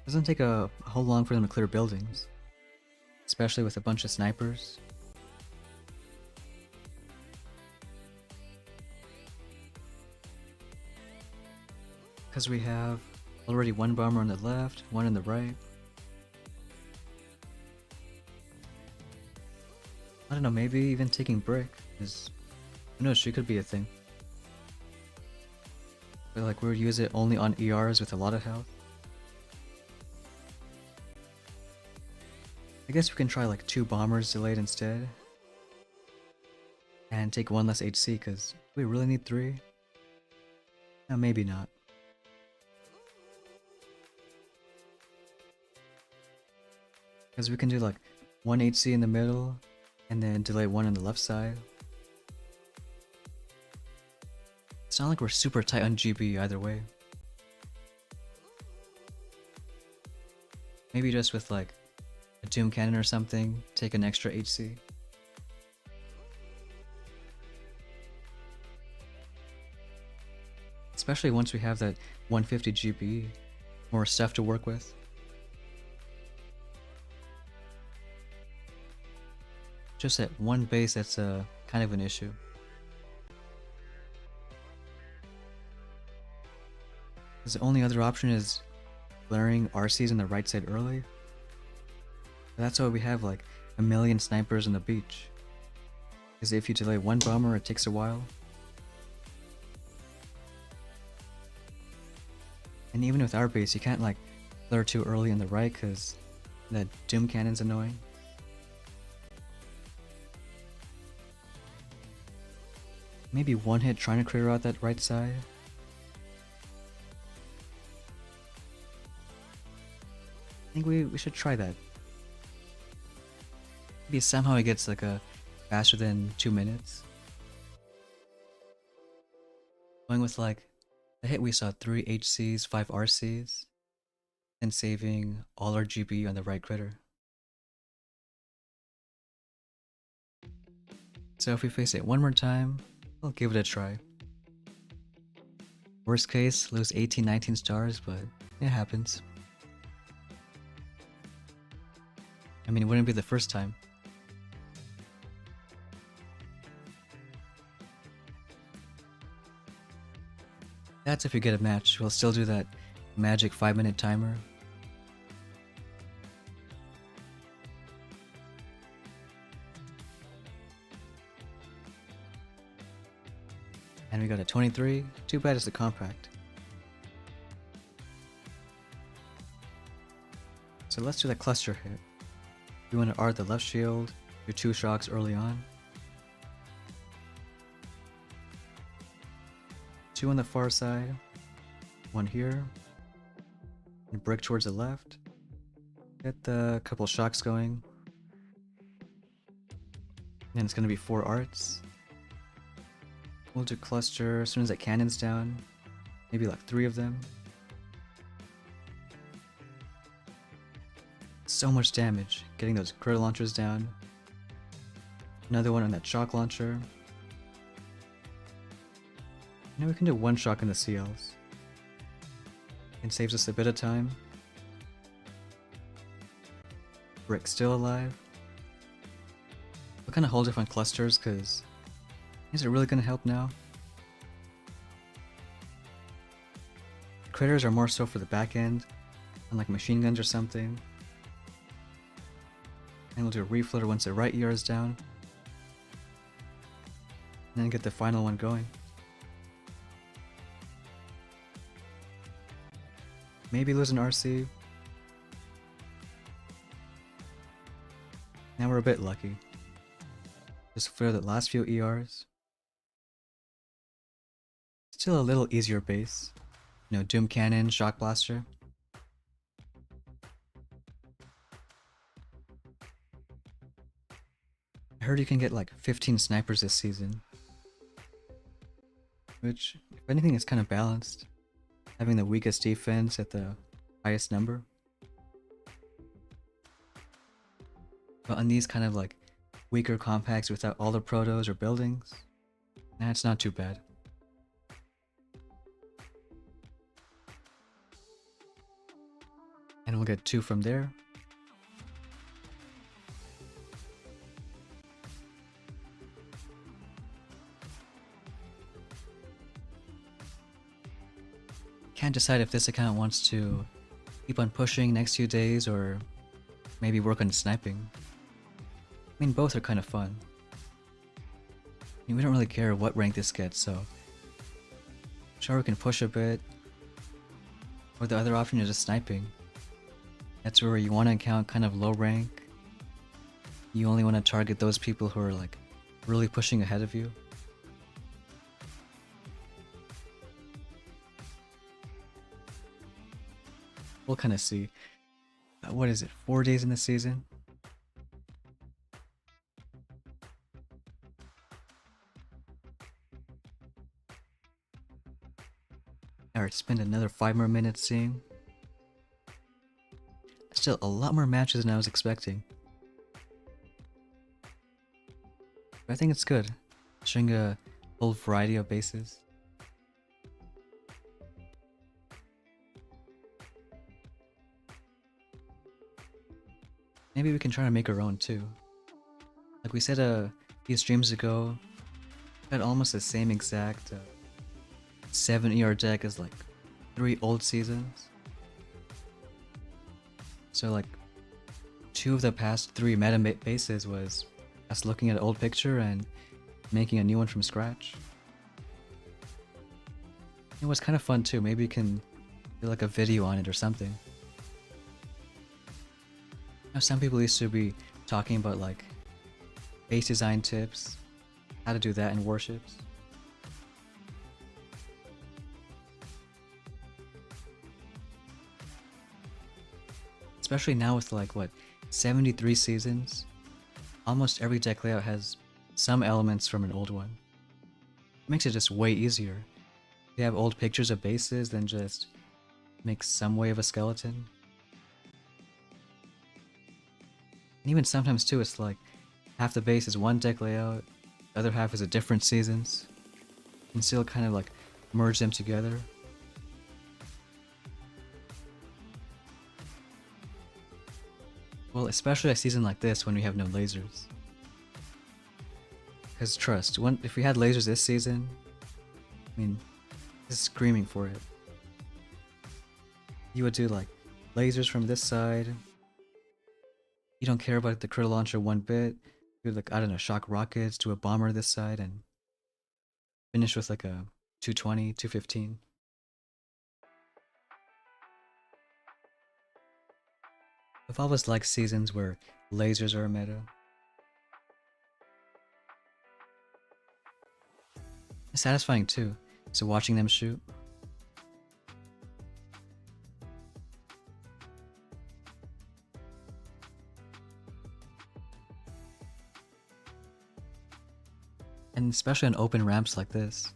Doesn't take a whole long for them to clear buildings, especially with a bunch of snipers. Because we have already 1 bomber on the left, 1 on the right. I don't know, maybe even taking brick is, who knows, she could be a thing. But like we would use it only on ERs with a lot of health. I guess we can try like 2 bombers delayed instead. And take 1 less HC, because we really need 3? No, maybe not. Because we can do like 1 HC in the middle, and then delay 1 on the left side. It's not like we're super tight on GB either way. Maybe just with like a Doom Cannon or something, take an extra HC. Especially once we have that 150 GB, more stuff to work with. Just at one base, that's kind of an issue. Because the only other option is blurring RCs on the right side early. That's why we have like a million snipers on the beach. Because if you delay one bomber, it takes a while. And even with our base, you can't like blur too early on the right because that doom cannon's annoying. Maybe one hit trying to clear out that right side. I think we should try that. Maybe somehow it gets like a faster than 2 minutes. Going with like the hit we saw 3 HCs, 5 RCs, and saving all our GB on the right critter. So if we face it one more time, I'll give it a try. Worst case, lose 18, 19 stars, but it happens. I mean, it wouldn't be the first time. That's if you get a match. We'll still do that magic 5-minute timer. And we got a 23. Too bad it's a compact. So let's do that cluster hit. You want to art the left shield, do 2 shocks early on. 2 on the far side, 1 here, and brick towards the left. Get the couple shocks going. And it's going to be 4 arts. We'll do cluster as soon as that cannon's down. Maybe like 3 of them. So much damage getting those critter launchers down. Another one on that shock launcher. Now we can do 1 shock in the CLs. It saves us a bit of time. Brick still alive. We'll kind of hold off on clusters because is it really going to help now? Critters are more so for the back end, unlike machine guns or something. And we'll do a refloater once the right ER is down. And then get the final one going. Maybe lose an RC. Now we're a bit lucky. Just flare the last few ERs. Still a little easier base. You know, Doom Cannon, Shock Blaster. I heard you can get like 15 snipers this season. Which, if anything, is kind of balanced. Having the weakest defense at the highest number. But on these kind of like weaker compacts without all the protos or buildings, it's not too bad. And we'll get 2 from there. Can't decide if this account wants to keep on pushing next few days or maybe work on sniping. I mean, both are kind of fun. I mean, we don't really care what rank this gets, so sure we can push a bit. Or the other option is just sniping. That's where you want to account kind of low rank. You only want to target those people who are like really pushing ahead of you. We'll kind of see. What is it, 4 days in the season? Alright, spend another 5 more minutes seeing. Still a lot more matches than I was expecting. But I think it's good, showing a whole variety of bases. Maybe we can try to make our own too. Like we said a few streams ago, had almost the same exact 7 ER deck as like 3 old seasons. So like 2 of the past 3 meta bases was us looking at an old picture and making a new one from scratch. It was kind of fun too. Maybe you can do like a video on it or something. Now some people used to be talking about like base design tips, how to do that in warships. Especially now with like what, 73 seasons, almost every deck layout has some elements from an old one. It makes it just way easier. If you have old pictures of bases, then just make some way of a skeleton. And even sometimes too, it's like half the base is one deck layout, the other half is a different seasons. You can still kind of like merge them together. Well, especially a season like this when we have no lasers. Because trust, if we had lasers this season, I mean, just screaming for it. You would do like lasers from this side. You don't care about the critter launcher one bit. You would like, I don't know, shock rockets, do a bomber this side, and finish with like a 220, 215. I've always liked seasons where lasers are a meta. It's satisfying too, so watching them shoot. And especially on open ramps like this.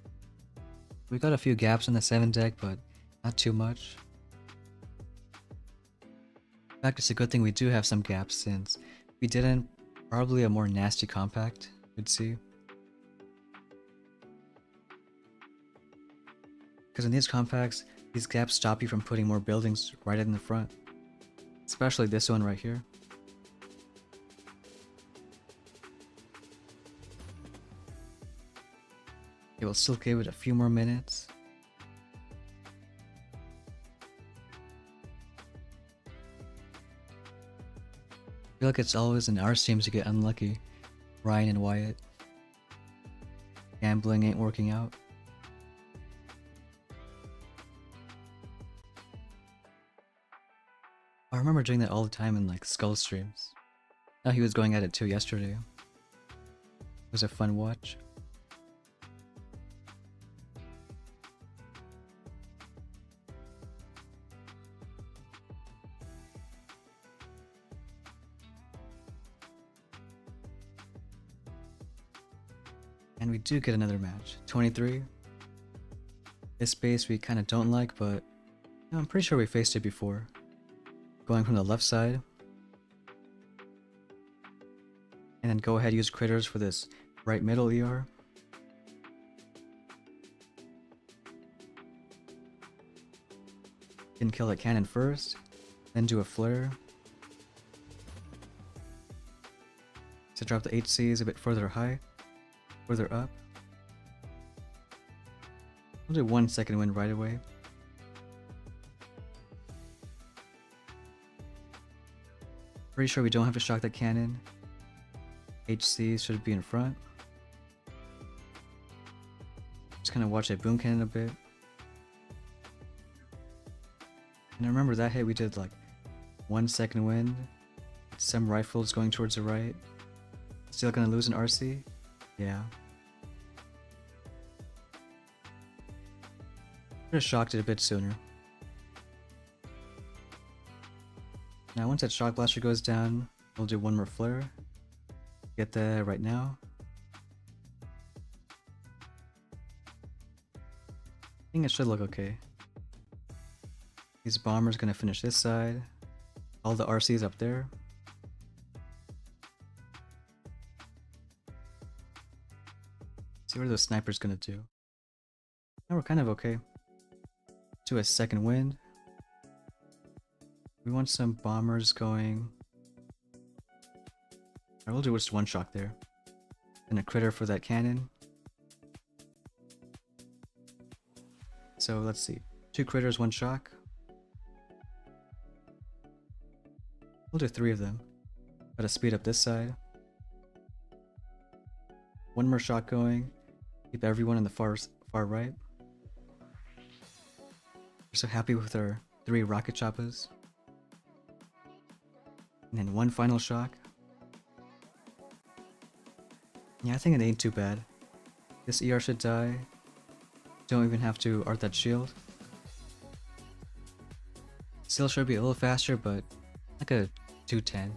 We got a few gaps in the 7 deck, but not too much. In fact, it's a good thing we do have some gaps, since if we didn't, probably a more nasty compact we'd see. Because in these compacts, these gaps stop you from putting more buildings right in the front. Especially this one right here. Okay, we'll still give it a few more minutes. I feel like it's always in our teams to get unlucky. Ryan and Wyatt. Gambling ain't working out. I remember doing that all the time in like Skull streams. Now he was going at it too yesterday. It was a fun watch. And we do get another match. 23. This base we kind of don't like, but I'm pretty sure we faced it before. Going from the left side. And then go ahead, use critters for this right middle ER. Can kill that cannon first, then do a flare. To drop the HCs a bit further up. We'll do 1 second wind right away. Pretty sure we don't have to shock that cannon. HC should be in front. Just kind of watch that boom cannon a bit. And I remember that hit we did like 1 second wind. Some rifles going towards the right. Still gonna lose an RC? Yeah. Could have shocked it a bit sooner. Now once that shock blaster goes down, we'll do 1 more flare. Get that right now. I think it should look okay. These bombers gonna finish this side. All the RCs up there. See what are those snipers gonna do. Now we're kind of okay. Do a second wind. We want some bombers going I will do just one shock there. And a critter for that cannon. So let's see. 2 critters, 1 shock. We'll do 3 of them. Gotta speed up this side. 1 more shock going. Keep everyone in the far right. We're so happy with our 3 rocket choppas. And then 1 final shock. Yeah, I think it ain't too bad. This ER should die. Don't even have to art that shield. Still should be a little faster, but like a 210.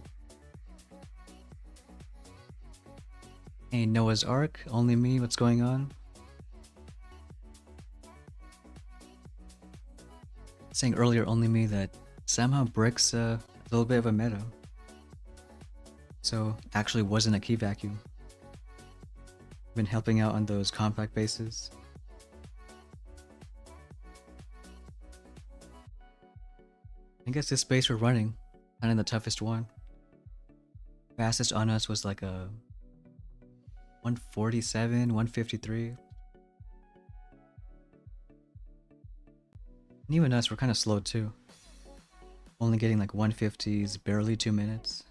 Hey, Noah's Ark, only me, what's going on? Saying earlier, only me, that somehow Brick's a little bit of a meta. So, actually wasn't a key vacuum. Been helping out on those compact bases. I guess this base we're running, kind of the toughest one. Fastest on us was like a 147, 153. And even us, we're kind of slow too. Only getting like 150s, barely 2 minutes.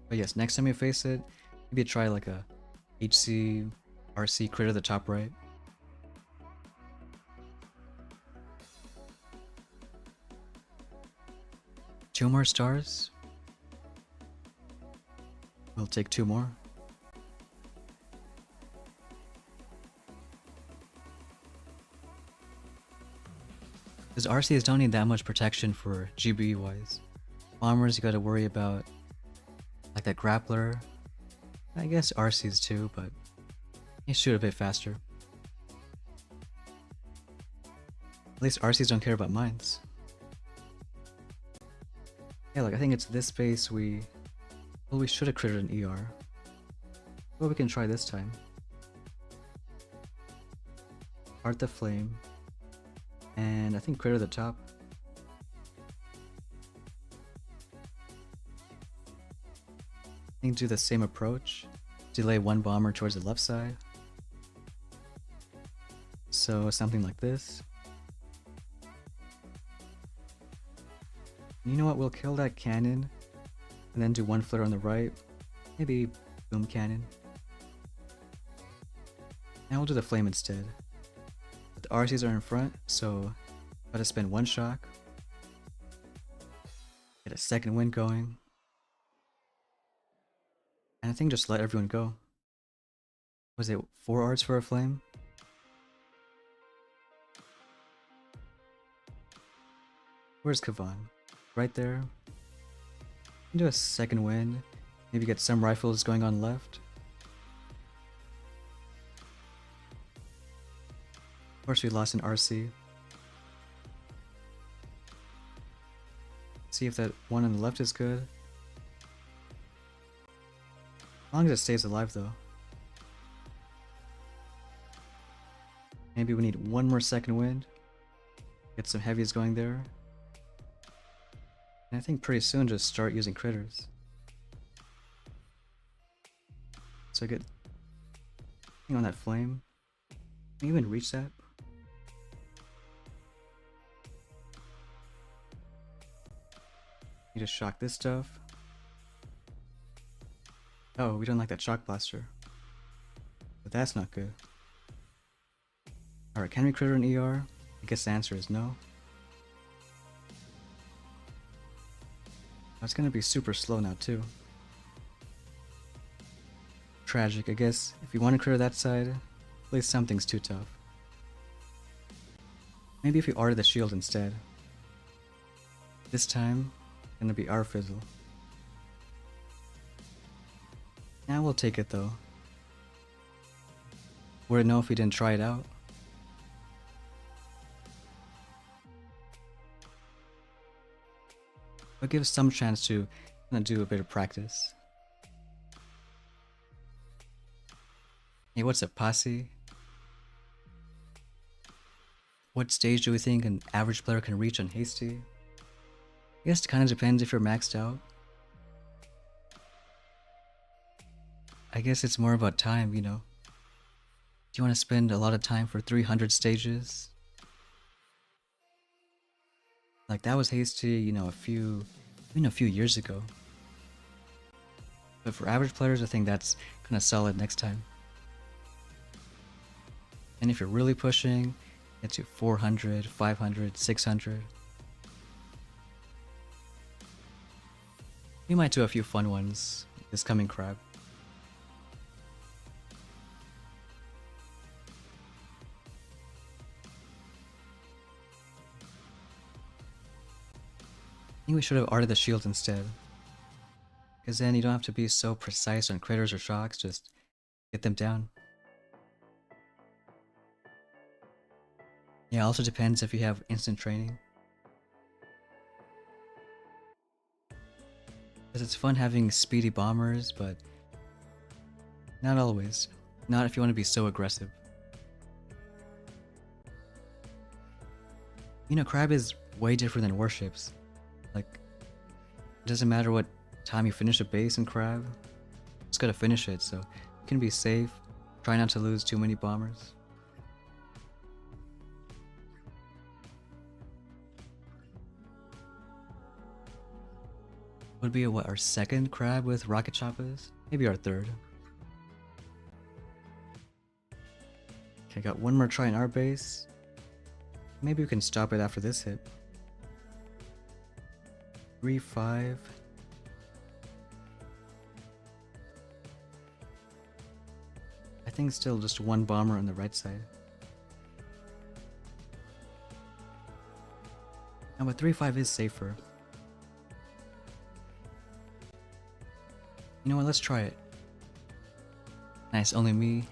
But yes, next time you face it, maybe try like a HC, RC crit at the top right. Two more stars? We'll take 2 more. Because RCs don't need that much protection for GBE wise. Bombers you gotta worry about like that grappler. I guess RCs too, but you shoot a bit faster. At least RCs don't care about mines. Yeah, like I think it's this base we should have critted an ER. But we can try this time. Art the flame. And I think critter the top. I think do the same approach. Delay 1 bomber towards the left side. So something like this. You know what, we'll kill that cannon. And then do 1 flitter on the right. Maybe boom cannon. Now we'll do the flame instead. But the RCs are in front, so gotta spend 1 shock. Get a second wind going. And I think just let everyone go. Was it 4 arts for a flame? Where's Kavan? Right there. Do a second wind. Maybe get some rifles going on left. Of course we lost an RC. See if that one on the left is good. As long as it stays alive though. Maybe we need 1 more second wind. Get some heavies going there. And I think pretty soon just start using critters. So I get on that flame. Can you even reach that? You just shock this stuff. Oh, we don't like that shock blaster. But that's not good. Alright, can we critter an ER? I guess the answer is no. It's gonna be super slow now too. Tragic, I guess. If you want to critter that side, at least something's too tough. Maybe if we arted the shield instead. This time, gonna be our fizzle. Now we'll take it though. Wouldn't know if we didn't try it out. But gives some chance to do a bit of practice. Hey, what's up, Posse? What stage do we think an average player can reach on Hasty? I guess it kind of depends if you're maxed out. I guess it's more about time, you know. Do you want to spend a lot of time for 300 stages? Like that was hasty, you know, a few years ago. But for average players, I think that's kind of solid next time. And if you're really pushing, get to 400, 500, 600. We might do a few fun ones this coming crab. I think we should have arted the shield instead. Because then you don't have to be so precise on critters or shocks, just get them down. Yeah, also depends if you have instant training. Because it's fun having speedy bombers, but not always. Not if you want to be so aggressive. You know, crab is way different than warships. Like, it doesn't matter what time you finish a base in crab, just gotta finish it, so you can be safe, try not to lose too many bombers. Would be what, our second crab with rocket choppas? Maybe our third. Okay, got one more try in our base. Maybe we can stop it after this hit. 3, 5. I think still just one bomber on the right side. Now, but 3, 5 is safer. You know what, let's try it. Nice, only me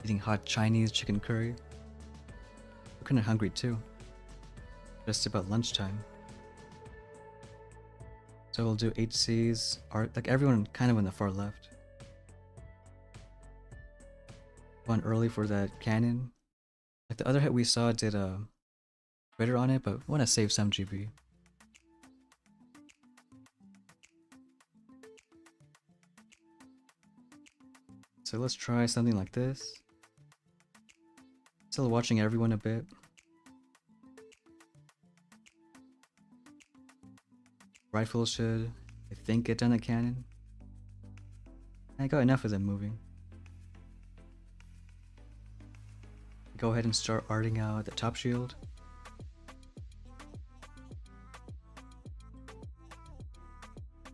eating hot Chinese chicken curry. I'm kinda hungry too. Just about lunchtime. So we'll do HCs, art, like everyone kind of on the far left. One early for that cannon. Like the other hit we saw did a critter on it, but we want to save some GB. So let's try something like this. Still watching everyone a bit. Rifle should, I think, get done at cannon. I got enough of them moving. Go ahead and start arting out the top shield.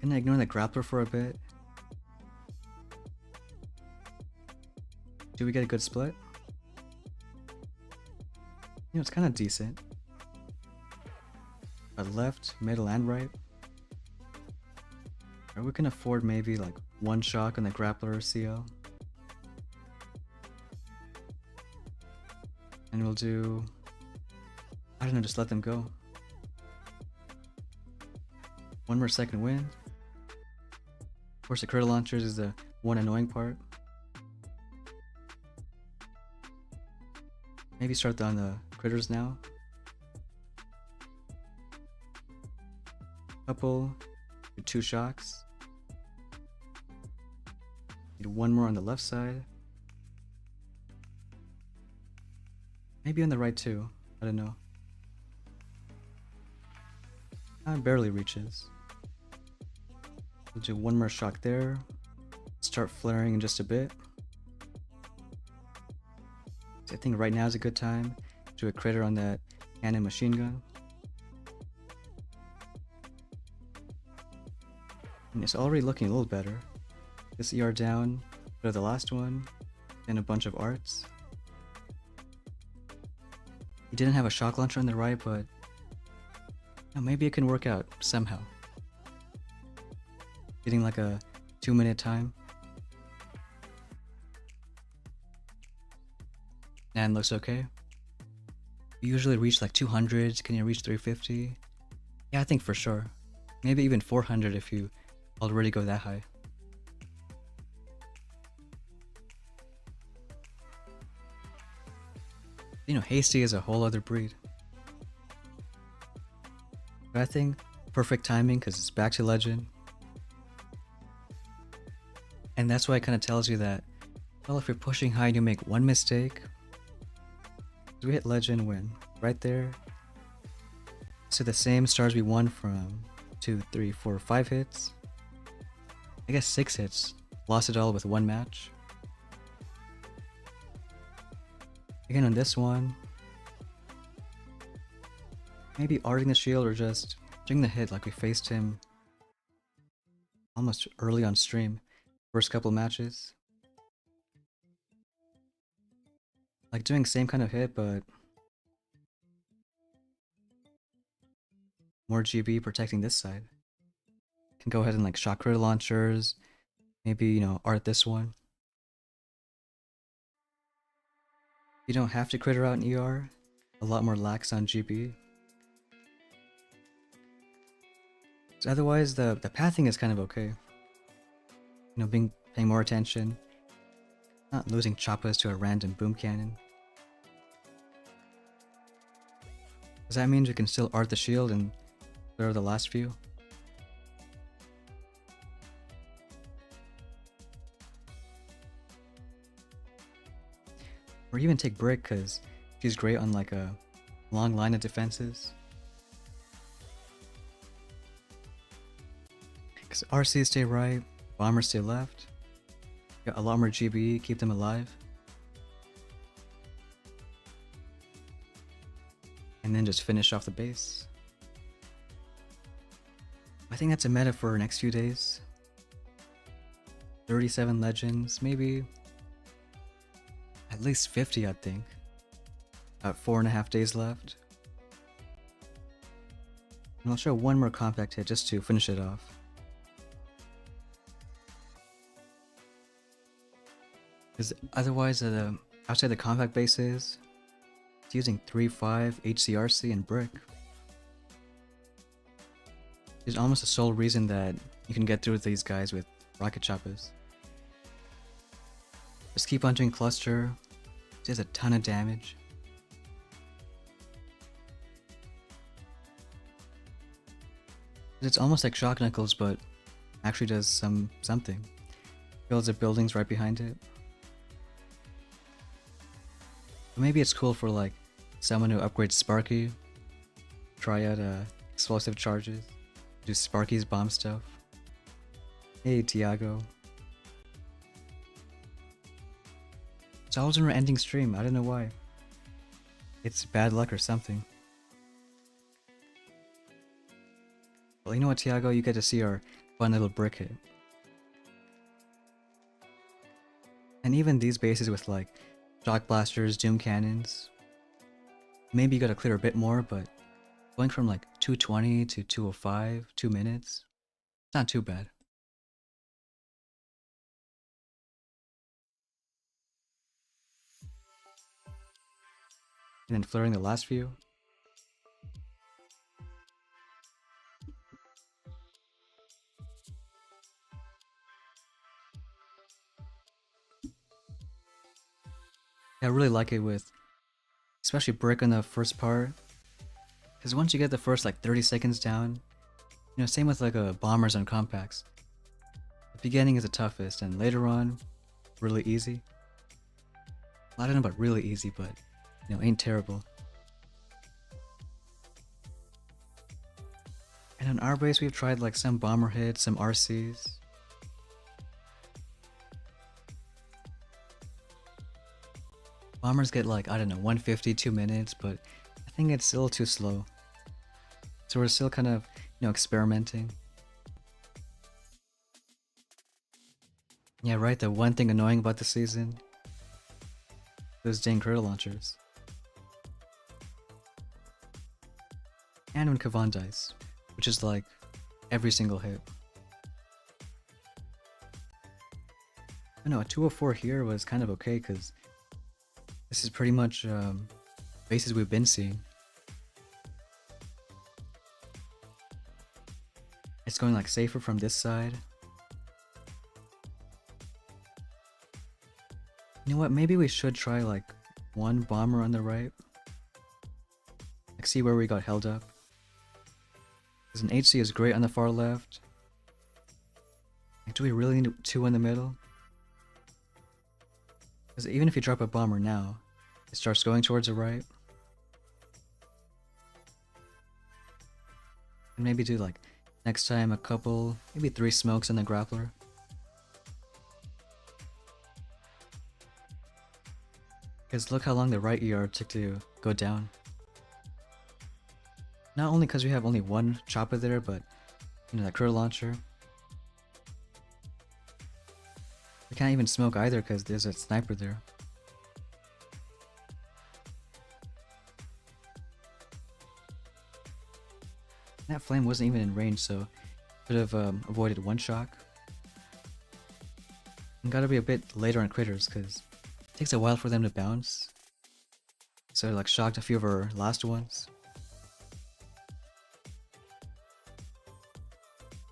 Gonna ignore the grappler for a bit. Do we get a good split? You know, it's kind of decent. But left, middle, and right. Or we can afford maybe like one shock on the grappler or CO. And we'll do, I don't know, just let them go. One more second win. Of course, the critter launchers is the one annoying part. Maybe start on the critters now. Couple, do 2 shocks. Need one more on the left side. Maybe on the right too. I don't know. Barely reaches. We'll do one more shock there. Start flaring in just a bit. So I think right now is a good time to do a critter on that cannon machine gun. And it's already looking a little better. This ER down, go to the last one, then a bunch of arts. He didn't have a shock launcher on the right, but maybe it can work out somehow. Getting like a 2-minute time. And looks okay. You usually reach like 200. Can you reach 350? Yeah, I think for sure. Maybe even 400 if you already go that high. You know, hasty is a whole other breed. But I think perfect timing because it's back to legend. And that's why it kind of tells you that, well, if you're pushing high and you make one mistake, we hit legend win right there. So the same stars we won from 2, 3, 4, 5 hits. I guess 6 hits. Lost it all with one match. Again on this one, maybe arting the shield or just doing the hit like we faced him almost early on stream. First couple matches. Like doing same kind of hit but more GB protecting this side. Can go ahead and like shock critter launchers. Maybe, you know, art this one. You don't have to critter out in ER. A lot more lax on GB. So otherwise, the pathing is kind of okay. You know, paying more attention. Not losing choppas to a random boom cannon. Because that means we can still art the shield and clear the last few. Or even take Brick, because she's great on like a long line of defenses. Because RCs stay right, bombers stay left. Got a lot more GB, keep them alive. And then just finish off the base. I think that's a meta for next few days. 37 legends, maybe at least 50, I think. About 4.5 days left. And I'll show one more compact hit just to finish it off. Because otherwise, outside the compact bases, it's using 3-5, HCRC, and Brick. It's almost the sole reason that you can get through with these guys with rocket choppers. Just keep on doing cluster. It does a ton of damage. It's almost like Shock Knuckles, but actually does something. Builds the buildings right behind it. But maybe it's cool for like someone who upgrades Sparky. Try out explosive charges. Do Sparky's bomb stuff. Hey Tiago. It's always when we're ending stream, I don't know why. It's bad luck or something. Well, you know what, Tiago? You get to see our fun little brick hit. And even these bases with like shock blasters, doom cannons. Maybe you gotta clear a bit more, but going from like 220 to 205, 2 minutes, it's not too bad. And then flaring the last few. I really like it with, especially Brick on the first part. Because once you get the first like 30 seconds down, you know, same with like bombers on compacts. The beginning is the toughest, and later on, really easy. Well, I don't know about really easy, but you know, ain't terrible. And on our base, we've tried like some bomber hits, some RCs. Bombers get like, I don't know, 150, 2 minutes, but I think it's still too slow. So we're still kind of, you know, experimenting. Yeah, right, the one thing annoying about the season. Those dang critter launchers. And when Kavan dies, which is like every single hit. I know, a 204 here was kind of okay because this is pretty much bases we've been seeing. It's going like safer from this side. You know what, maybe we should try like one bomber on the right. Like see where we got held up. Because an HC is great on the far left. Like, do we really need two in the middle? Because even if you drop a bomber now, it starts going towards the right. And maybe do like next time a couple, maybe 3 smokes in the grappler. Because look how long the right ER took to go down. Not only because we have only one chopper there, but you know, that critter launcher. We can't even smoke either because there's a sniper there. That flame wasn't even in range, so could have avoided one shock. And gotta be a bit later on critters because it takes a while for them to bounce. So like shocked a few of our last ones.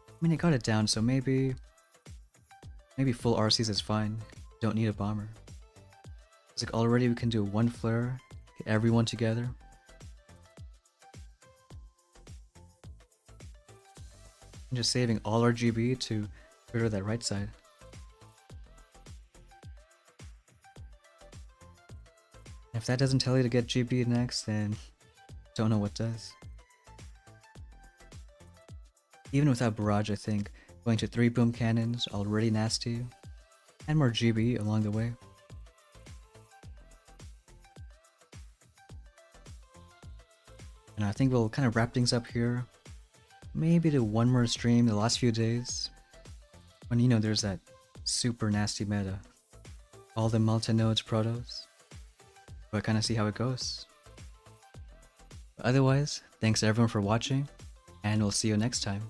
I mean, it got it down, so maybe full RCs is fine. Don't need a bomber. It's like already we can do one flare, get everyone together. And just saving all our GB to critter that right side. If that doesn't tell you to get GB next, then don't know what does. Even without barrage, I think going to 3 boom cannons already nasty, and more GB along the way. And I think we'll kind of wrap things up here. Maybe do one more stream the last few days, when you know there's that super nasty meta, all the multi-nodes protos, but kind of see how it goes. But otherwise, thanks everyone for watching, and we'll see you next time.